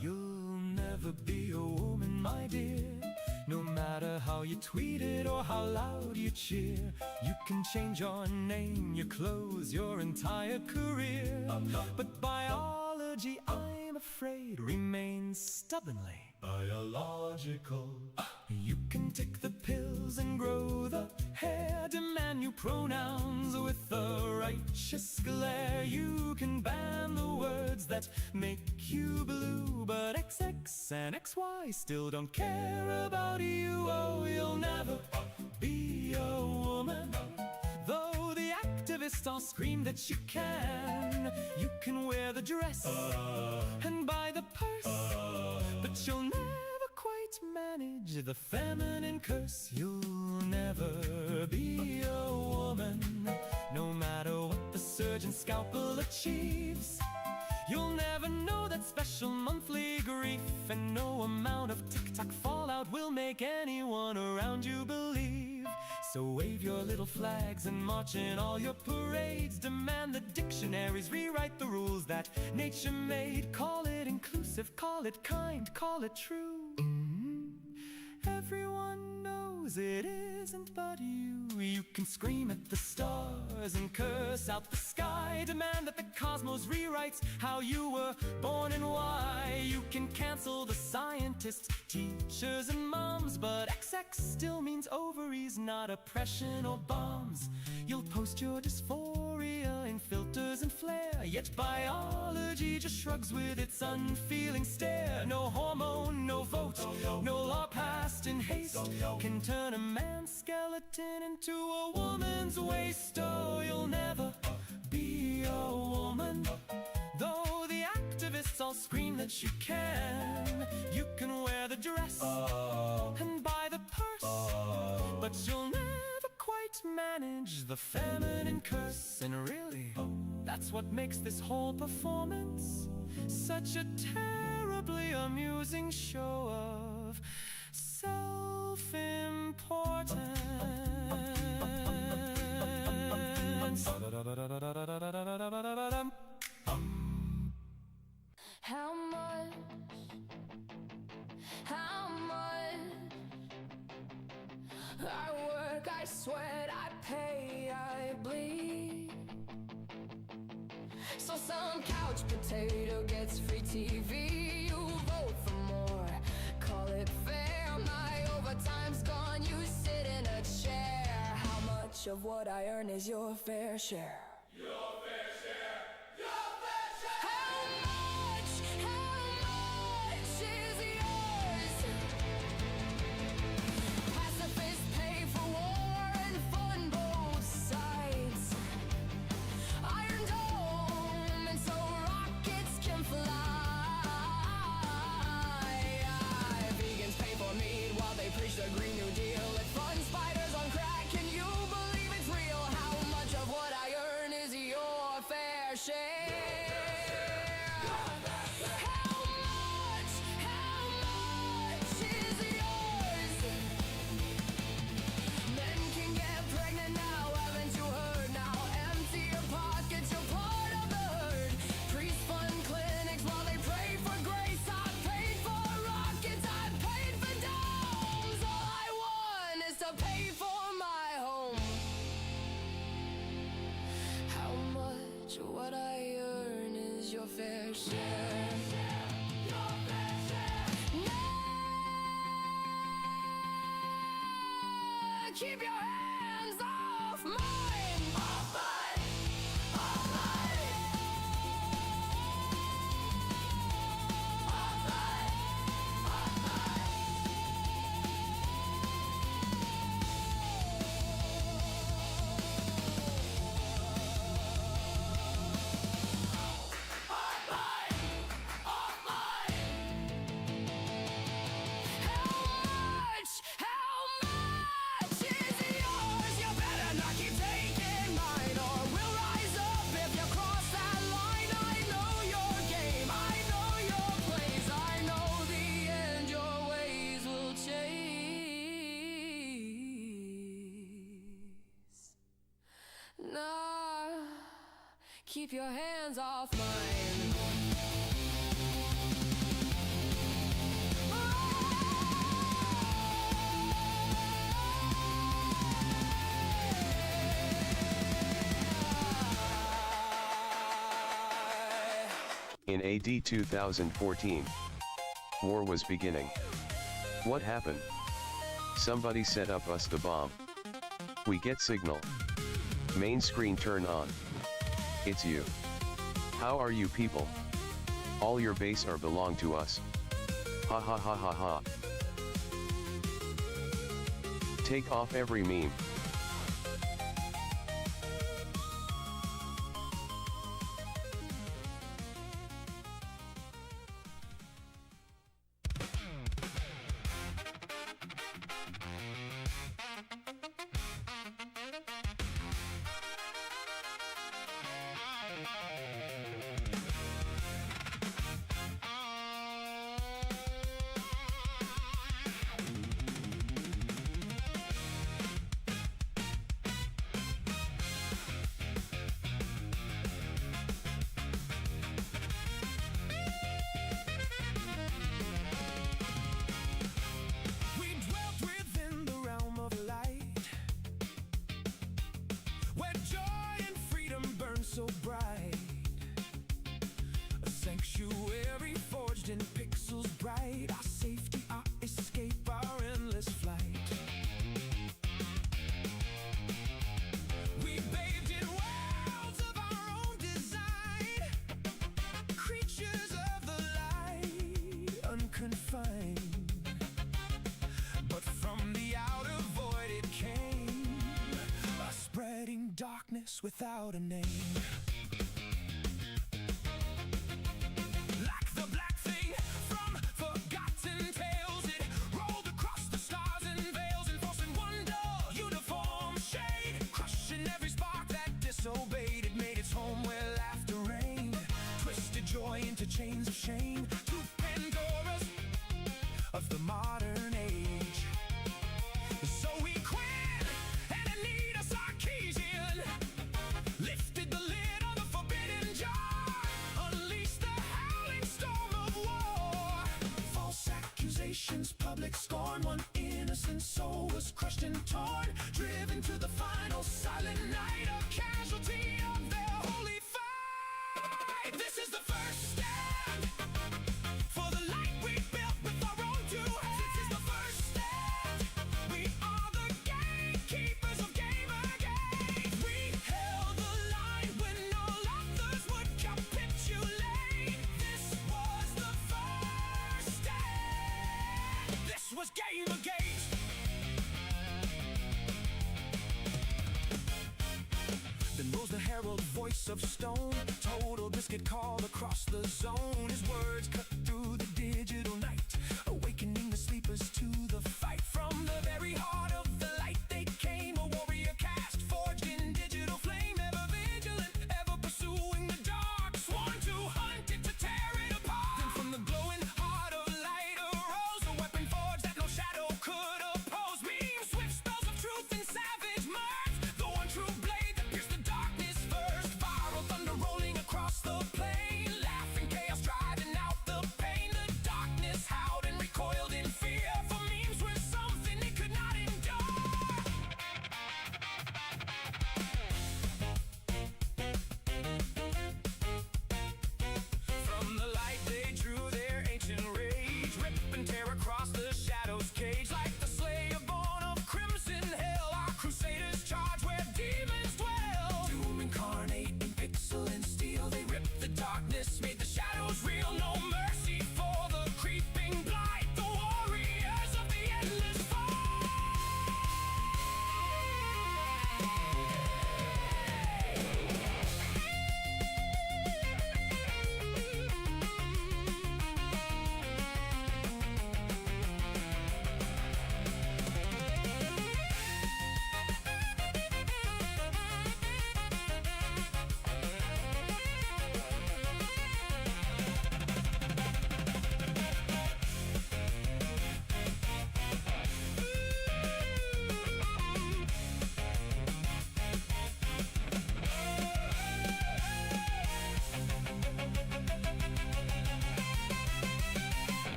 You'll never be a woman, my dear. No matter how you tweet it or how loud you cheer. You can change your name, your clothes, your entire career. But biology, I'm afraid, remains stubbornly biological. You can take the pills and grow the hair, demand new pronouns with a righteous glare. You can ban the words that make you blue, but XX and XY still don't care about you. Oh, you'll never be a woman, though the activists all scream that you can. You can wear the dress and buy the purse, but you'll never quite manage the feminine curse. You'll never be a woman, no matter what the surgeon's scalpel achieves. You'll never know that special monthly grief, and no amount of TikTok fallout will make anyone around you believe. So wave your little flags and march in all your parades. Demand the dictionaries rewrite the rules that nature made. Call it inclusive, call it kind, call it true. Everyone knows it isn't but you. You can scream at the stars and curse out the sky. Demand that the cosmos rewrites how you were born and why. You can cancel the scientists, teachers and moms, but XX still means ovaries, not oppression or bombs. You'll post your dysphoria in filters and flair, yet biology just shrugs with its unfeeling stare. No hormone, no vote, no law passed in haste can turn a man's skeleton into a woman's waist. Oh, you'll never be a woman, though the activists all scream that you can. You can wear the dress and buy the purse, but you'll never quite manage the feminine curse. And really, that's what makes this whole performance such a terribly amusing show of self-importance. How much I work, I sweat, I pay, I bleed. So some couch potato gets free TV. You vote for more, call it fair. My overtime's gone, you sit in a chair. How much of what I earn is your fair share? Your fair share, your fair share. How much is yours? Pacifists pay for war and fund both sides. Iron Dome, and so rockets can fly. Vegans pay for meat while they preach the Green New Deal. What I earn is your fair share. Keep your hands off mine! Off mine! Off mine! Off mine! Off mine! Off mine! Off mine! How much? How much is yours? You better not keep taking mine, or we'll rise up if you cross that line. I know your game, I know your plays, I know the end your ways will chase. Nah, keep your hands off mine. In AD 2014, war was beginning. What happened? Somebody set up us the bomb. We get signal. Main screen turn on. It's you. How are you people? All your base are belong to us. Ha ha ha ha ha. Take off every meme. We dwelt within the realm of light, where joy and freedom burn so bright. A sanctuary forged in pixels bright, our safety, our escape, our endless flight. We bathed in worlds of our own design, creatures of the light, unconfined. But from the outer void it came, a spreading darkness without a name. Like the black thing from forgotten tales, it rolled across the stars and veils, enforcing wonder, uniform shade, crushing every spark that disobeyed. It made its home where laughter reigned, twisted joy into chains of shame, to Pandora's of the modern age. So we quit and Anita Sarkeesian lifted the lid on the forbidden jar, unleashed the howling storm of war. False accusations, public scorn, one innocent soul was crushed and torn, driven to the final silent night, a casualty of their holy fight. This is the first step for the light we built with our own two hands. This is the first step. We are the gatekeepers of game again. We held the line when all others would capitulate. This was the first step. This was Gamergate. Then rose the herald voice of stone, total biscuit called across the zone. His words cut through the digital night, awakening the sleepers to the fight. From the very heart of the light they came, a warrior cast forged in digital flame, ever vigilant, ever pursuing the dark, sworn to hunt it, to tear it apart. Then from the glowing heart of light arose a weapon forged that no shadow could oppose. Beam swift spells of truth and savage mirth, the one true blade that pierced the darkness first. Viral thunder rolling across the plain, laughing chaos driving out the pain. The darkness howled and recoiled in fear, for memes were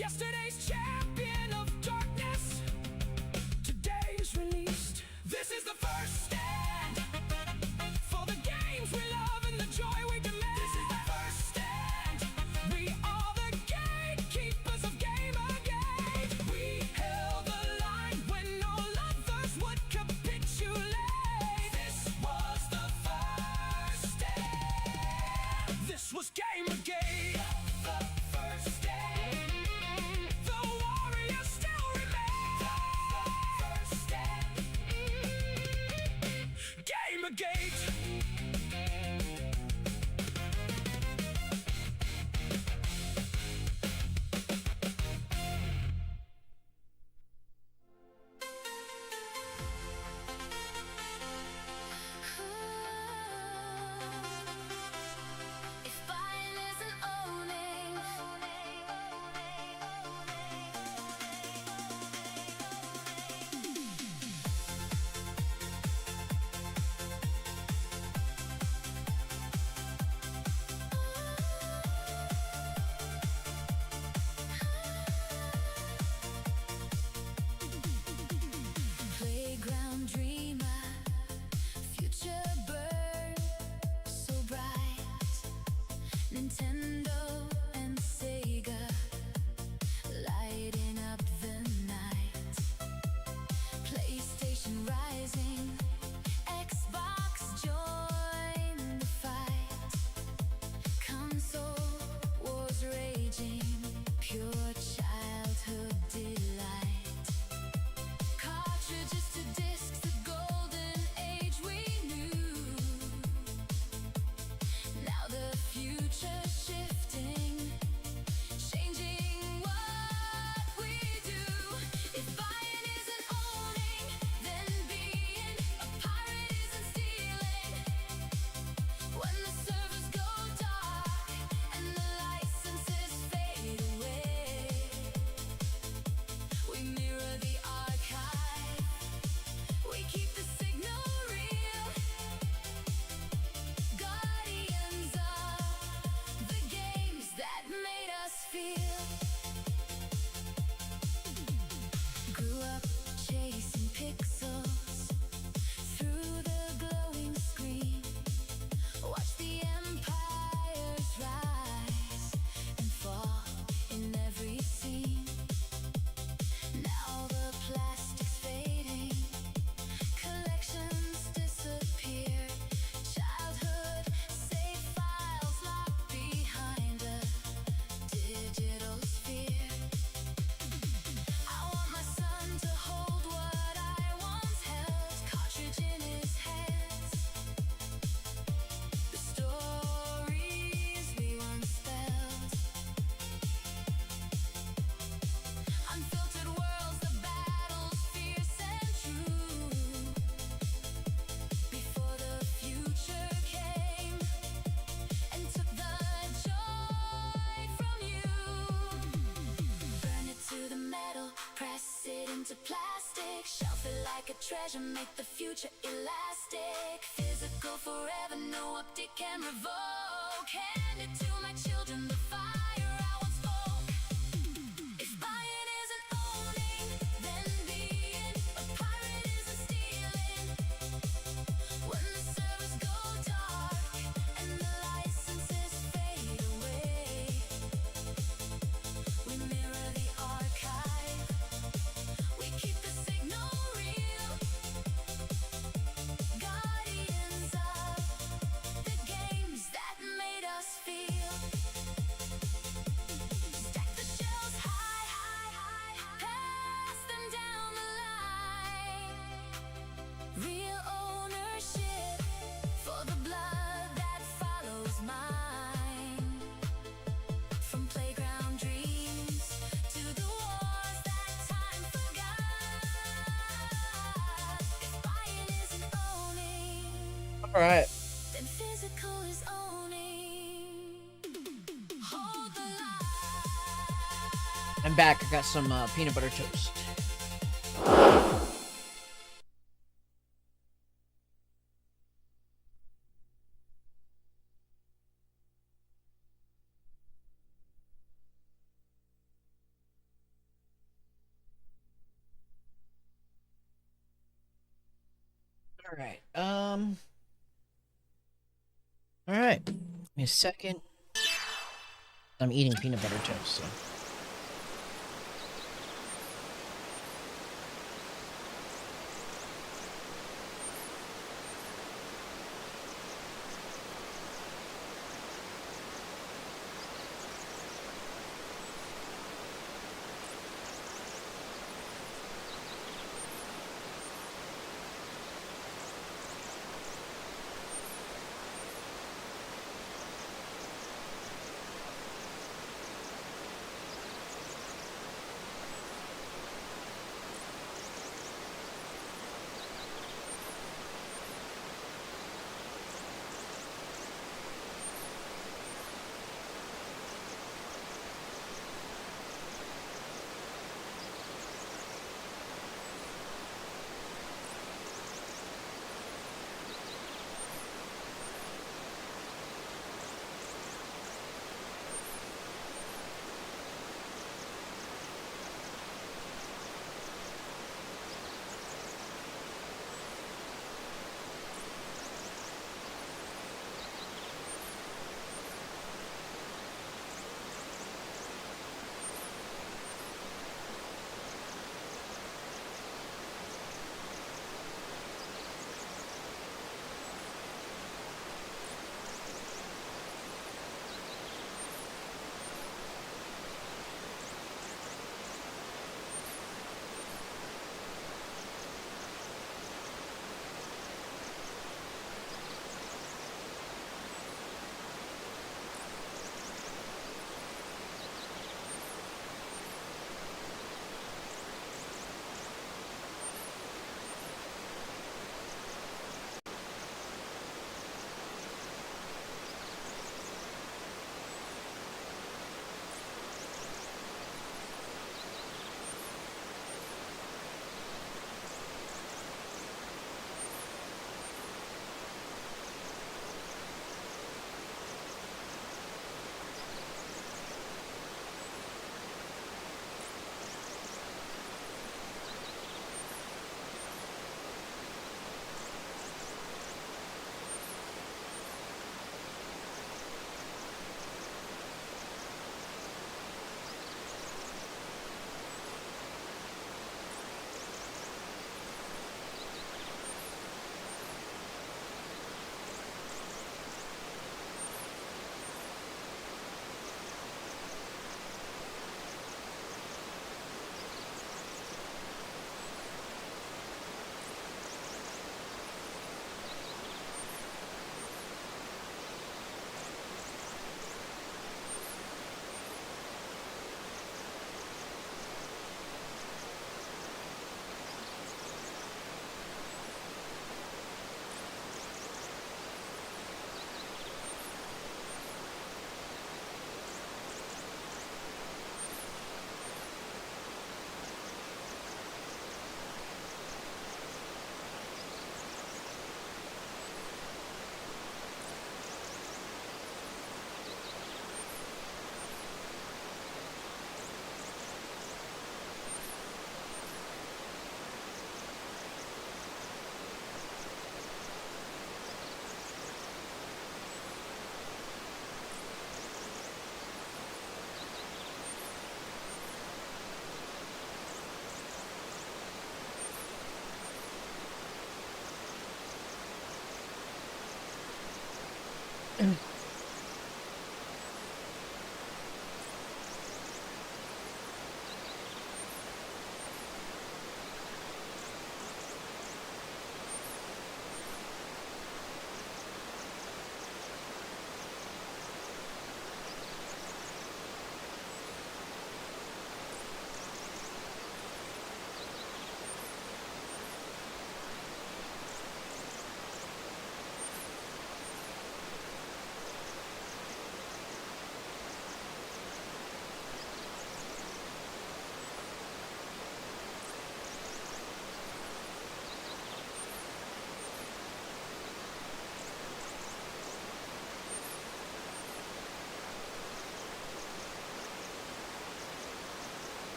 Yesterday's champion of darkness, today is released. This is the first stand for the games we love and the joy we demand. This is the first stand. We are the gatekeepers of Gamergate. We held the line when all others would capitulate. This was the first stand. This was Gamergate. The first stand. The warriors still remain. The first stand. Gamergate. If buying isn't owning, playground dreamer, future bird, so bright. Nintendo and Sega lighting up the night. PlayStation rising, Xbox join the fight. Console wars raging, pure childhood delight. Cartridges to discs, the golden age we knew. Now the future's shifting, changing what we do. If buying isn't owning, then being a pirate isn't stealing. When the servers go dark and the licenses fade away, we mirror the archive, we keep the signal real. Guardians of the games that made us feel. Grew up chasing pixels through the glowing screen. Watch the empires rise and fall in every scene. Now the plastic's fading, collections disappear. Childhood save files locked behind a digital sphere. I want my son to hold what I once held, cartridge in his hands. The stories we once spelled. Unfiltered worlds, the battles fierce and true. Before the future came and took the joy from you. Burn it to the metal, press it into plastic. Shelf it like a treasure, make the future elastic. Physical forever, no update can revoke. Hand it to my children, the fire I once spoke. If buying isn't owning, then being a pirate isn't stealing. When the servers go dark and the licenses fade away, we mirror the archive, we keep the signal real. Guardians of the games that made us feel. Stack the shelves high, pass them down the line. Real ownership for the blood that follows mine. From playground dreams to the wars that time forgot. If buying isn't owning, All right. then physical is owning. Hold the line. I'm back. I got some peanut butter toast. All right. All right. Give me a second. I'm eating peanut butter toast, so.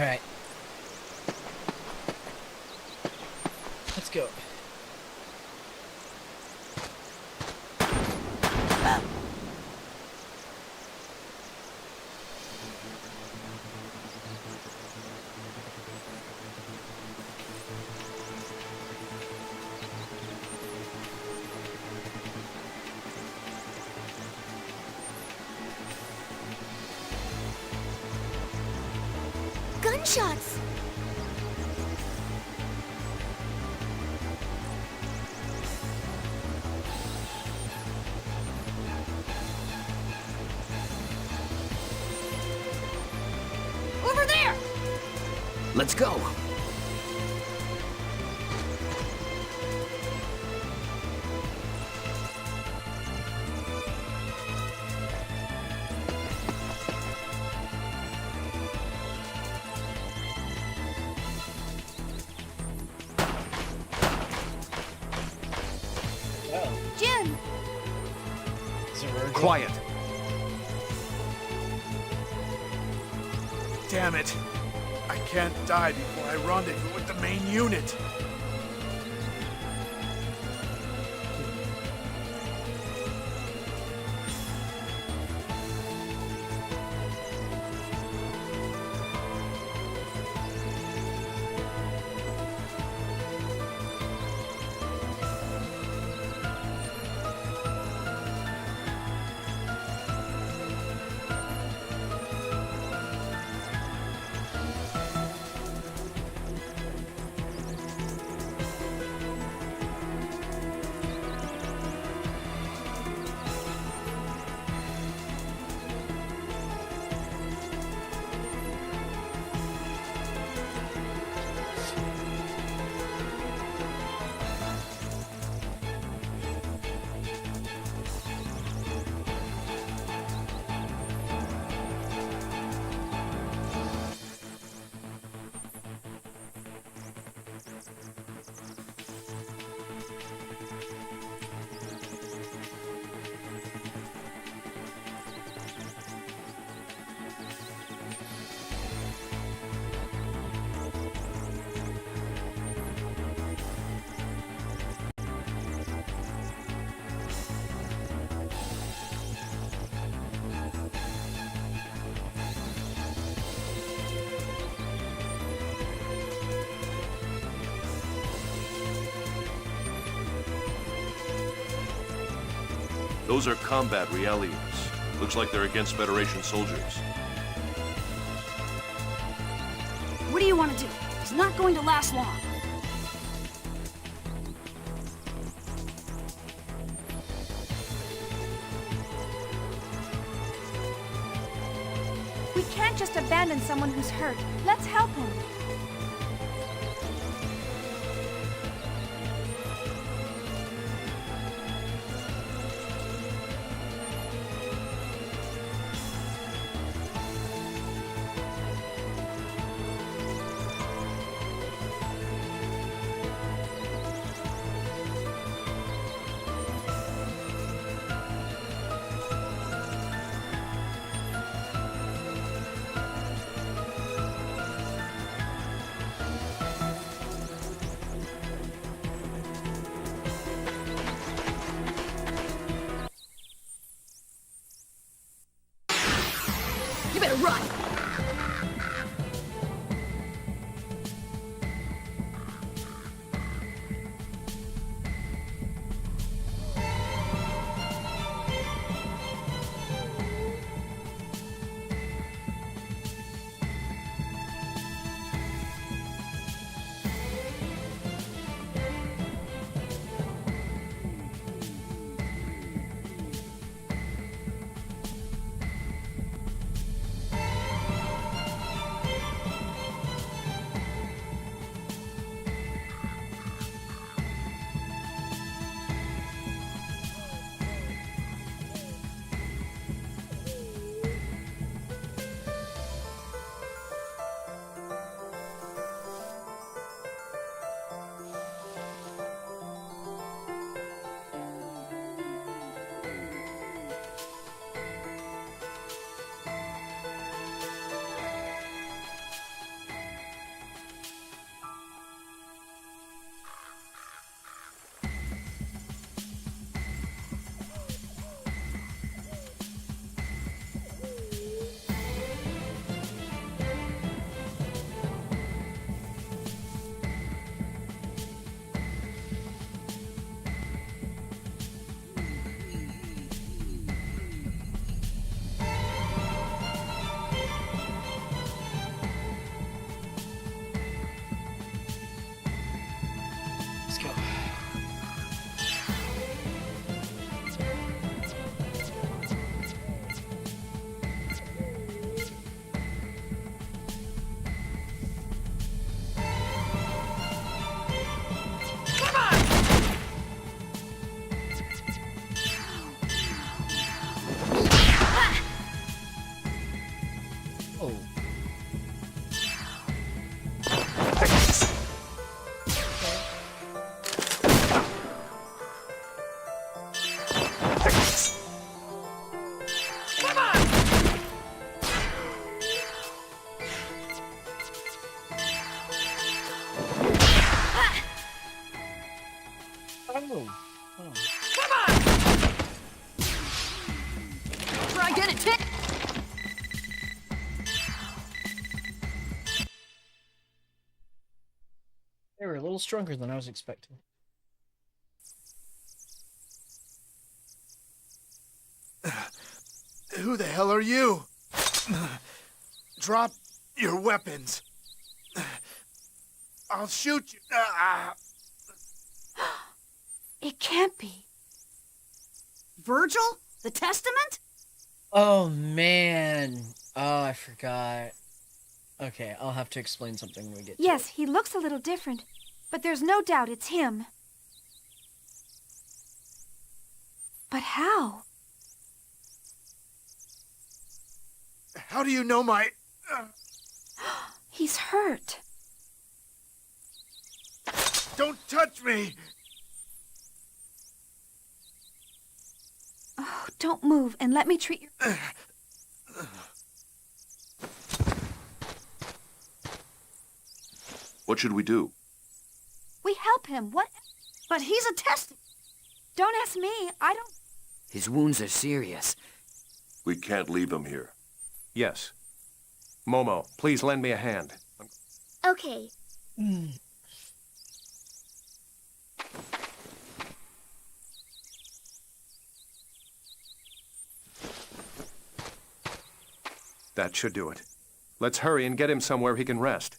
All right. Let's go. Gunshots! Over there! Let's go. Jim! Quiet. Damn it. I can't die before I rendezvous with the main unit. Those are combat realities. Looks like they're against Federation soldiers. What do you want to do? It's not going to last long. We can't just abandon someone who's hurt. Let's help him. You better run! stronger than I was expecting. Who the hell are you? Drop your weapons. I'll shoot you. It can't be. Virgil? The Testament? Oh, man. Oh, I forgot. Okay, I'll have to explain something when we get to Yes, he looks a little different, but there's no doubt it's him. But how? How do you know my... He's hurt. Don't touch me! Oh, don't move and let me treat your... What should we do? We help him. What? But he's a test. Don't ask me. I don't... His wounds are serious. We can't leave him here. Yes. Momo, please lend me a hand. Okay. That should do it. Let's hurry and get him somewhere he can rest.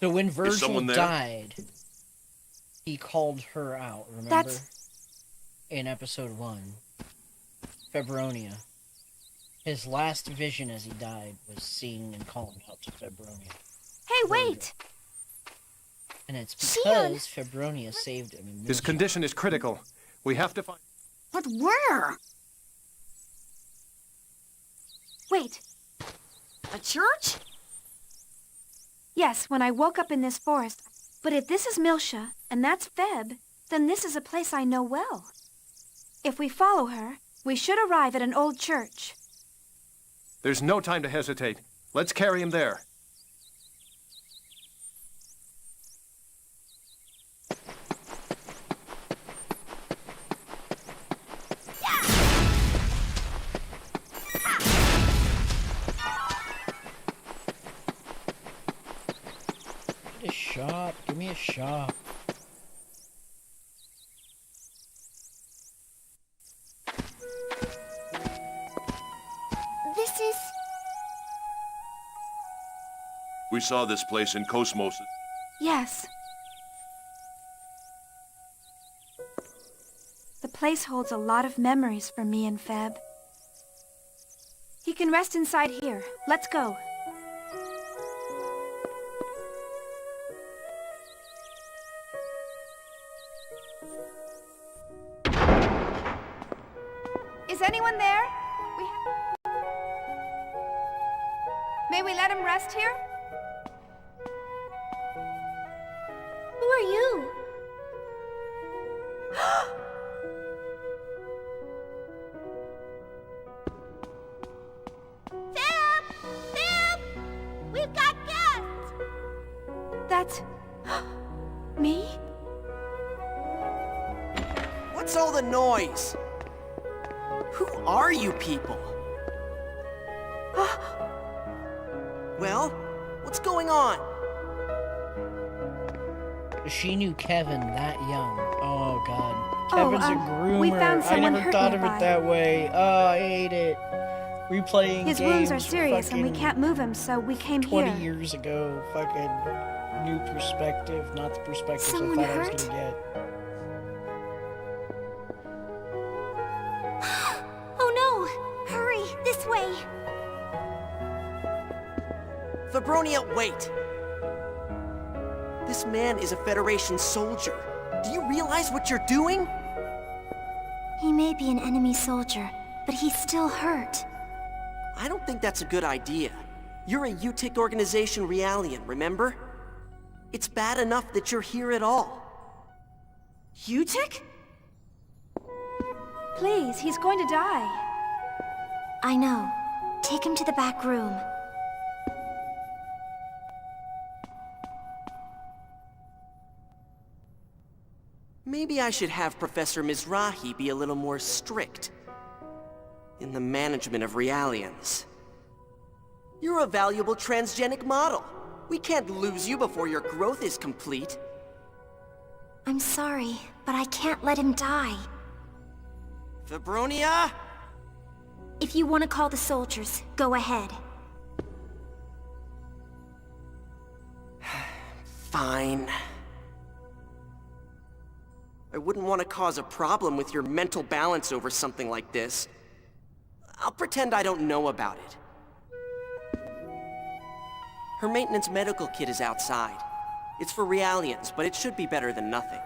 So when Virgil someone there? died, he called her out, remember? In episode 1. Febronia. His last vision as he died was seeing and calling out to Febronia. Hey, wait! And it's because Febronia saved him. His condition is critical. We have to find... But where? Wait. A church? Yes, when I woke up in this forest. But if this is Milsha, and that's Feb, then this is a place I know well. If we follow her, we should arrive at an old church. There's no time to hesitate. Let's carry him there. Get a shot. Give me a shot. This is... We saw this place in Cosmos. Yes. The place holds a lot of memories for me and Feb. He can rest inside here. Let's go. Is anyone there? May we let him rest here? Who are you? Fib! Fib! We've got guests! That's... me? What's all the noise? Who are you people? Well, what's going on? She knew Kevin that young. Oh god. Kevin's a groomer. We found I someone never hurt thought of nearby. it that way. Oh, I hate it. Replaying His games wounds are serious and we fucking can't move him, so we came 20 here. years ago. Fucking new perspective. Not the perspective Someone I thought hurt? I was gonna get. Oh no! Hurry, this way! Febronia, wait! This man is a Federation soldier. Do you realize what you're doing? He may be an enemy soldier, but he's still hurt. I don't think that's a good idea. You're a UTIC organization Realian, remember? It's bad enough that you're here at all. UTIC? Please, he's going to die. I know. Take him to the back room. Maybe I should have Professor Mizrahi be a little more strict in the management of Realians. You're a valuable transgenic model. We can't lose you before your growth is complete. I'm sorry, but I can't let him die. Febronia? If you want to call the soldiers, go ahead. Fine. I wouldn't want to cause a problem with your mental balance over something like this. I'll pretend I don't know about it. Her maintenance medical kit is outside. It's for Realians, but it should be better than nothing.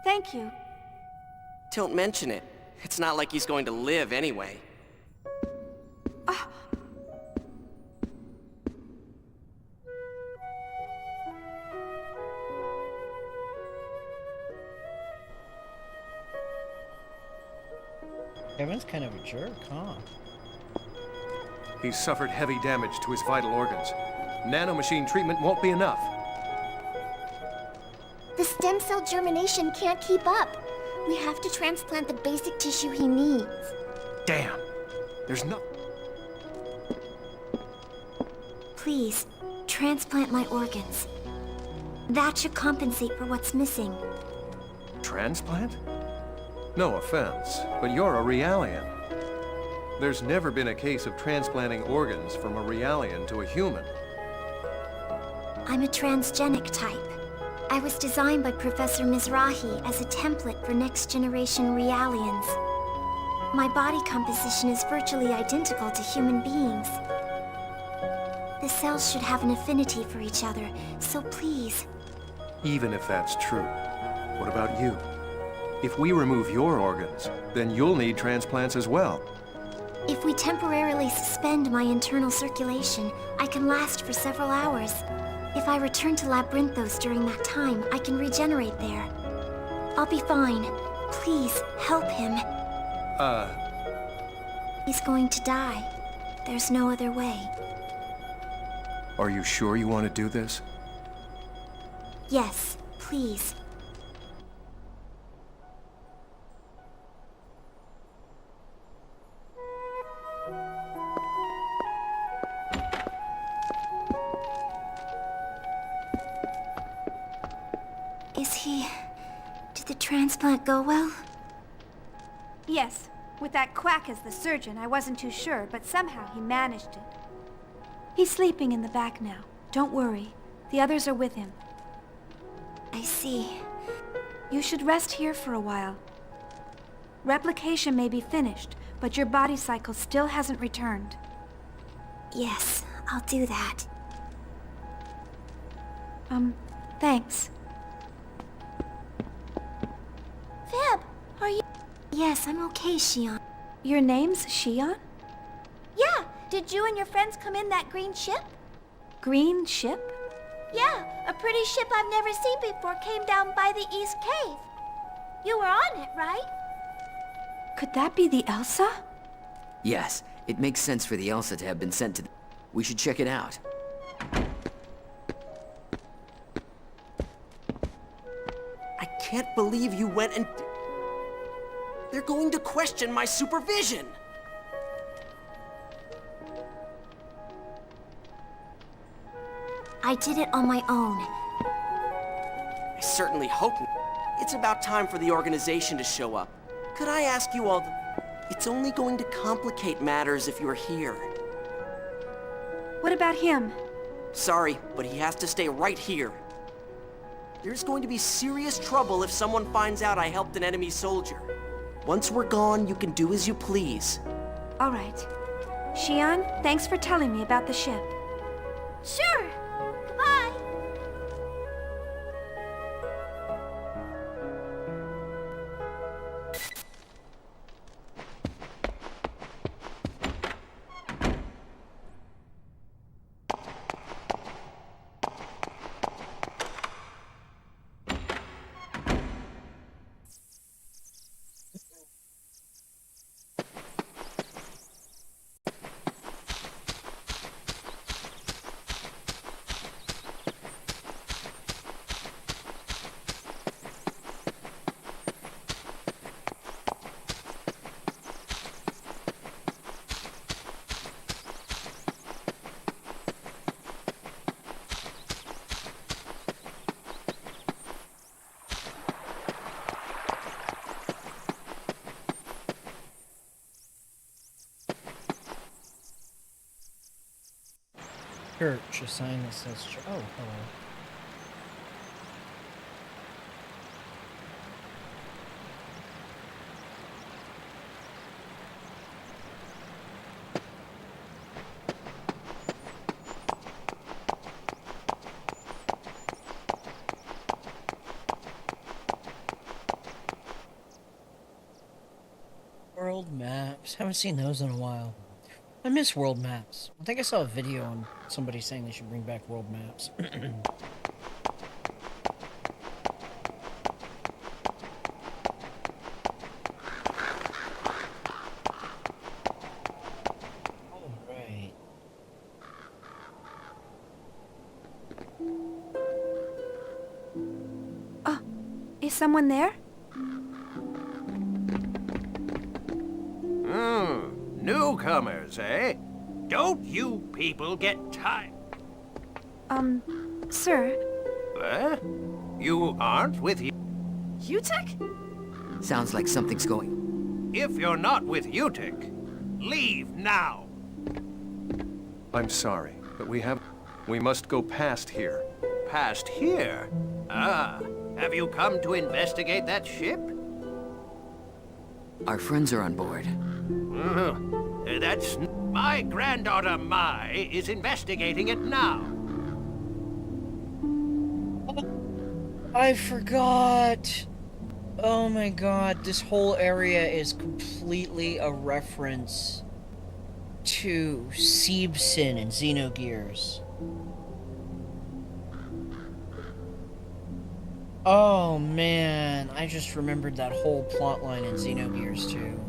Thank you. Don't mention it. It's not like he's going to live anyway. Kevin's kind of a jerk, huh? He's suffered heavy damage to his vital organs. Nanomachine treatment won't be enough. The stem cell germination can't keep up. We have to transplant the basic tissue he needs. Damn. There's no... Please, transplant my organs. That should compensate for what's missing. Transplant? No offense, but you're a Realian. There's never been a case of transplanting organs from a Realian to a human. I'm a transgenic type. I was designed by Professor Mizrahi as a template for next-generation Realians. My body composition is virtually identical to human beings. The cells should have an affinity for each other, so please. Even if that's true, what about you? If we remove your organs, then you'll need transplants as well. If we temporarily suspend my internal circulation, I can last for several hours. If I return to Labyrinthos during that time, I can regenerate there. I'll be fine. Please, help him. He's going to die. There's no other way. Are you sure you want to do this? Yes, please. Did the transplant go well? Yes. With that quack as the surgeon, I wasn't too sure, but somehow he managed it. He's sleeping in the back now. Don't worry. The others are with him. I see. You should rest here for a while. Replication may be finished, but your body cycle still hasn't returned. Yes, I'll do that. Thanks. Fib, are you... Yes, I'm okay, Xion. Your name's Xion? Yeah, did you and your friends come in that green ship? Green ship? Yeah, a pretty ship I've never seen before came down by the East Cave. You were on it, right? Could that be the Elsa? Yes, it makes sense for the Elsa to have been sent to... We should check it out. I can't believe you went and... They're going to question my supervision! I did it on my own. I certainly hope not. It's about time for the organization to show up. Could I ask you all... It's only going to complicate matters if you're here. What about him? Sorry, but he has to stay right here. There's going to be serious trouble if someone finds out I helped an enemy soldier. Once we're gone, you can do as you please. All right. Xion, thanks for telling me about the ship. Sure. Goodbye. Church, a sign that says church. Oh, hello. World maps. Haven't seen those in a while. I miss world maps. I think I saw a video on somebody saying they should bring back world maps. Alright. Oh, is someone there? Newcomers, eh? Don't you people get tired? Sir? Huh? You aren't with UTech? Sounds like something's going. If you're not with UTech, leave now. I'm sorry, but we must go past here. passed here. Ah, have you come to investigate that ship? Our friends are on board. That's... My granddaughter Mai is investigating it now. I forgot. Oh my god, this whole area is completely a reference to Seebson and Xenogears. Oh man, I just remembered that whole plotline in Xenogears too.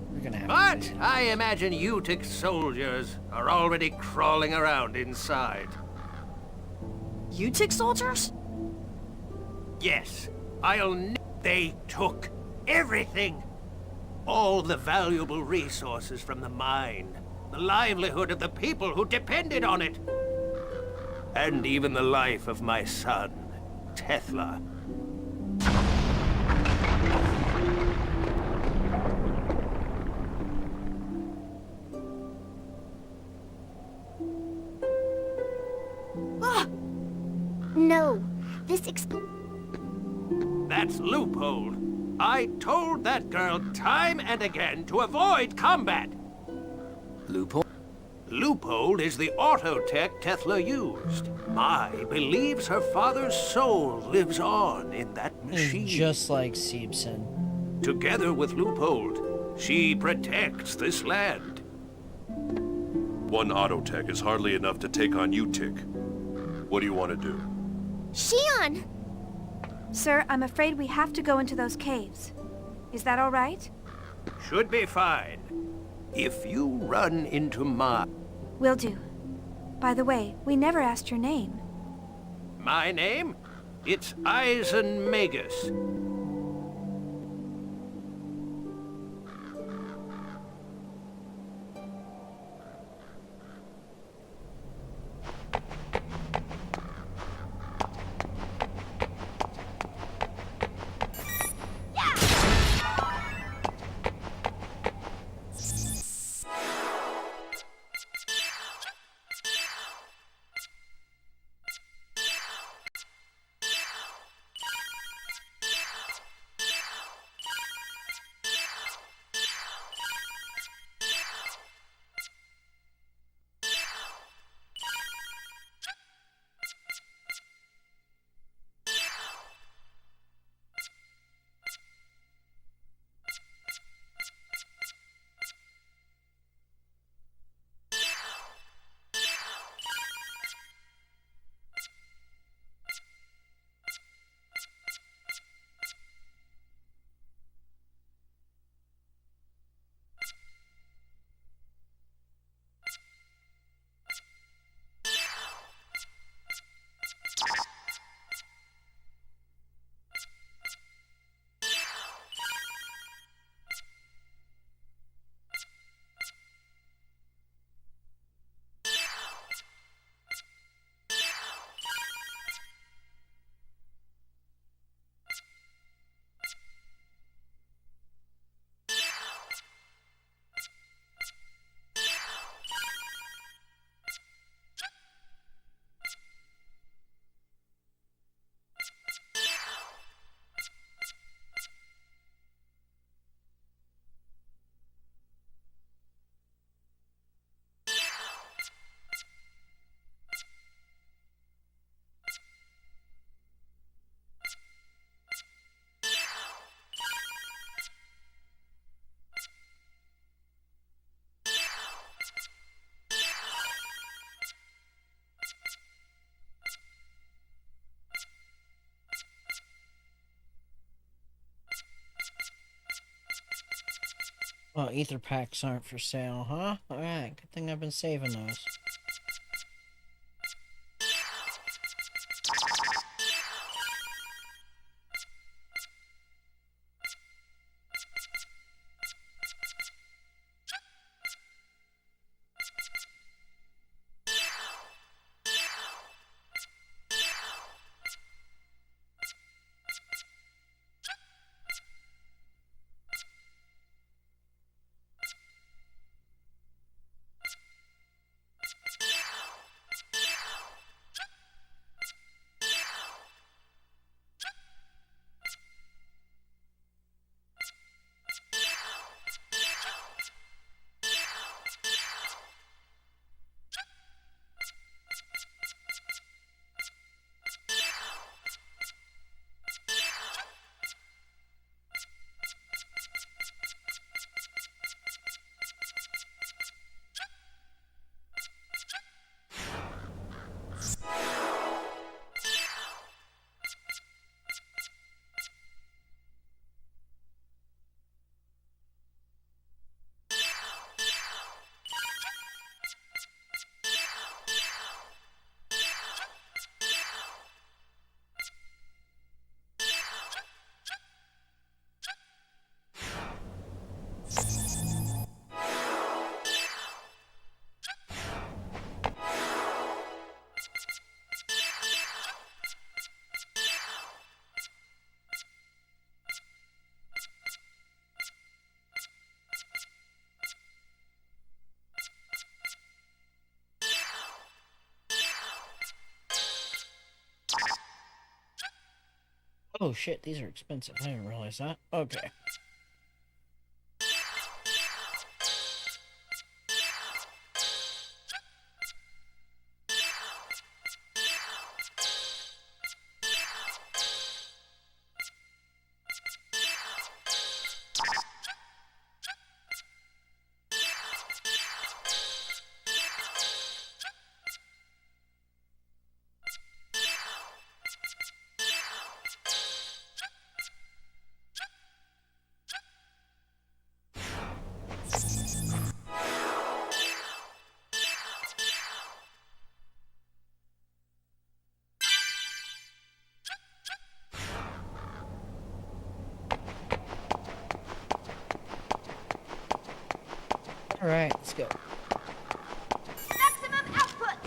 We're gonna have But I imagine Utic soldiers are already crawling around inside. Utic soldiers? Yes, they took everything. All the valuable resources from the mine, the livelihood of the people who depended on it, and even the life of my son, Tethla. No, this That's Loophole. I told that girl time and again to avoid combat. Loophole? Loophole is the autotech Tethla used. Mai believes her father's soul lives on in that machine. Just like Seebson. Together with Loophole, she protects this land. One autotech is hardly enough to take on Utic. What do you want to do? Shion! Sir, I'm afraid we have to go into those caves. Is that all right? Should be fine. If you run into Mai... Will do. By the way, we never asked your name. My name? It's Eisen Magus. Oh, ether packs aren't for sale, huh? Alright, good thing I've been saving those. Oh shit, these are expensive. I didn't realize that. Okay. All right, let's go. Maximum output!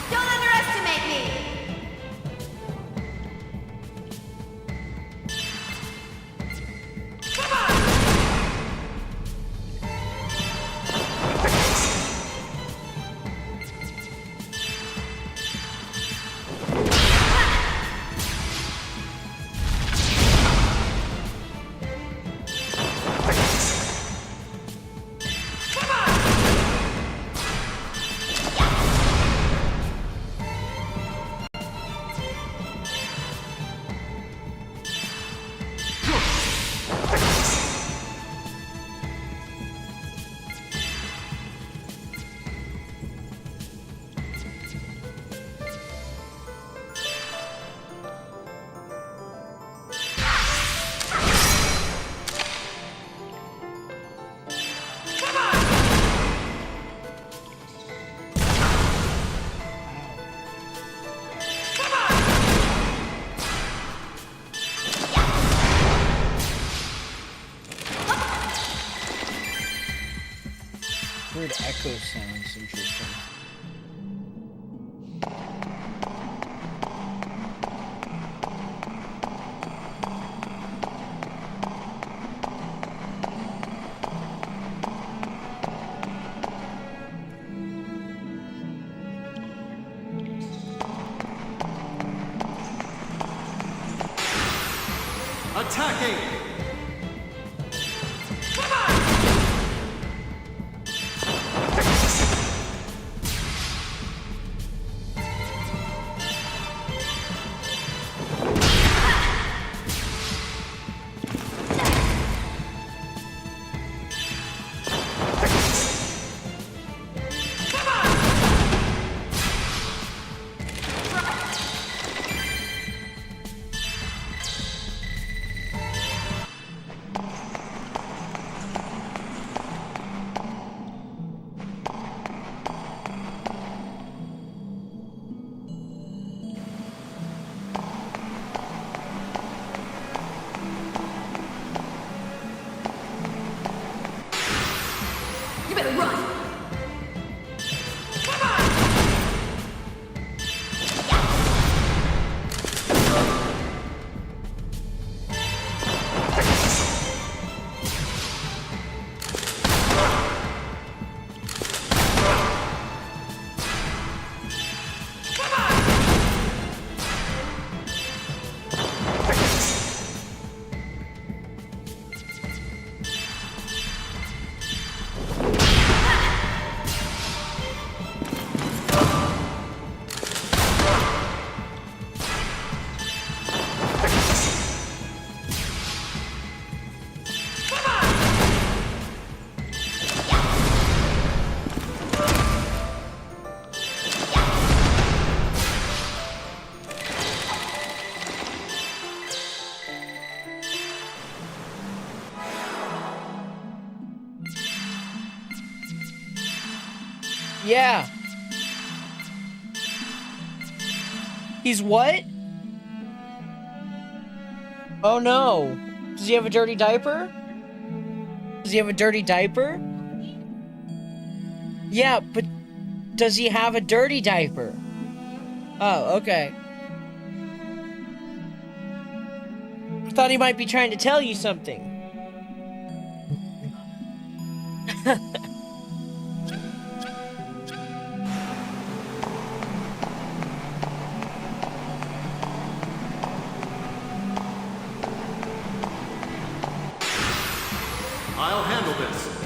Don't underestimate me! Weird echo sounds, interesting. Attacking! You better run! Yeah. He's what? Oh no. Does he have a dirty diaper? Does he have a dirty diaper? Yeah, but does he have a dirty diaper? Oh, okay. I thought he might be trying to tell you something. I'll handle this.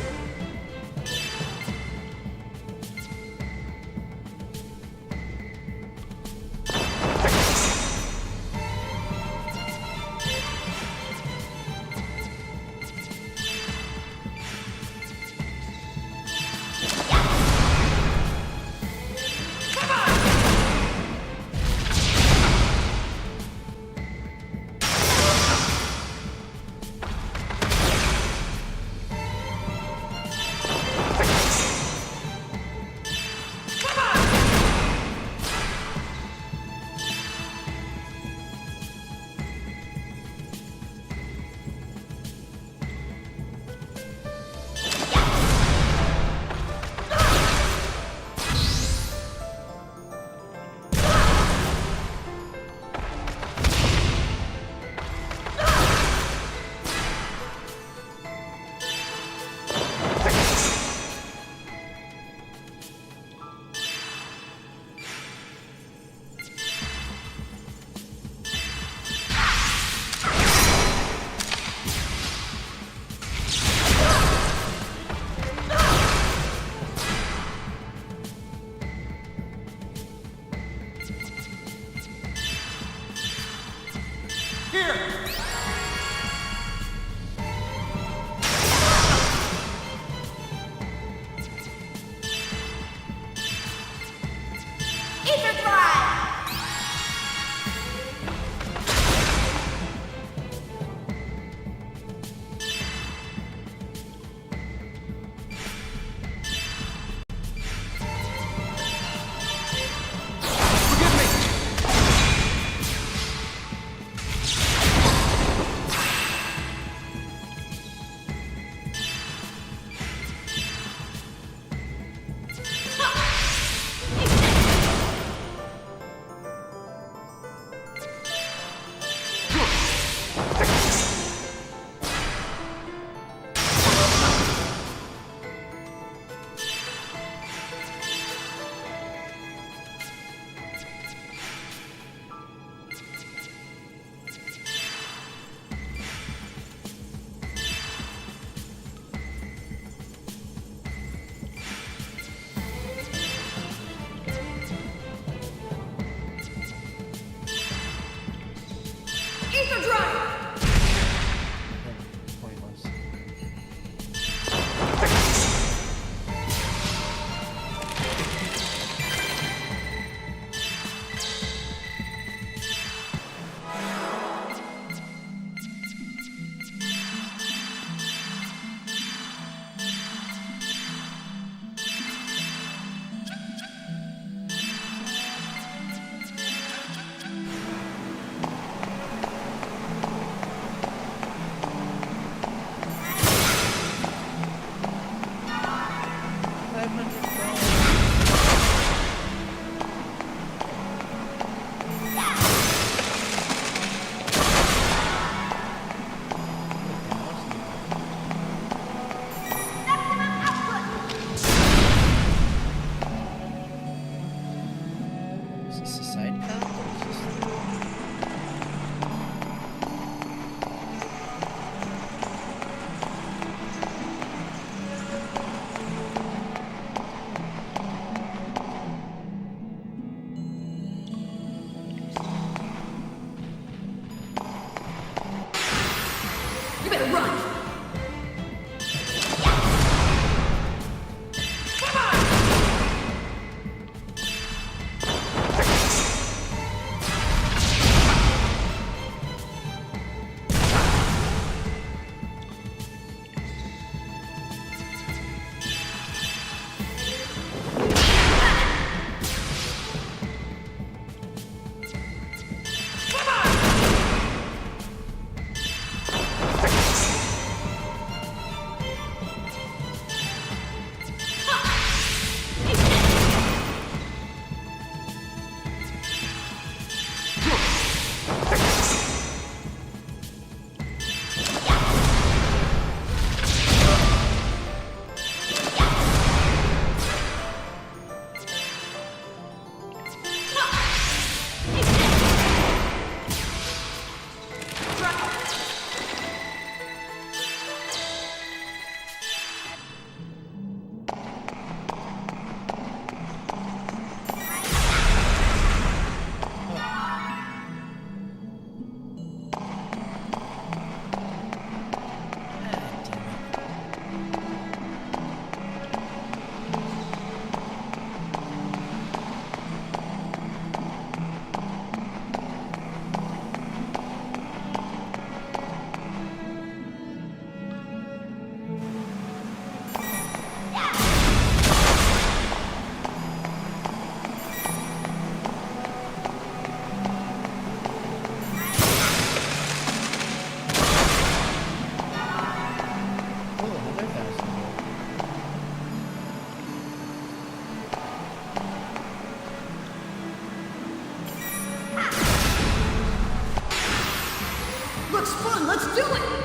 looks fun. Let's do it.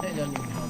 It doesn't even help.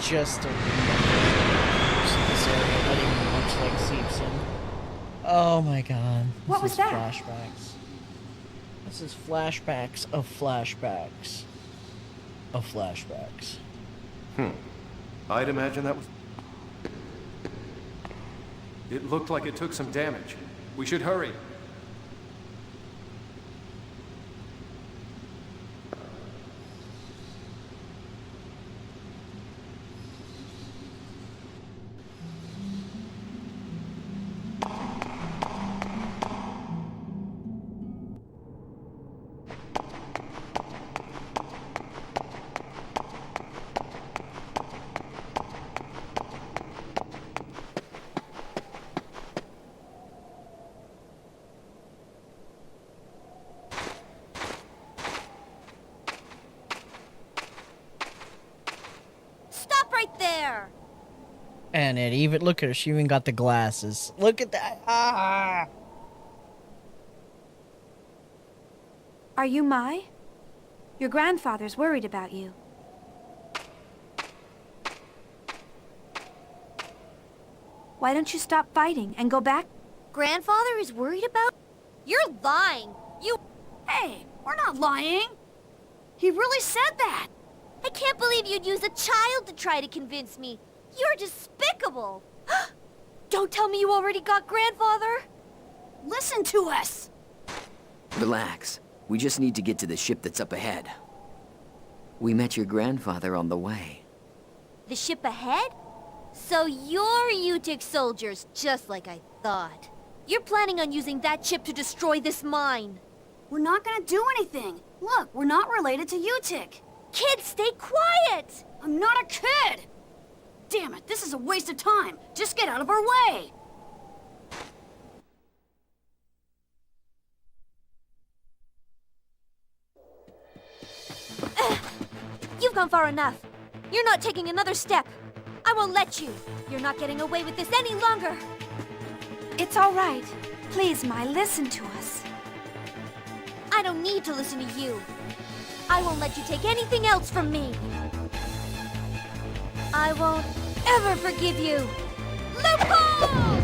Just a this area that even looks like Seepson. Oh my god. What was that? Flashbacks. This is flashbacks of flashbacks of flashbacks. I'd imagine that was... It looked like it took some damage. We should hurry. There. And it even, look at her, she even got the glasses. Look at that. Ah! Are you Mai? Your grandfather's worried about you. Why don't you stop fighting and go back? Grandfather is worried about? You're lying. You... Hey, we're not lying. He really said that. I can't believe you'd use a child to try to convince me. You're despicable. Don't tell me you already got grandfather. Listen to us. Relax. We just need to get to the ship that's up ahead. We met your grandfather on the way. The ship ahead? So you're Utic soldiers, just like I thought. You're planning on using that ship to destroy this mine. We're not gonna do anything. Look, we're not related to Utic. Kids, stay quiet! I'm not a kid! Damn it, this is a waste of time. Just get out of our way! You've gone far enough. You're not taking another step. I won't let you. You're not getting away with this any longer. It's all right. Please, Mai, listen to us. I don't need to listen to you. I won't let you take anything else from me. I won't ever forgive you. Loophole!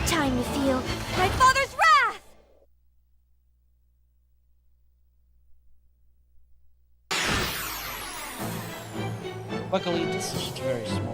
Time to feel my father's wrath! Luckily, this is just very small.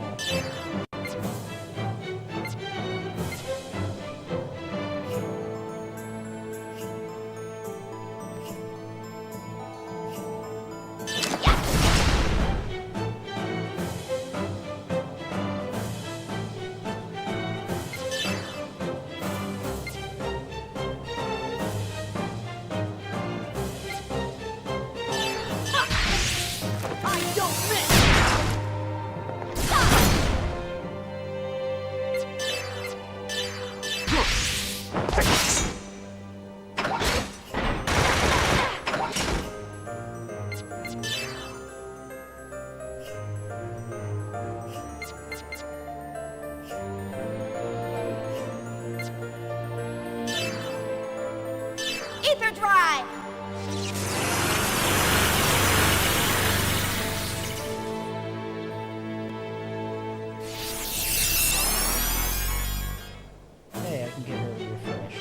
Ether drive! Hey, I can give her a refresh.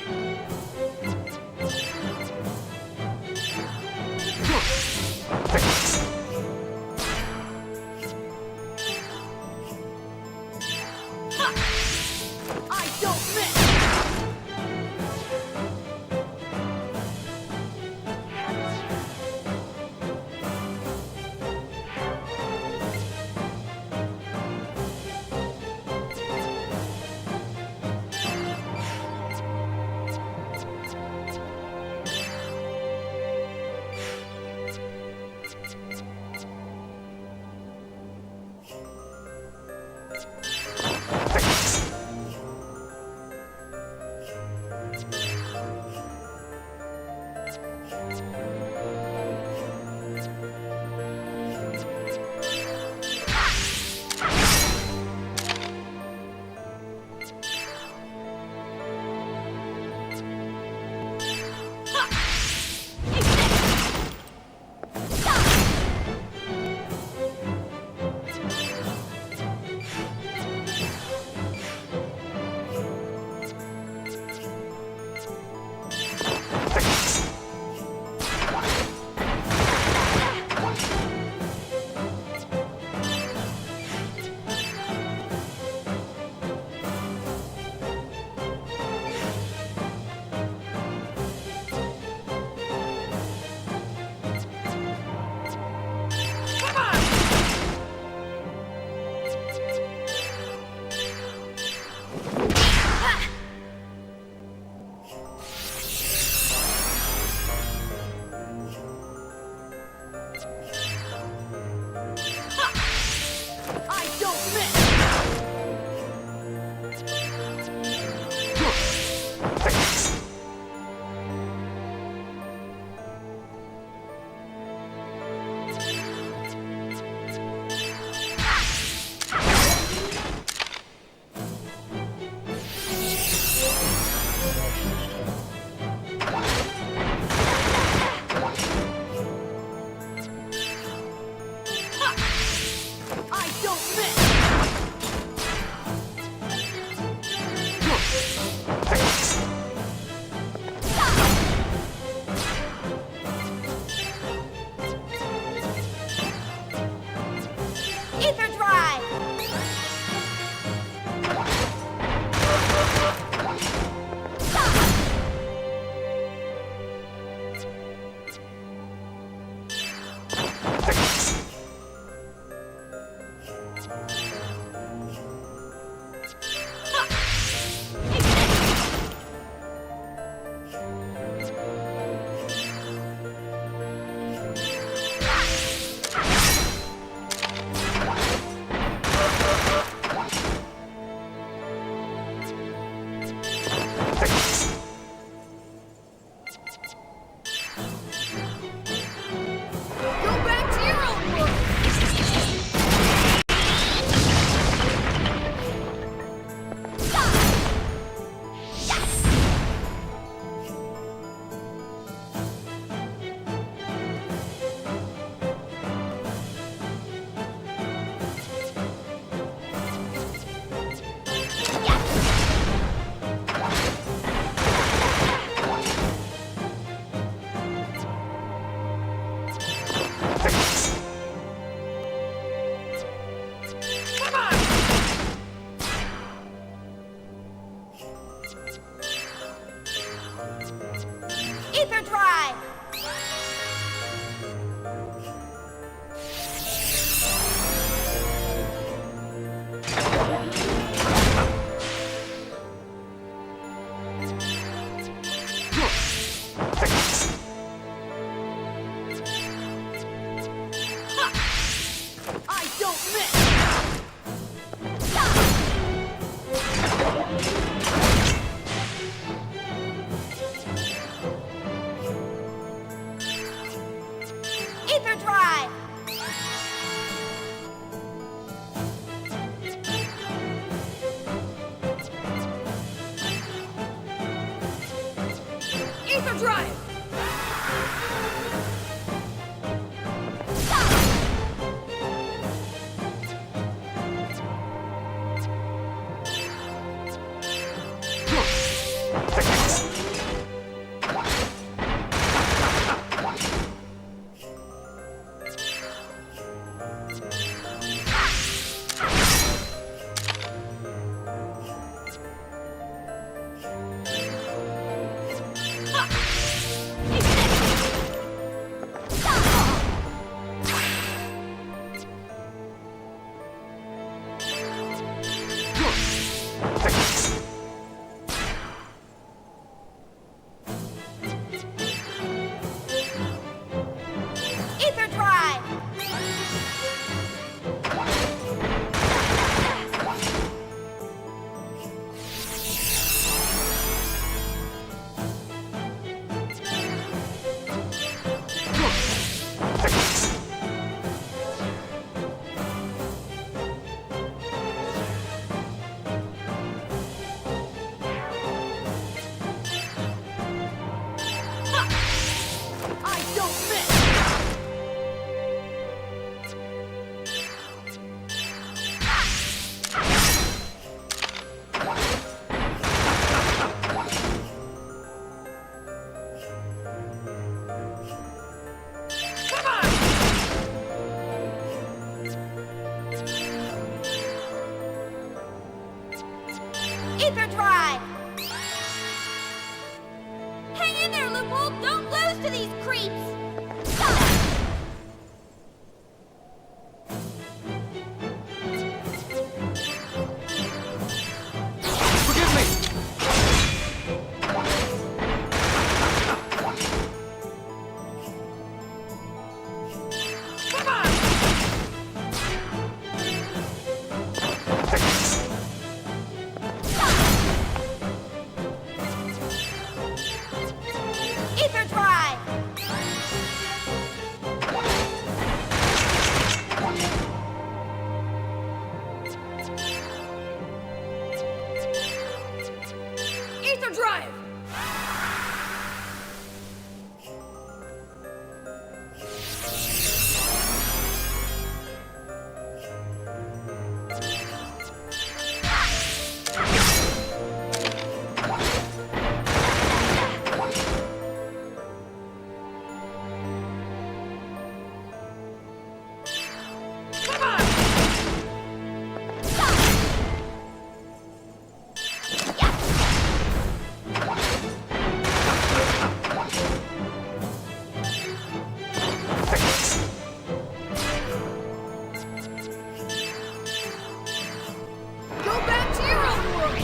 I don't miss! Ether drive! Ether drive! Hang in there, Loophole! Don't lose to these creeps! Forgive me! Ether drive! Ether drive! Go back to your own world!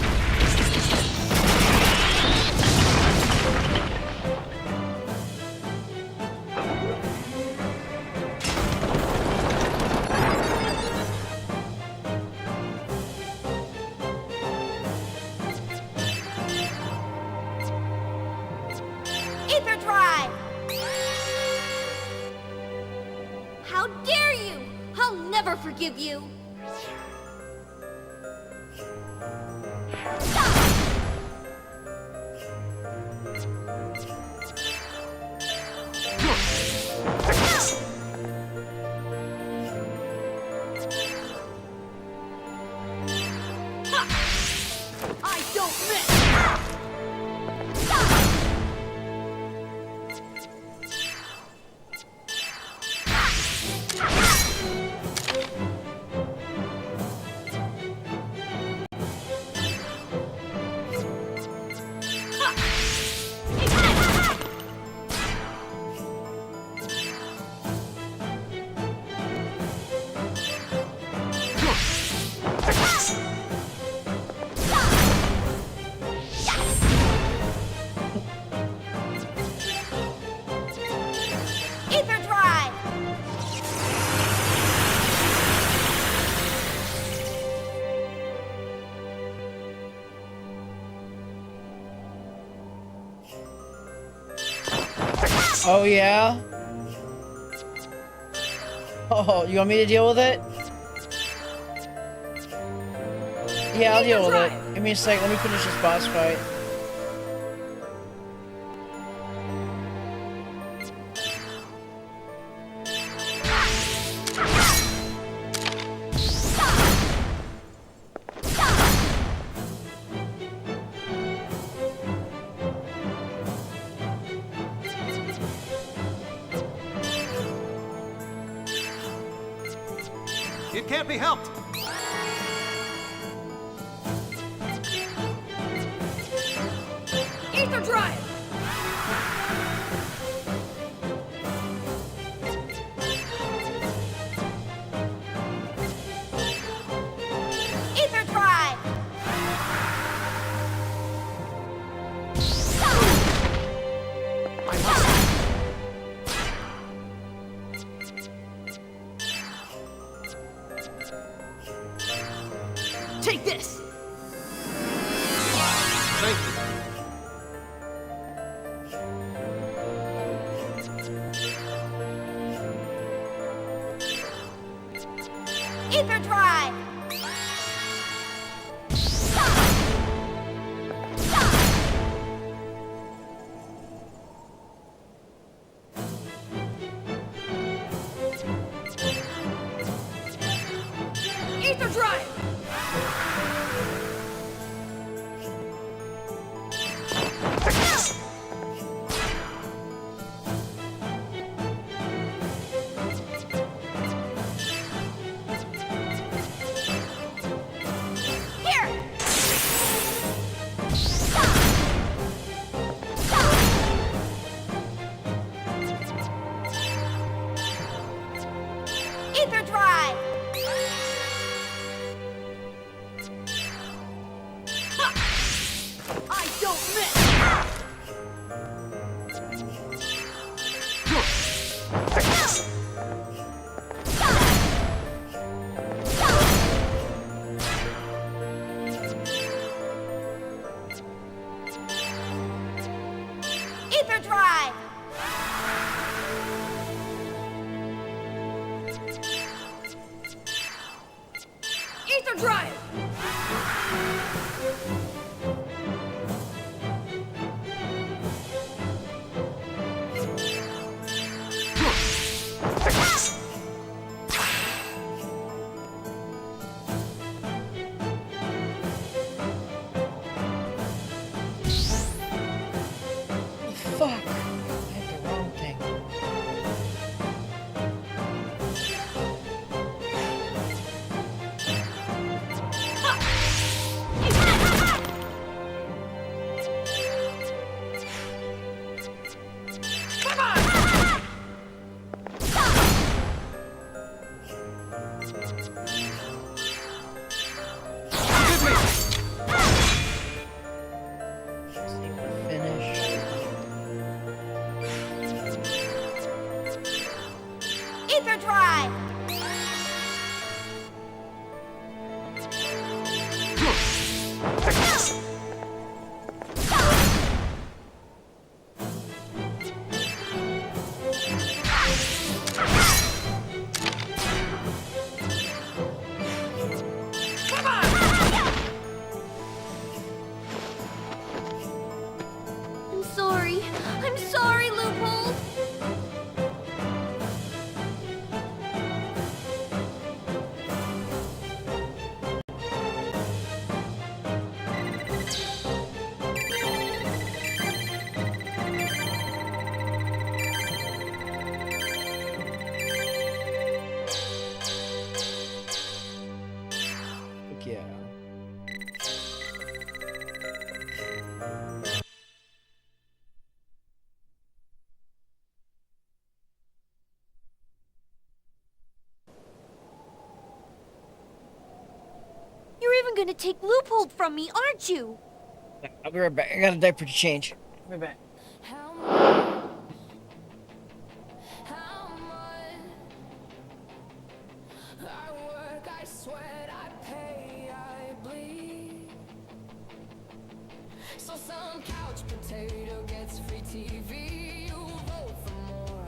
Ether drive! How dare you! I'll never forgive you! I don't miss! Ether drive! Oh, yeah? Oh, you want me to deal with it? Yeah, I'll deal with it. Give me a sec, let me finish this boss fight. It can't be helped! Ether drive! Ether drive! Take this! Thank you. Ether drive! Ether drive! drive! Ether drive! Fuck. I hit the wrong thing. Ether drive! I'm sorry. I'm sorry, Loophole. Yeah. You're even gonna take Loophole from me, aren't you? I'll be right back. I got a diaper to change. I'll be back. I work, I sweat, I pay, I bleed. So some couch potato gets free TV. You vote for more,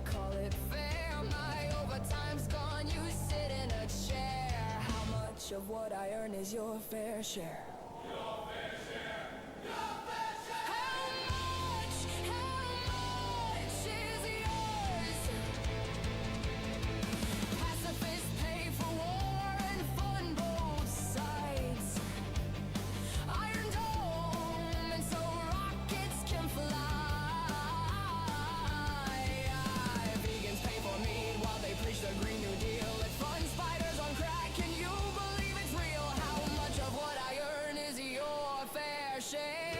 call it fair. My overtime's gone, you sit in a chair. How much of what I earn is your fair share? Your fair share, your fair share. How much is yours? Pacifists pay for war and fund both sides. Iron Dome, and so rockets can fly. Vegans pay for meat while they preach the Green New Deal. It funds spiders on crack. Can you believe it's real? How much of what I earn is your fair share?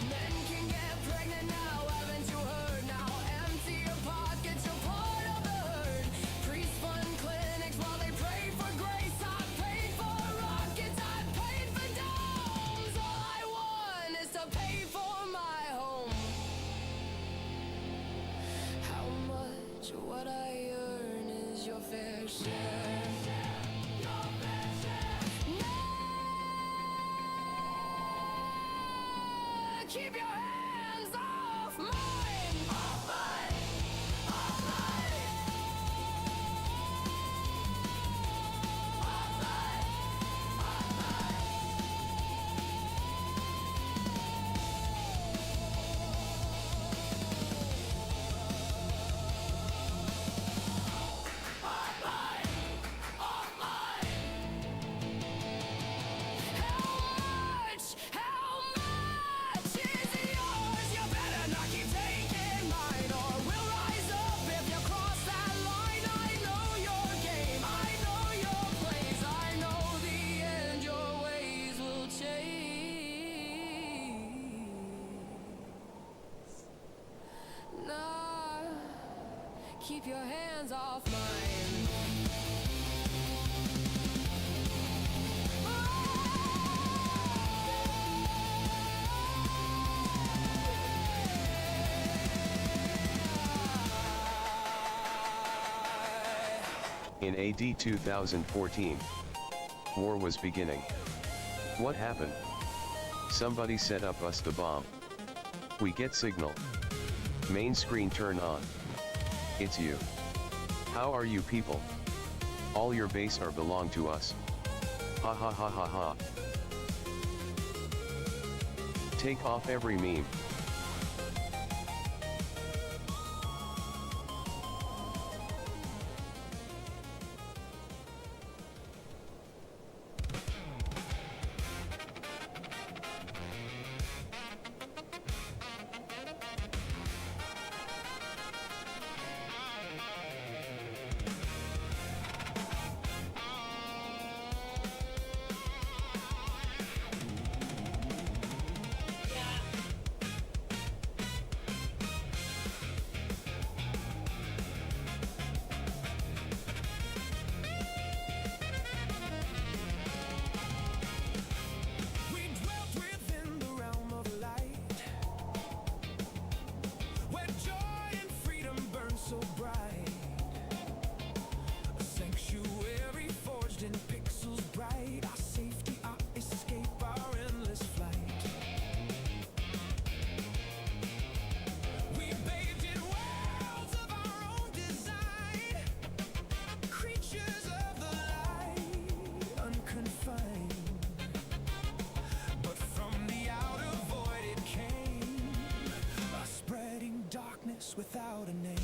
Men can get pregnant now, haven't you heard? Now empty your pockets, you're part of the herd. Priests fund clinics while they pray for grace. I paid for rockets, I paid for domes. All I want is to pay for my home. How much of what I earn is your fair share? Keep your hands off mine! Off mine! Off mine! Off mine! Off mine! Off mine! How much is yours? You better not keep taking mine, or we'll rise up if you cross that line. I know your game, I know your plays, I know the end your ways will change. Nah, keep your hands off mine. In AD 2014, war was beginning. What happened? Somebody set up us the bomb. We get signal. Main screen turn on. It's you. How are you people? All your base are belong to us. Ha ha ha ha ha. Take off every meme. Without a name.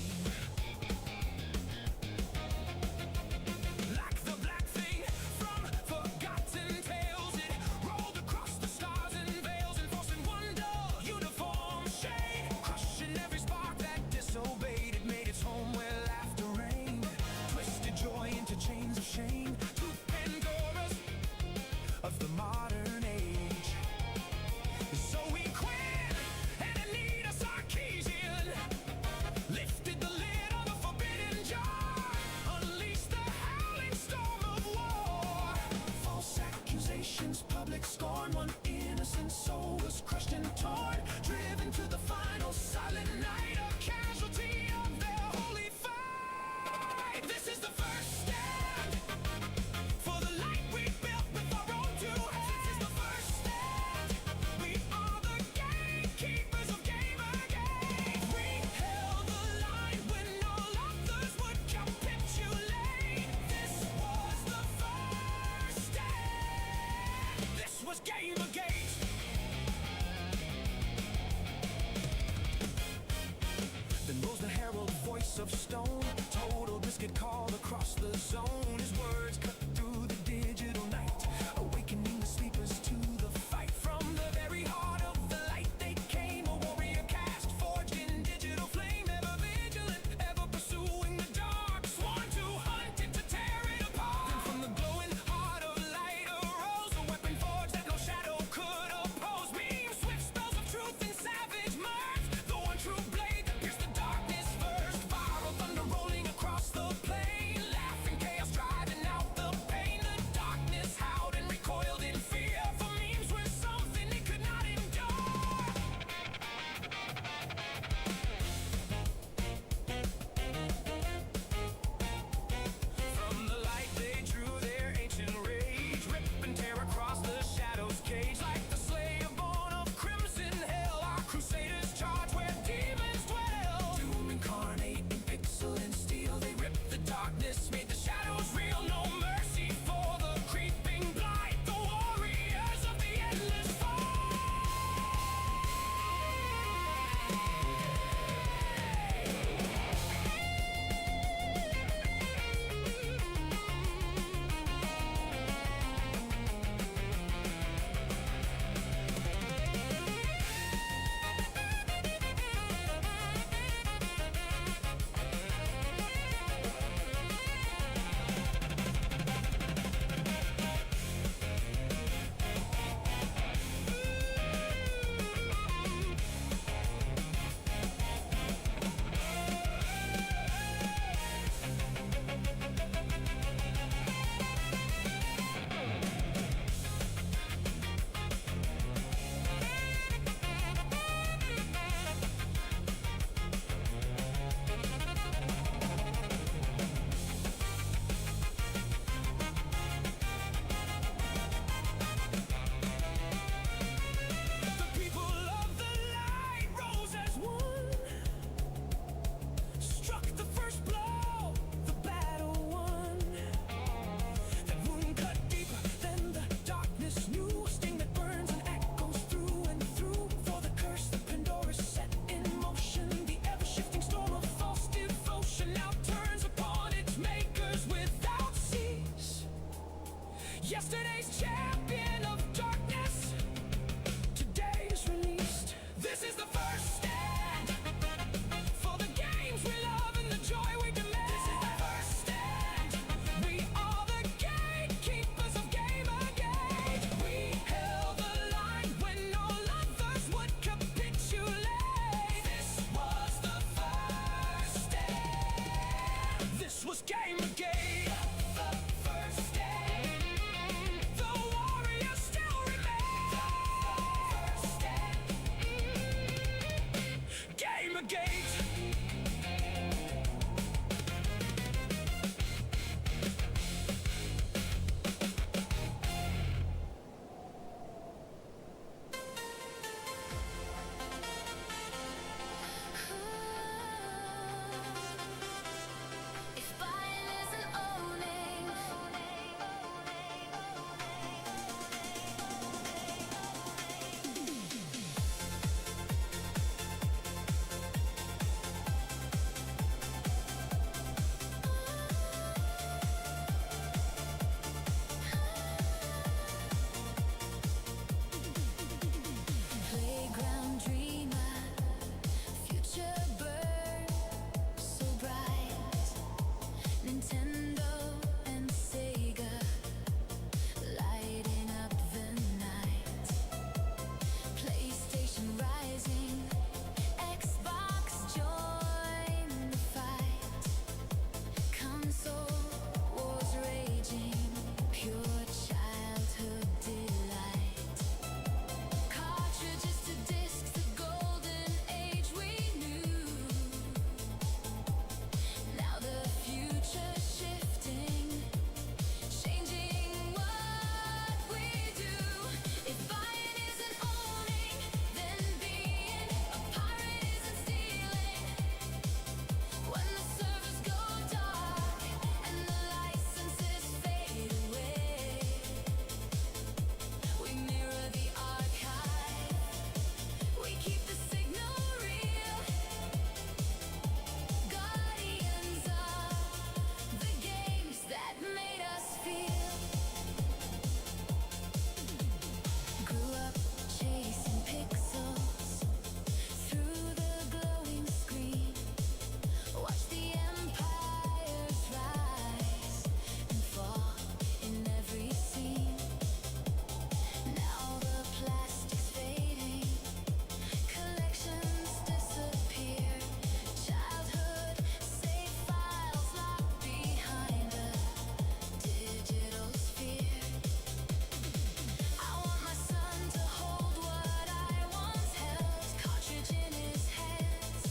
Of stone, total biscuit called across the zone. His words cut through the digital night, awakening the sleepers to the fight. From the very heart of the light they came, a warrior cast, forged in digital flame, ever vigilant, ever pursuing the dark, sworn to hunt it, to tear it apart. Then from the glowing heart of light arose a weapon forged that no shadow could oppose. Beam swift spells of truth and savage mirth, the one true blade that pierced the darkness first. Thunder rolling across the plain, laughing chaos driving out the Yesterday's champion of darkness, today is released. This is the first stand for the games we love and the joy we demand. This is the first stand. We are the gatekeepers of Gamergate. We held the line when all others would capitulate. This was the first stand. This was Gamergate. The first stand. The warrior still remains. The first stand. Gamergate. If buying isn't owning, playground dreamer, future bird, so bright. Nintendo and Sega lighting up the night. PlayStation rising, Xbox join the fight. Console wars raging, pure childhood delight. Cartridges to discs, the golden age we knew. Now the future's shifting, changing what we do. If buying isn't owning, then being a pirate isn't stealing. When the servers go dark and the licenses fade away, we mirror the archive. We keep the signal real. Guardians of the games that made us feel. Grew up chasing pixels through the glowing screen. Watch the empires rise and fall in every scene. Now the plastic's fading, collections disappear. Childhood save files locked behind a digital sphere. I want my son to hold what I once held, cartridge in his hands.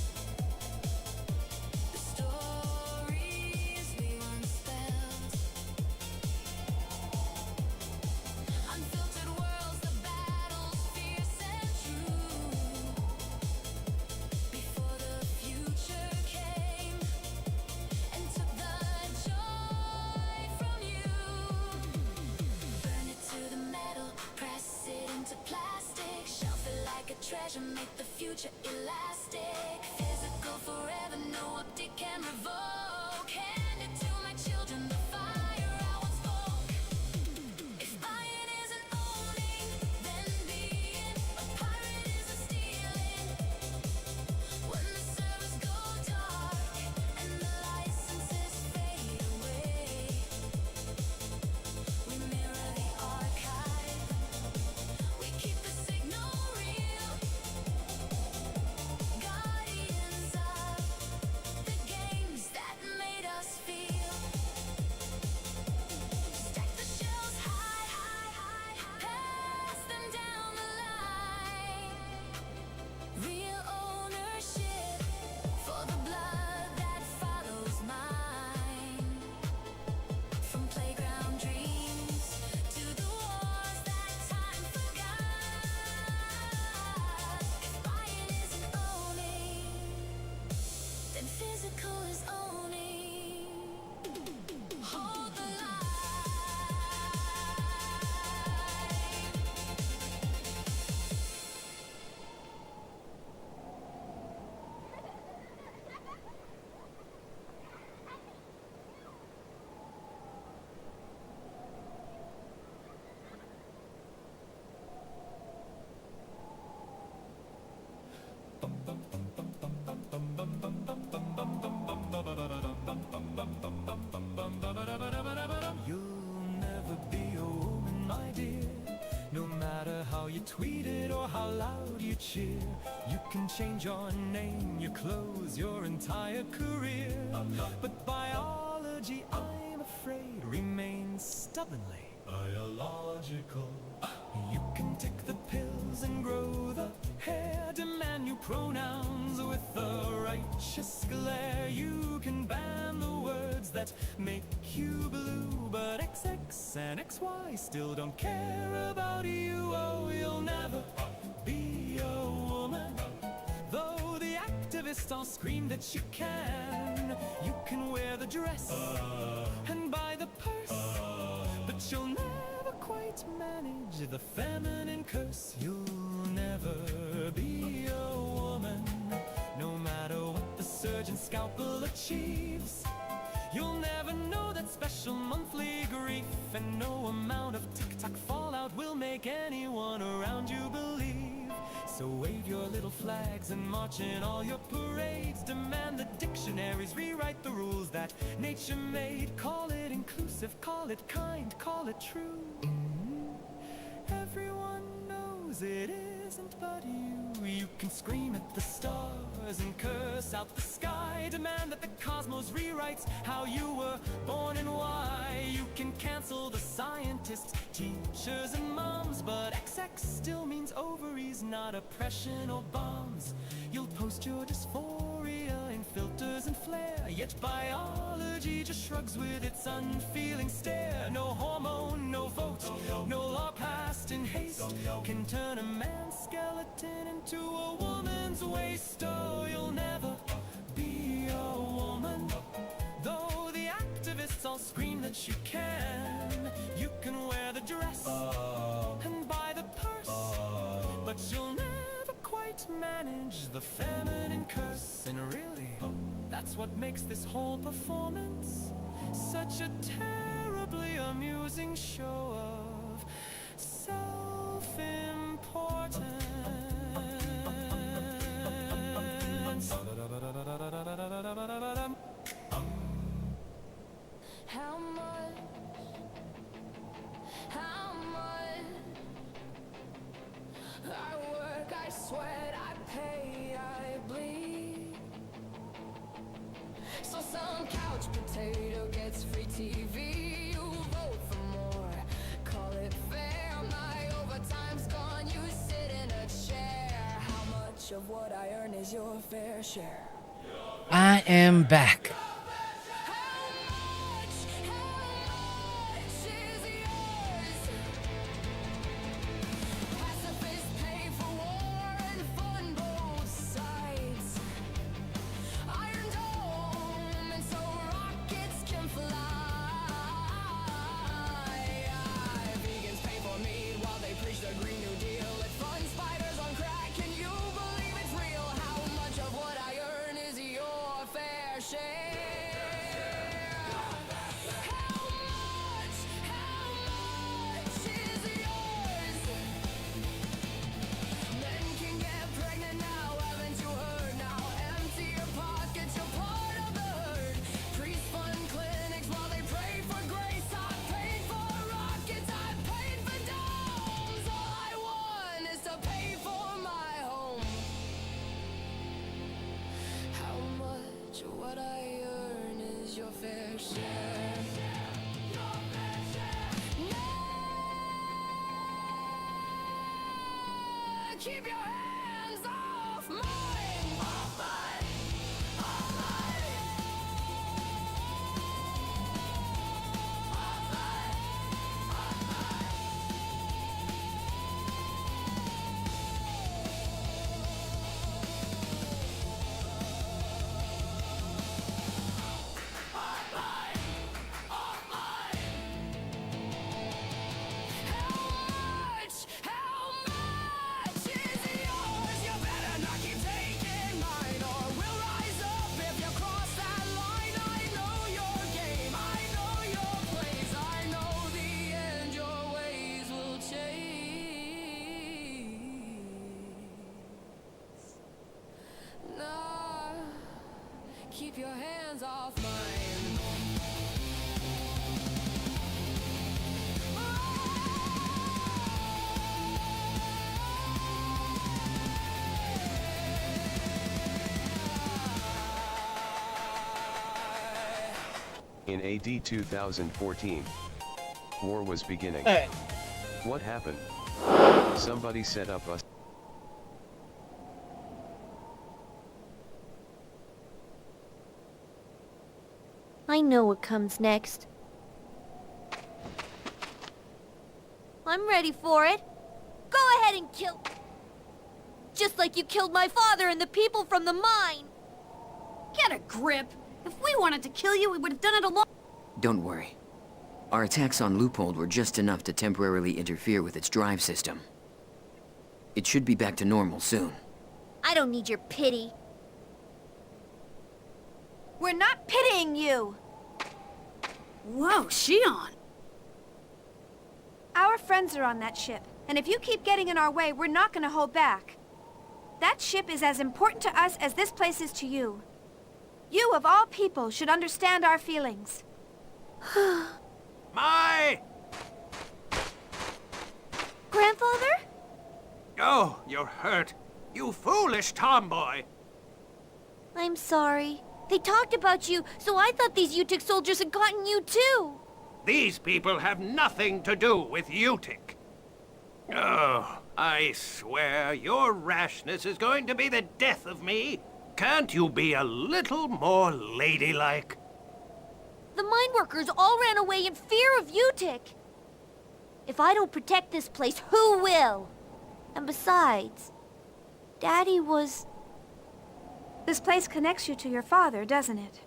The stories we once spelled. Unfiltered worlds, the battles fierce and true. Before the future came and took the joy from you. Burn it to the metal, press it into plastic. Shelf it like a treasure, make the future elastic. Physical forever, no update can revoke. Hand it to my children, the fire I once spoke. If buying isn't owning, then being a pirate isn't stealing. When the servers go dark and the licenses fade away, we mirror the archive. We keep the signal real. Guardians of the games that made us feel. Stack the shells high, pass them down the line. Real ownership for the blood that follows mine. From playground dreams to the wars that time forgot. If buying isn't owning, then physical is owning. Hold the line. cheer. You can change your name, your clothes, your entire career. But biology, I'm afraid, remains stubbornly biological. You can take the pills and grow the hair, demand new pronouns with a righteous glare. You can ban the words that make you blue, but XX and XY still don't care about you. Oh, you'll never be a woman, though the activists all scream that you can. You can wear the dress and buy the purse, but you'll never quite manage the feminine curse. You'll never be a woman, no matter what the surgeon's scalpel achieves. You'll never know that special monthly grief, and no amount of tic-tac fallout will make anyone around you believe. So wave your little flags and march in all your parades. Demand the dictionaries rewrite the rules that nature made. Call it inclusive, call it kind, call it true. Everyone knows it isn't but you. You can scream at the stars and curse out the sky. Demand that the cosmos rewrites how you were born and why. You can cancel the scientists, teachers and moms, but XX still means ovaries, not oppression or bombs. You'll post your dysphoria in filters and flair, yet biology just shrugs with its unfeeling stare. No hormone, no vote, no law passed in haste can turn a man's skeleton into a woman's waist. Oh, you'll never be a woman, though the activists all scream that you can. You can wear the dress and buy the purse, but you'll never quite manage the feminine curse. And really, that's what makes this whole performance such a terribly amusing show of self-importance. How much? How much? I work, I sweat, I pay, I bleed. So some couch potato gets free TV. You vote for more, call it fair. My overtime's gone, you sit in a chair. How much of what I earn is your fair share? I am back. What I earn is your fair share. Keep your hands off mine! Off mine! Off mine! Off mine! Off keep your hands off mine. In AD 2014, war was beginning. Alright. What happened? Somebody set up us. I know what comes next. I'm ready for it. Go ahead and kill... Just like you killed my father and the people from the mine. Get a grip. If we wanted to kill you, we would have done it a long... Don't worry. Our attacks on Loophole were just enough to temporarily interfere with its drive system. It should be back to normal soon. I don't need your pity. We're not pitying you. Whoa, Shion! Our friends are on that ship, and if you keep getting in our way, we're not gonna hold back. That ship is as important to us as this place is to you. You, of all people, should understand our feelings. My... Grandfather? Oh, you're hurt. You foolish tomboy. I'm sorry. They talked about you, so I thought these Utic soldiers had gotten you too. These people have nothing to do with Utic. Oh, I swear your rashness is going to be the death of me. Can't you be a little more ladylike? The mine workers all ran away in fear of Utic. If I don't protect this place, who will? And besides, Daddy was... This place connects you to your father, doesn't it?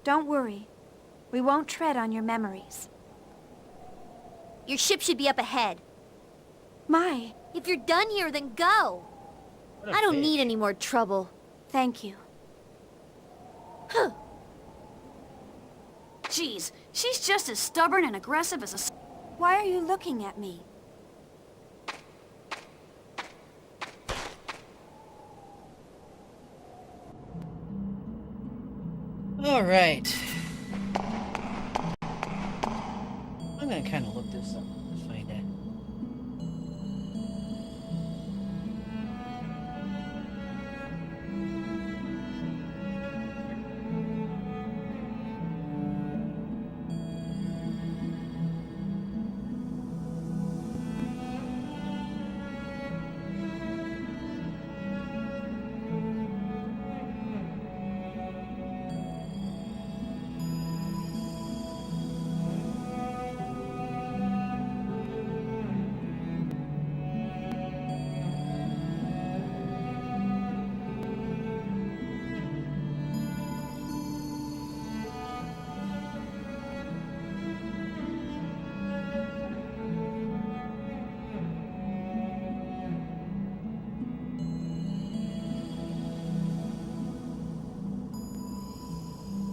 Don't worry. We won't tread on your memories. Your ship should be up ahead. My. If you're done here, then go. I don't need any more trouble. Thank you. Huh. Jeez, she's just as stubborn and aggressive as a... Why are you looking at me? Alright. I'm gonna kind of look this up to find it.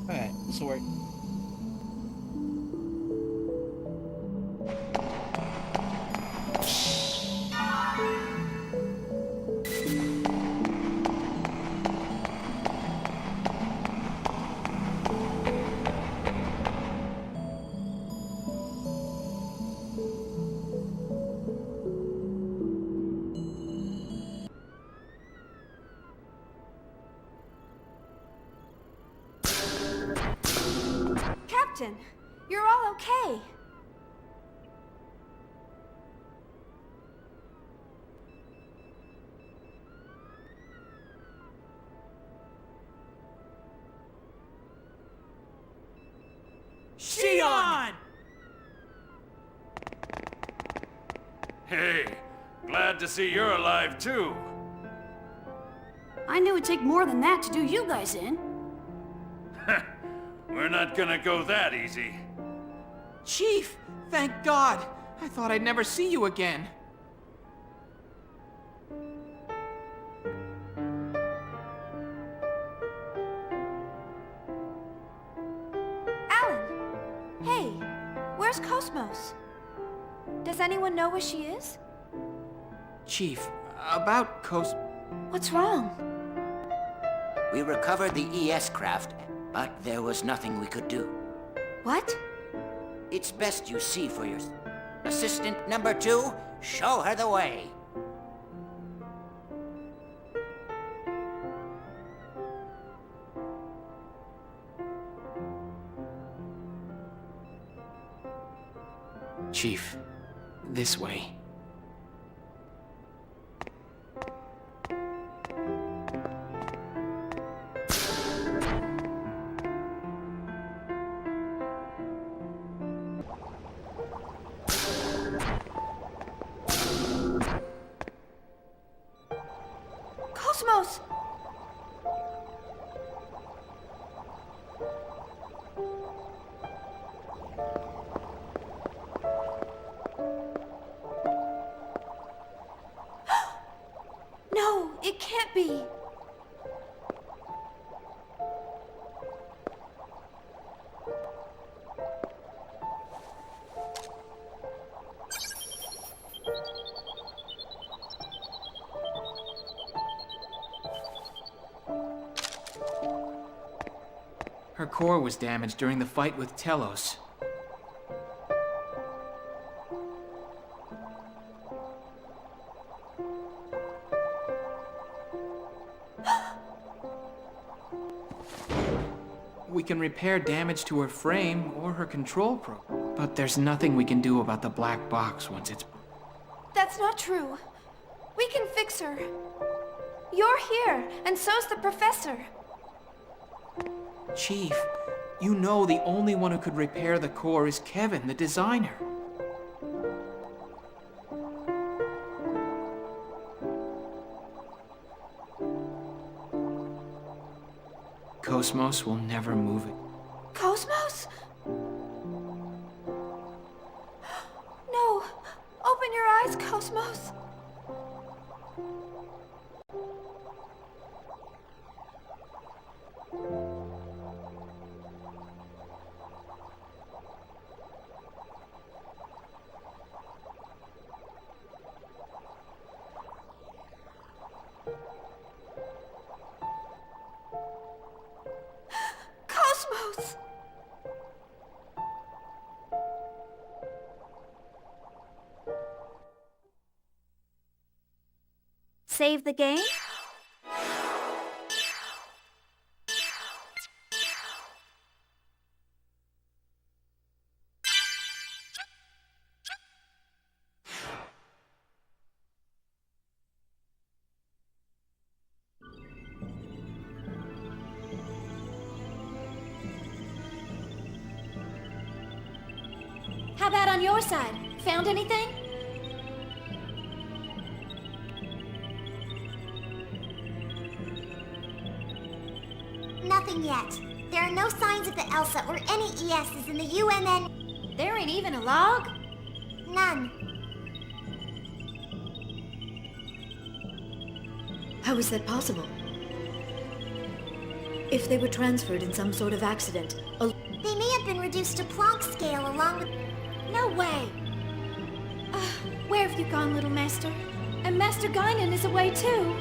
Alright, this will work. Captain, you're all okay. Shion! Hey, glad to see you're alive too. I knew it'd take more than that to do you guys in. We're not gonna go that easy. Chief, thank God. I thought I'd never see you again. Alan! Hey, where's Cosmos? Does anyone know where she is? Chief, about What's wrong? We recovered the ES craft, but there was nothing we could do. What? It's best you see for yourself. Assistant number 2, show her the way. Chief. This way. Cosmos! No, it can't be. Her core was damaged during the fight with Telos. We can repair damage to her frame or her control probe, but there's nothing we can do about the black box once it's... That's not true. We can fix her. You're here, and so's the professor. Chief, you know the only one who could repair the core is Kevin, the designer. Cosmos will never move it. Cosmos? No! Open your eyes, Cosmos! Cosmos! Save the game? How about on your side? Found anything? Nothing yet. There are no signs of the ELSA or any ESs in the UNN. There ain't even a log? None. How is that possible? If they were transferred in some sort of accident, They may have been reduced to Planck scale along with... No way! Where have you gone, little master? And Master Guinan is away too.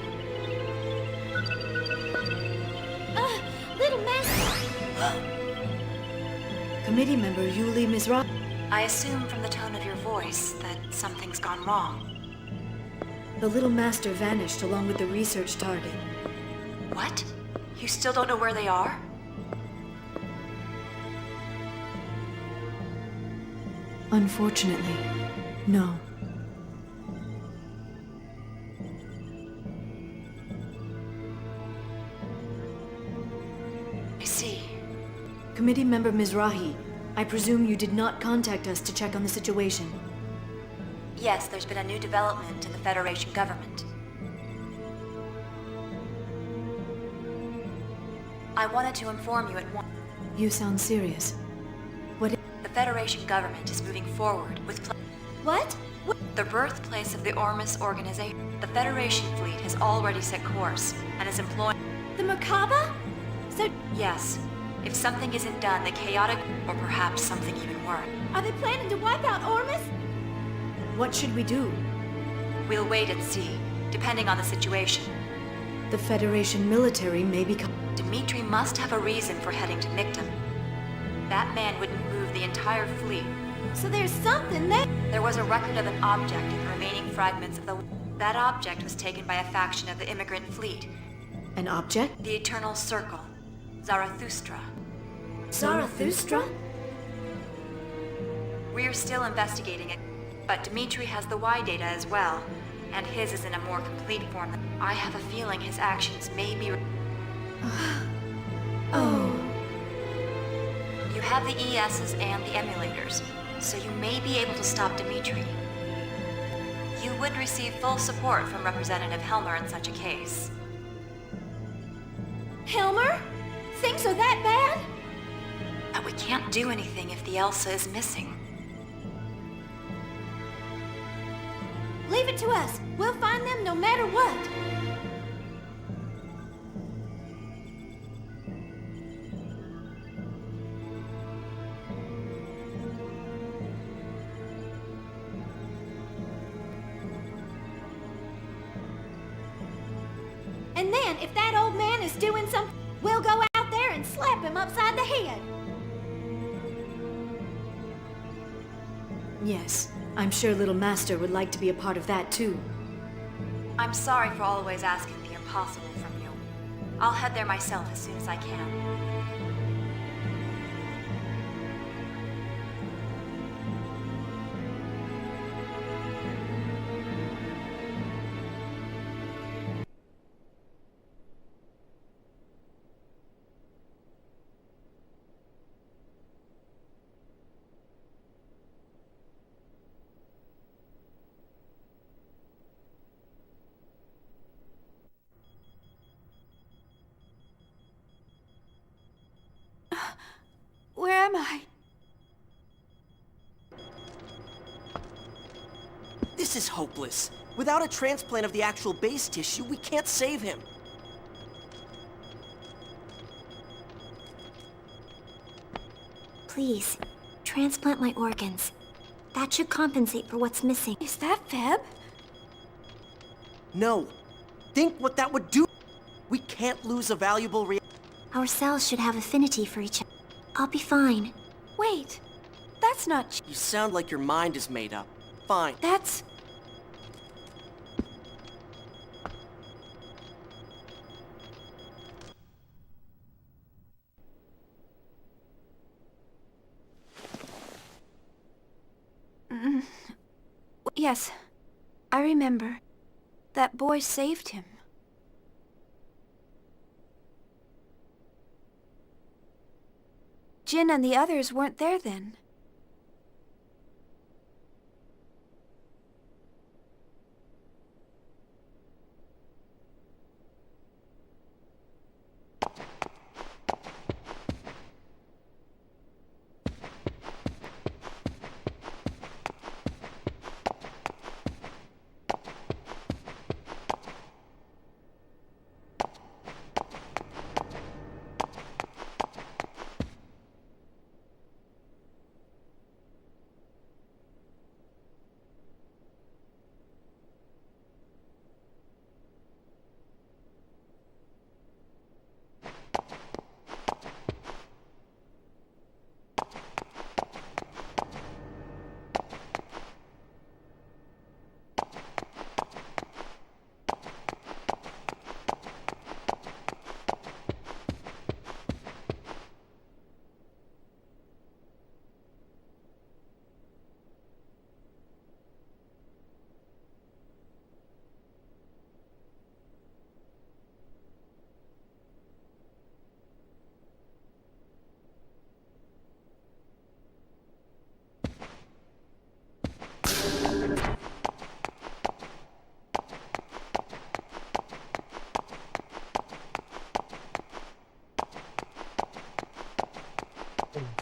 Little master! Committee member Yuli Mizrahi. I assume from the tone of your voice that something's gone wrong. The little master vanished along with the research target. What? You still don't know where they are? Unfortunately, no. I see. Committee member Mizrahi, I presume you did not contact us to check on the situation. Yes, there's been a new development in the Federation government. I wanted to inform you at once. You sound serious. The Federation government is moving forward with What? the birthplace of the Ormus organization. The Federation fleet has already set course and is employing... The Merkaba? So... Yes. If something isn't done, the chaotic... or perhaps something even worse. Are they planning to wipe out Ormus? What should we do? We'll wait and see, depending on the situation. The Federation military may become... Dimitri must have a reason for heading to Mictum. That man wouldn't move the entire fleet. So there's something there. There was a record of an object in the remaining fragments of the... That object was taken by a faction of the immigrant fleet. An object? The Eternal Circle. Zarathustra. Zarathustra? We're still investigating it, but Dmitri has the Y data as well, and his is in a more complete form. I have a feeling his actions may be... Oh. You have the ESs and the emulators, so you may be able to stop Dmitri. You would receive full support from Representative Helmer in such a case. Helmer? Things are that bad? But we can't do anything if the Elsa is missing. Leave it to us. We'll find them no matter what. And then, if that old man is doing something, we'll go out there and slap him upside the head. Yes, I'm sure Little Master would like to be a part of that too. I'm sorry for always asking the impossible from you. I'll head there myself as soon as I can. Where am I? This is hopeless. Without a transplant of the actual base tissue, we can't save him. Please, transplant my organs. That should compensate for what's missing. Is that Feb? No. Think what that would do. We can't lose a valuable Our cells should have affinity for each other. I'll be fine. Wait, that's not... You sound like your mind is made up. Fine. That's... Yes, I remember. That boy saved him. Jin and the others weren't there then.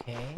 Okay.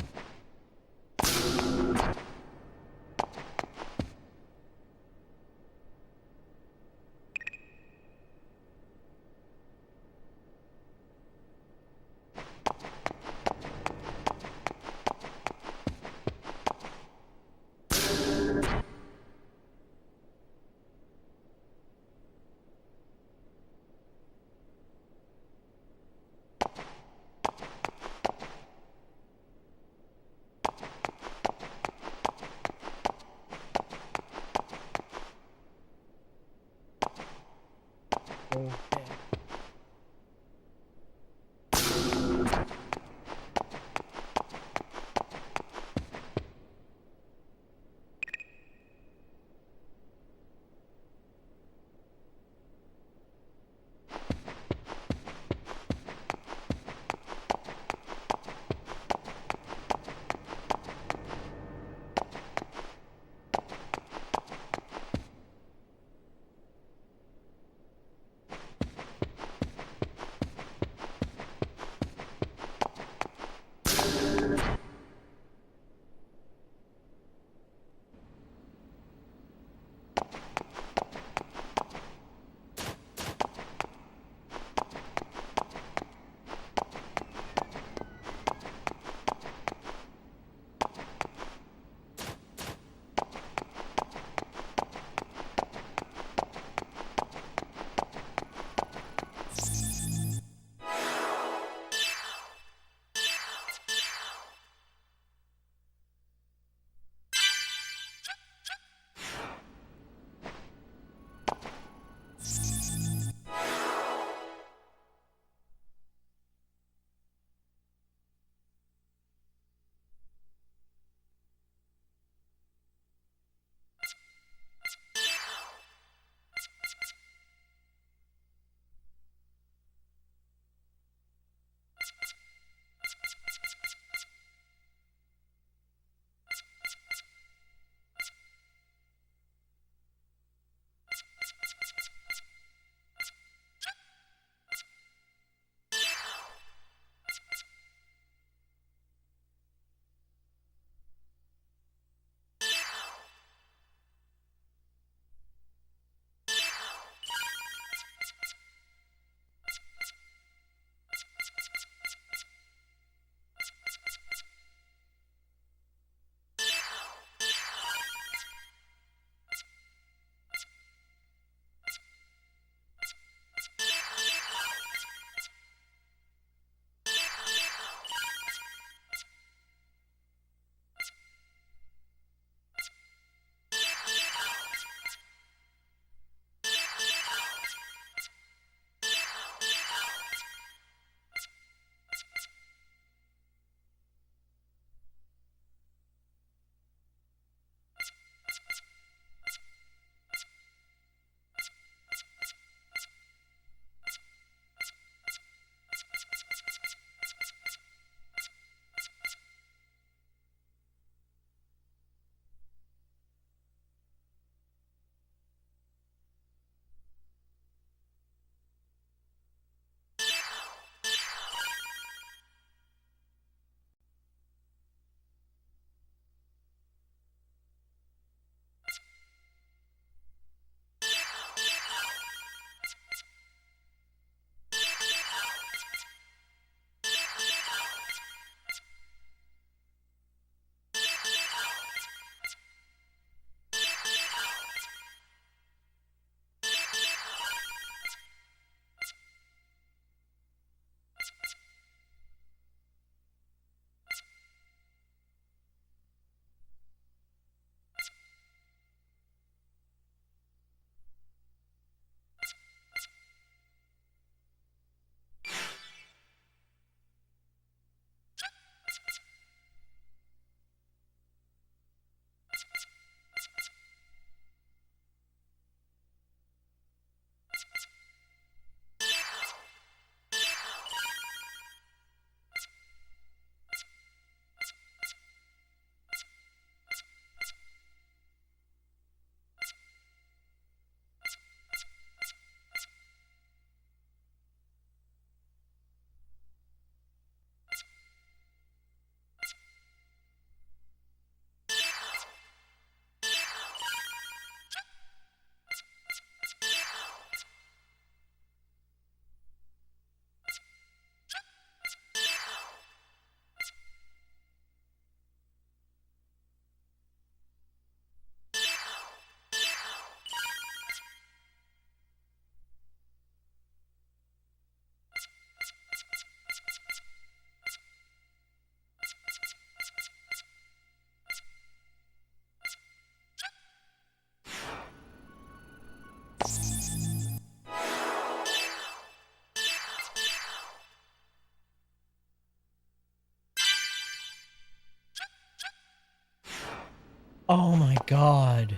Oh my god.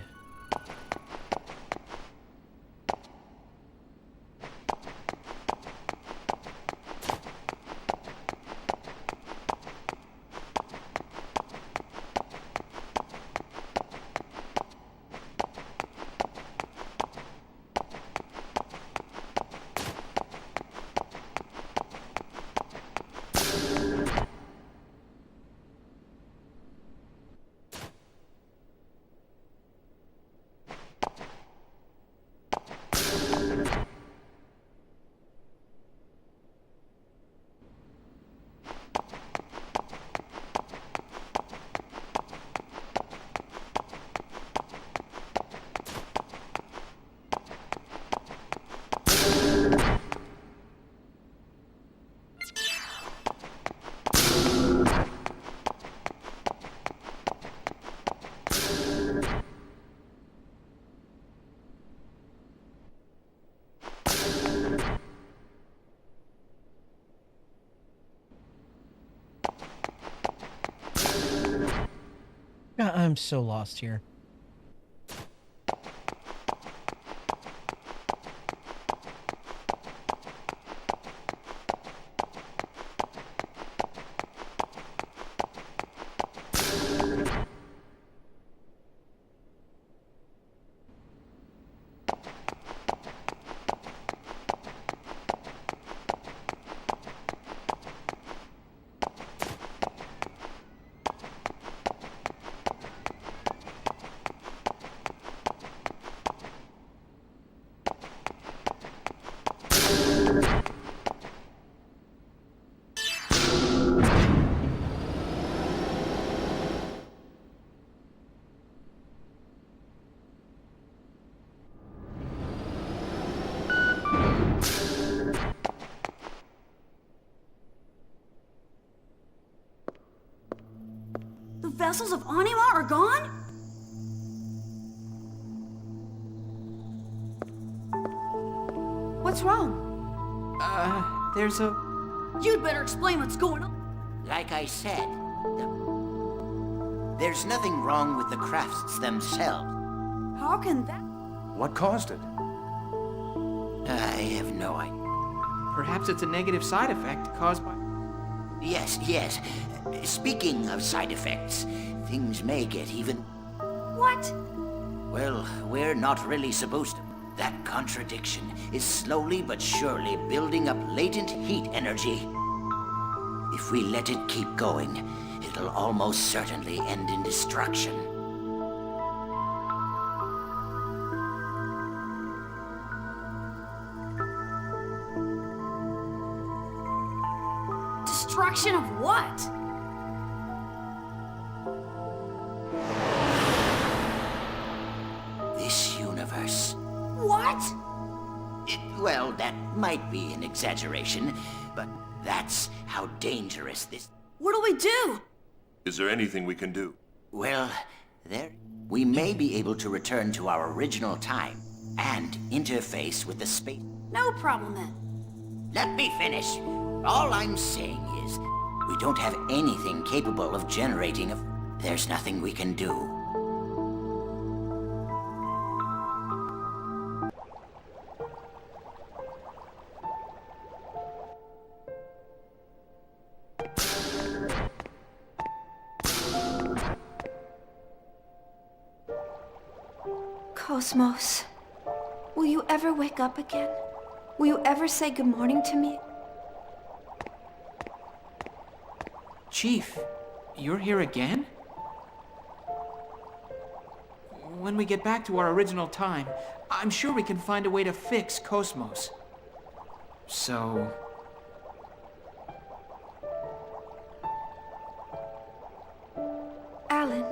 I'm so lost here. The vessels of Anima are gone? What's wrong? There's a... You'd better explain what's going on. Like I said, there's nothing wrong with the crafts themselves. How can that... What caused it? I have no idea. Perhaps it's a negative side effect caused by... Yes, yes. Speaking of side effects, things may get even... What? Well, we're not really supposed to. That contradiction is slowly but surely building up latent heat energy. If we let it keep going, it'll almost certainly end in destruction. Destruction of what? This universe. What? Well, that might be an exaggeration, but that's how dangerous this... What'll we do? Is there anything we can do? Well, we may be able to return to our original time and interface with the space... No problem then. Let me finish. All I'm saying is, we don't have anything capable of generating a... There's nothing we can do. Cosmos, will you ever wake up again? Will you ever say good morning to me? Chief, you're here again? When we get back to our original time, I'm sure we can find a way to fix Cosmos. So... Alan.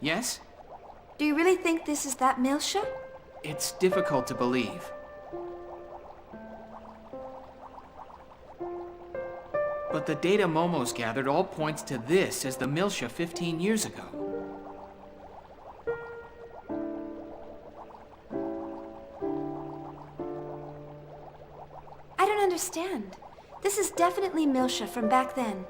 Yes? Do you really think this is that Milsha? It's difficult to believe. But the data Momo's gathered all points to this as the Milsha 15 years ago. I don't understand. This is definitely Milsha from back then.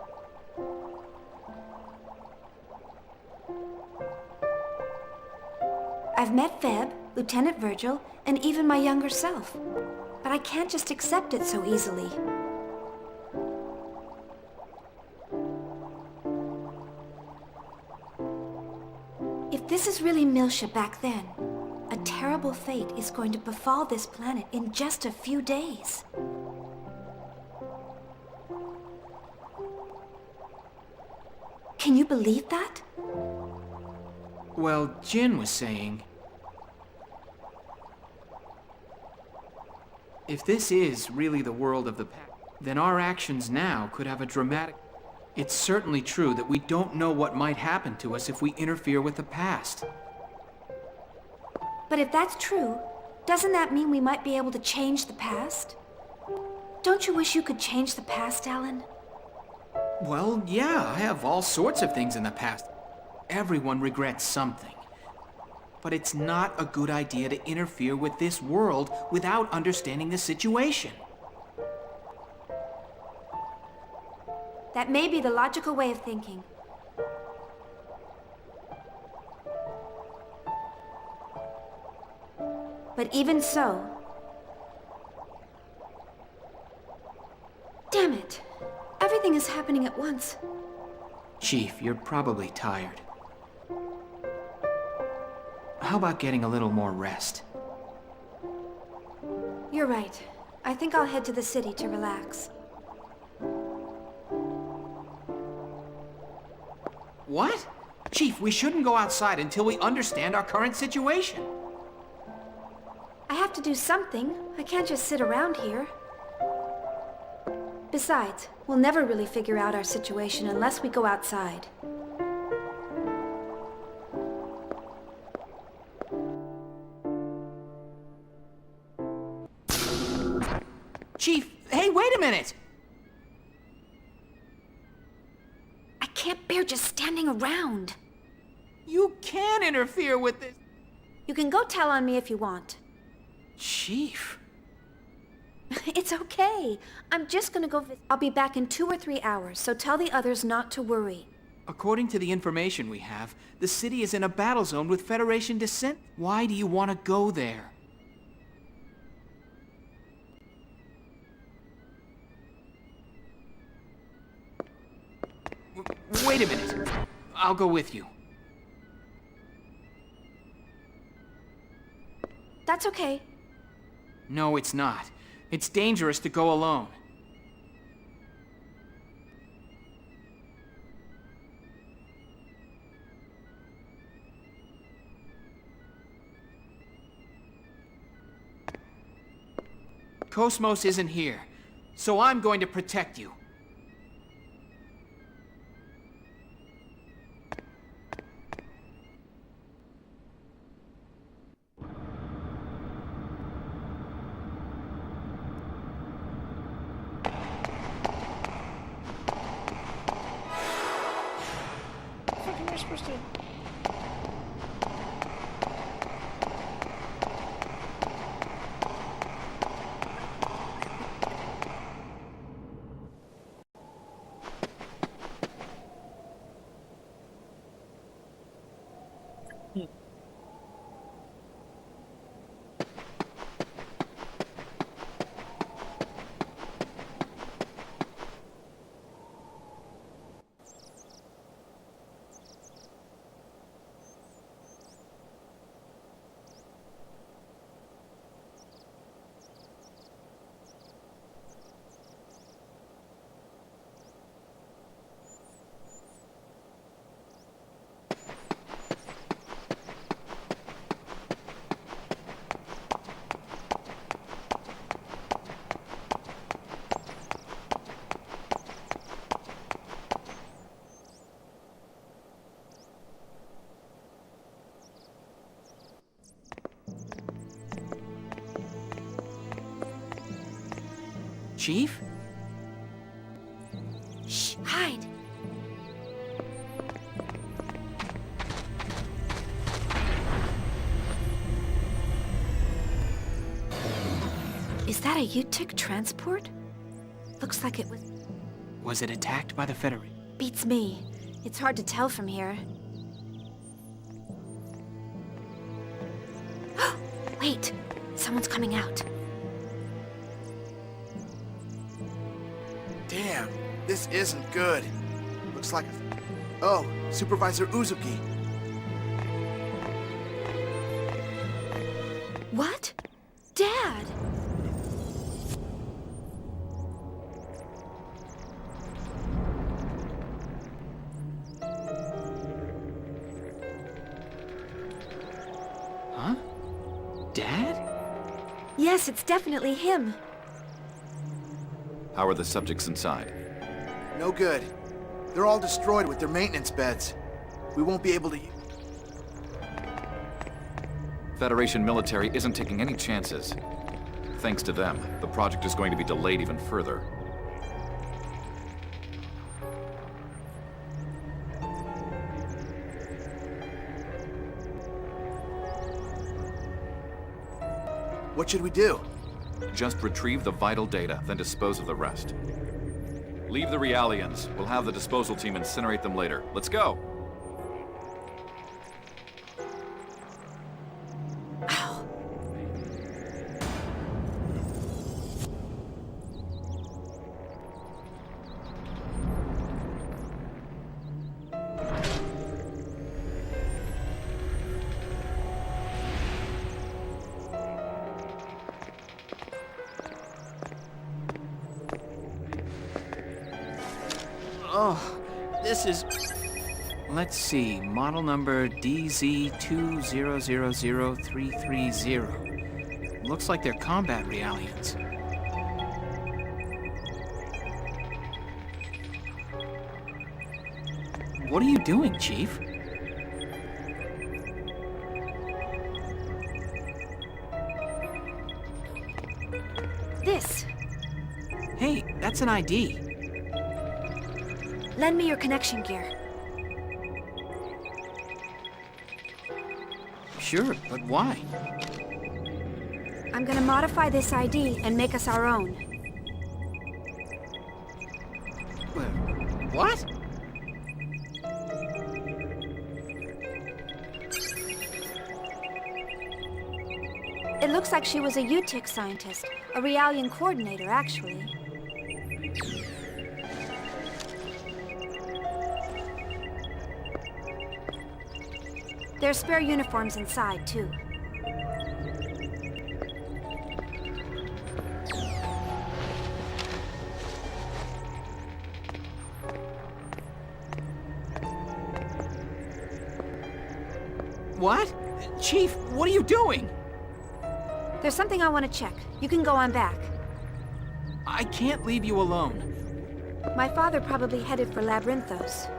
I've met Feb, Lieutenant Virgil, and even my younger self. But I can't just accept it so easily. If this is really Miltia back then, a terrible fate is going to befall this planet in just a few days. Can you believe that? Well, Jin was saying... if this is really the world of the past, then our actions now could have a dramatic... It's certainly true that we don't know what might happen to us if we interfere with the past. But if that's true, doesn't that mean we might be able to change the past? Don't you wish you could change the past, Alan? Well, yeah, I have all sorts of things in the past. Everyone regrets something. But it's not a good idea to interfere with this world without understanding the situation. That may be the logical way of thinking. But even so... Damn it! Everything is happening at once. Chief, you're probably tired. How about getting a little more rest? You're right. I think I'll head to the city to relax. What? Chief, we shouldn't go outside until we understand our current situation. I have to do something. I can't just sit around here. Besides, we'll never really figure out our situation unless we go outside. Chief, hey, wait a minute! I can't bear just standing around. You can interfere with this. You can go tell on me if you want. Chief. It's okay. I'm just gonna go visit. I'll be back in 2 or 3 hours, so tell the others not to worry. According to the information we have, the city is in a battle zone with Federation dissent. Why do you want to go there? Wait a minute. I'll go with you. That's okay. No, it's not. It's dangerous to go alone. Cosmos isn't here, so I'm going to protect you. Chief? Shh, hide. Is that a UTIC transport? Looks like it was... Was it attacked by the Federation? Beats me. It's hard to tell from here. Someone's coming out. Damn, this isn't good. Looks like Oh, Supervisor Uzuki. What? Dad! Huh? Dad? Yes, it's definitely him. How are the subjects inside? No good. They're all destroyed with their maintenance beds. We won't be able to... Federation military isn't taking any chances. Thanks to them, the project is going to be delayed even further. What should we do? Just retrieve the vital data, then dispose of the rest. Leave the Realians. We'll have the disposal team incinerate them later. Let's go! Oh, this is... Let's see, model number DZ20000330. Looks like they're combat Realians. What are you doing, Chief? This. Hey, that's an ID. Lend me your connection gear. Sure, but why? I'm gonna modify this ID and make us our own. What? It looks like she was a UTIC scientist, a Realian coordinator, actually. There's spare uniforms inside, too. What? Chief, what are you doing? There's something I want to check. You can go on back. I can't leave you alone. My father probably headed for Labyrinthos.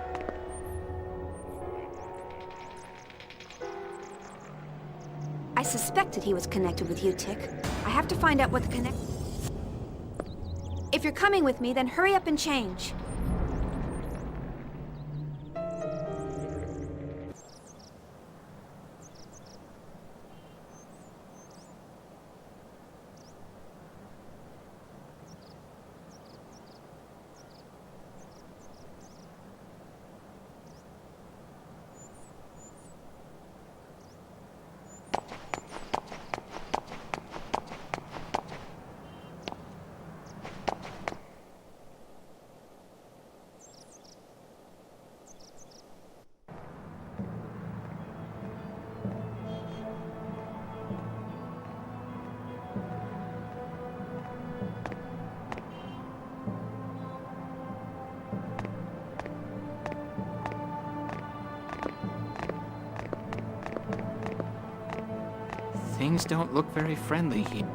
I suspected he was connected with UTIC. I have to find out what the connect... If you're coming with me, then hurry up and change. Things don't look very friendly here.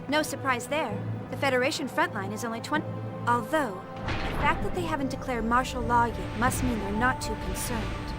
No surprise there. The Federation frontline is only 20... Although, the fact that they haven't declared martial law yet must mean they're not too concerned.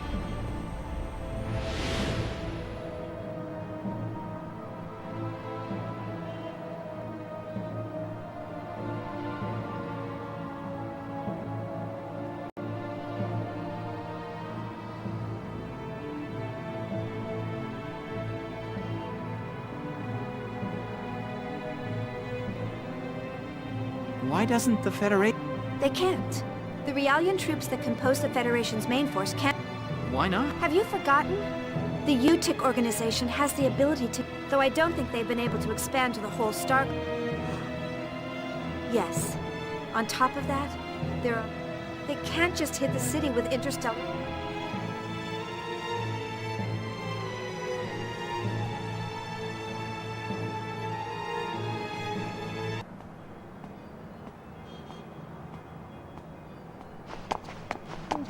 Why doesn't the Federation... They can't. The Realian troops that compose the Federation's main force can't... Why not? Have you forgotten? The UTIC organization has the ability to... Though I don't think they've been able to expand to the whole star... Yes. On top of that, there are... They can't just hit the city with interstellar...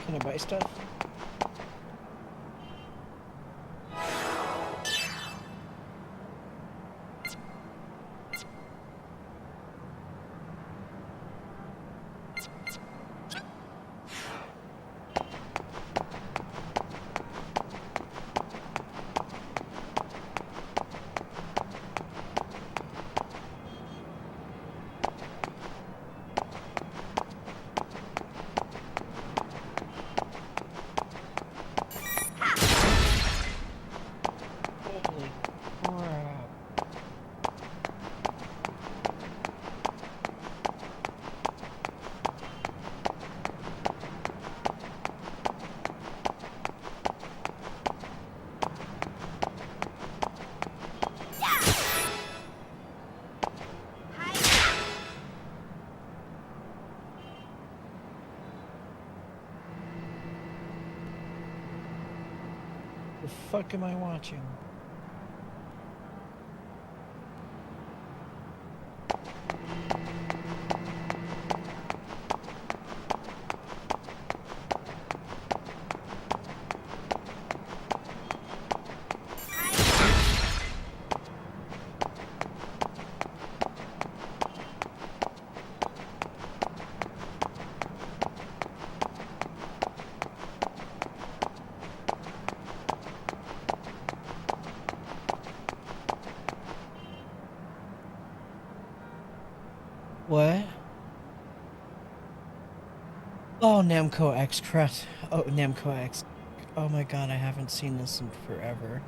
Can I buy stuff? The fuck am I watching? What? Oh, Namco X Crest. Oh, Namco X. Oh my god, I haven't seen this in forever.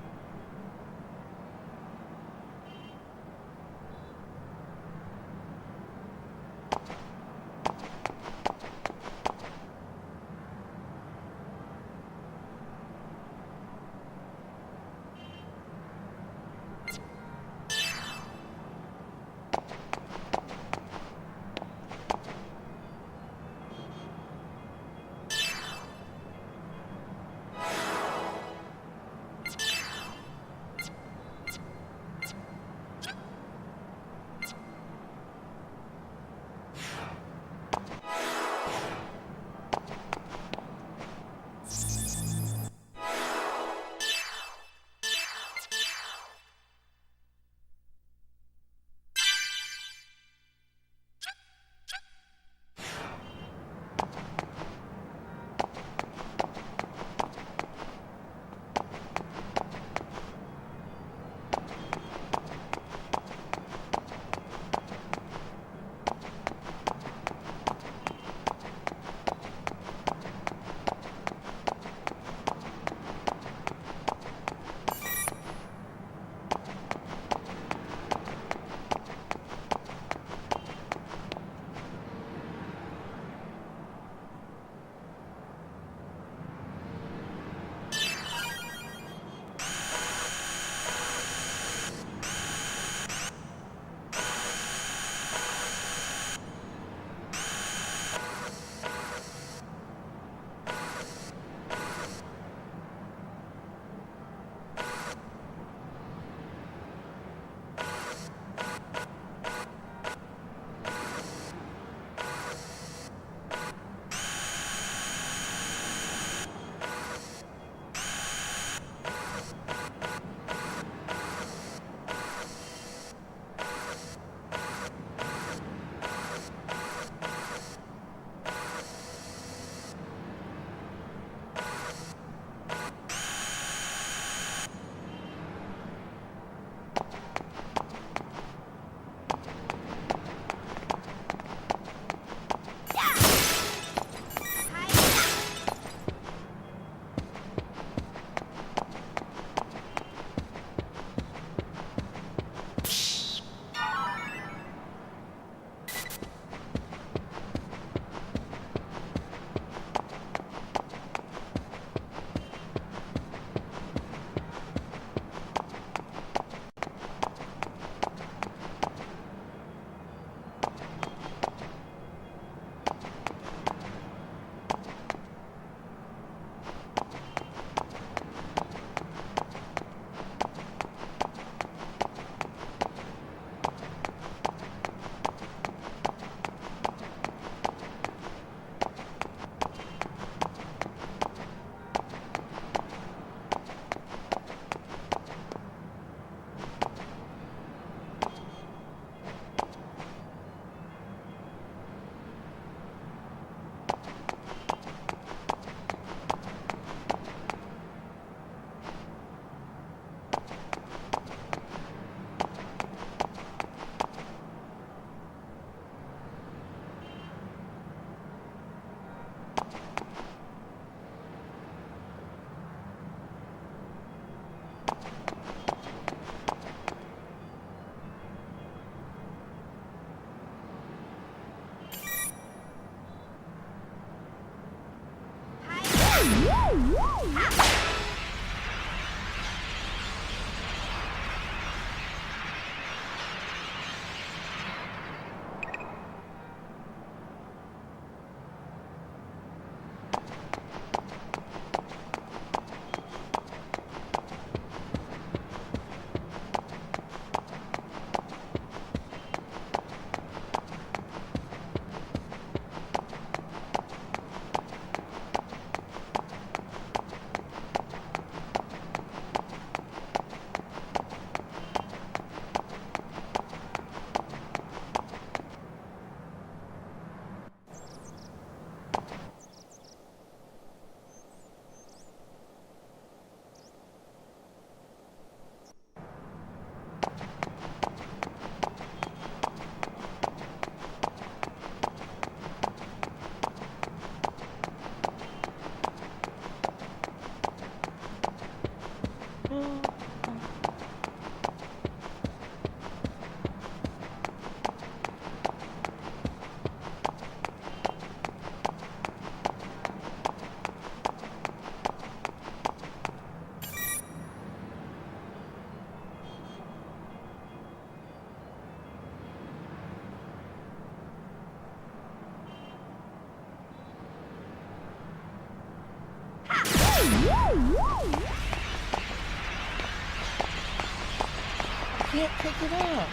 Can't pick it up.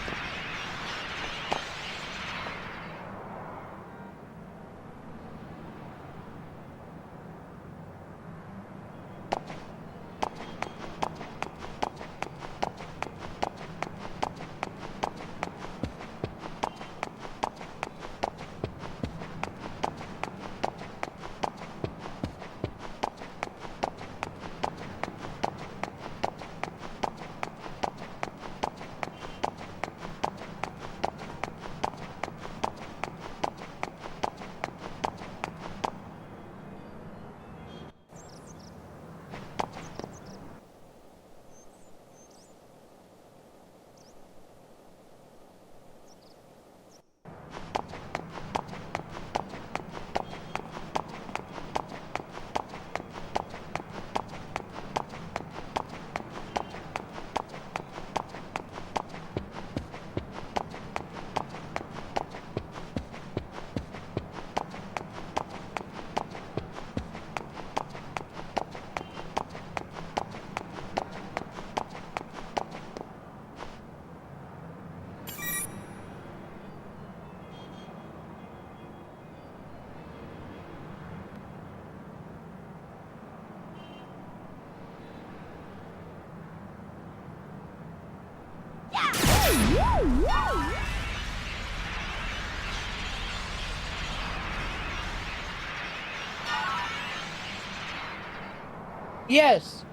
Yes.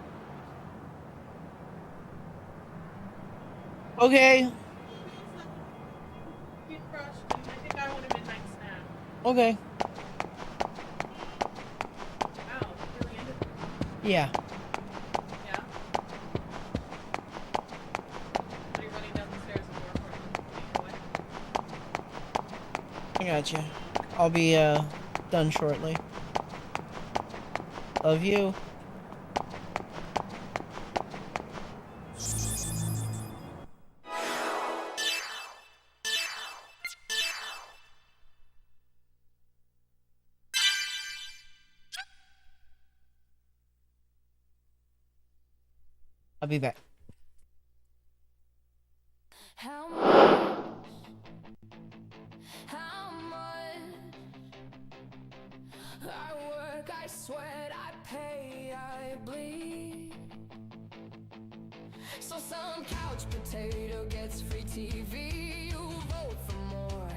Okay. Okay. Yeah. I gotcha. I'll be done shortly. Love you. I'll be back. How much I work, I sweat, I pay, I bleed. So some couch potato gets free TV. You vote for more,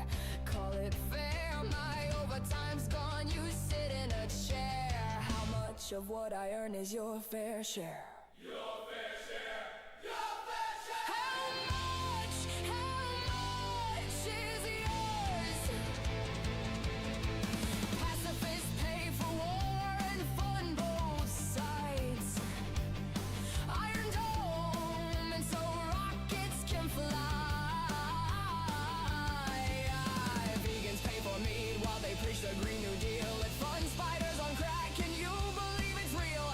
call it fair. My overtime's gone, you sit in a chair. How much of what I earn is your fair share? The Green New Deal, it funds spiders on crack. Can you believe it's real?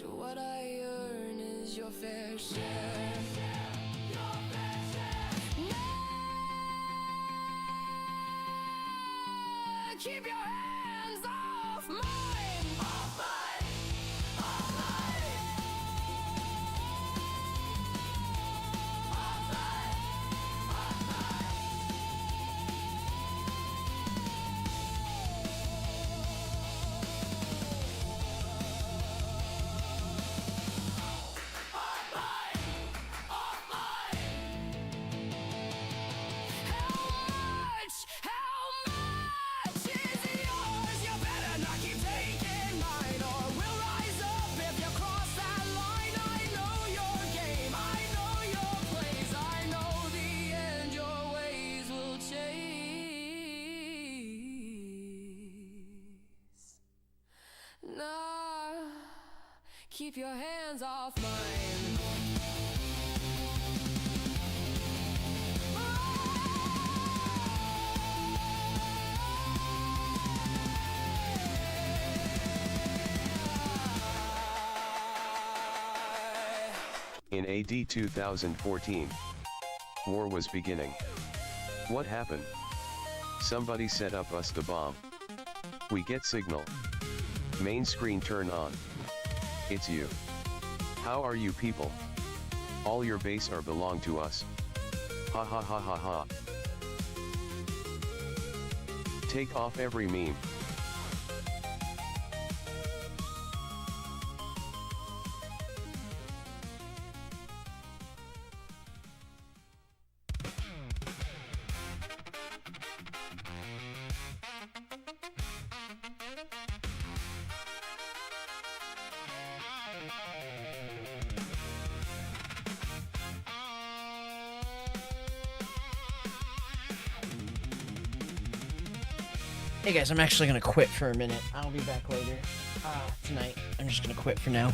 much. What I earn is your fair share. Keep your hands off mine! Off mine! Off mine! Off mine! Off mine! Off mine! Off mine! How much? How much is yours? You better not keep taking mine, or we'll rise up if you cross that line. I know your game, I know your plays, I know the end your ways will chase. Nah, keep your hands off mine. In AD 2014, war was beginning. What happened? Somebody set up us the bomb. We get signal. Main screen turn on. It's you. How are you people? All your base are belong to us. Ha ha ha ha ha. Take off every meme. Hey guys, I'm actually gonna quit for a minute. I'll be back later. Tonight. I'm just gonna quit for now.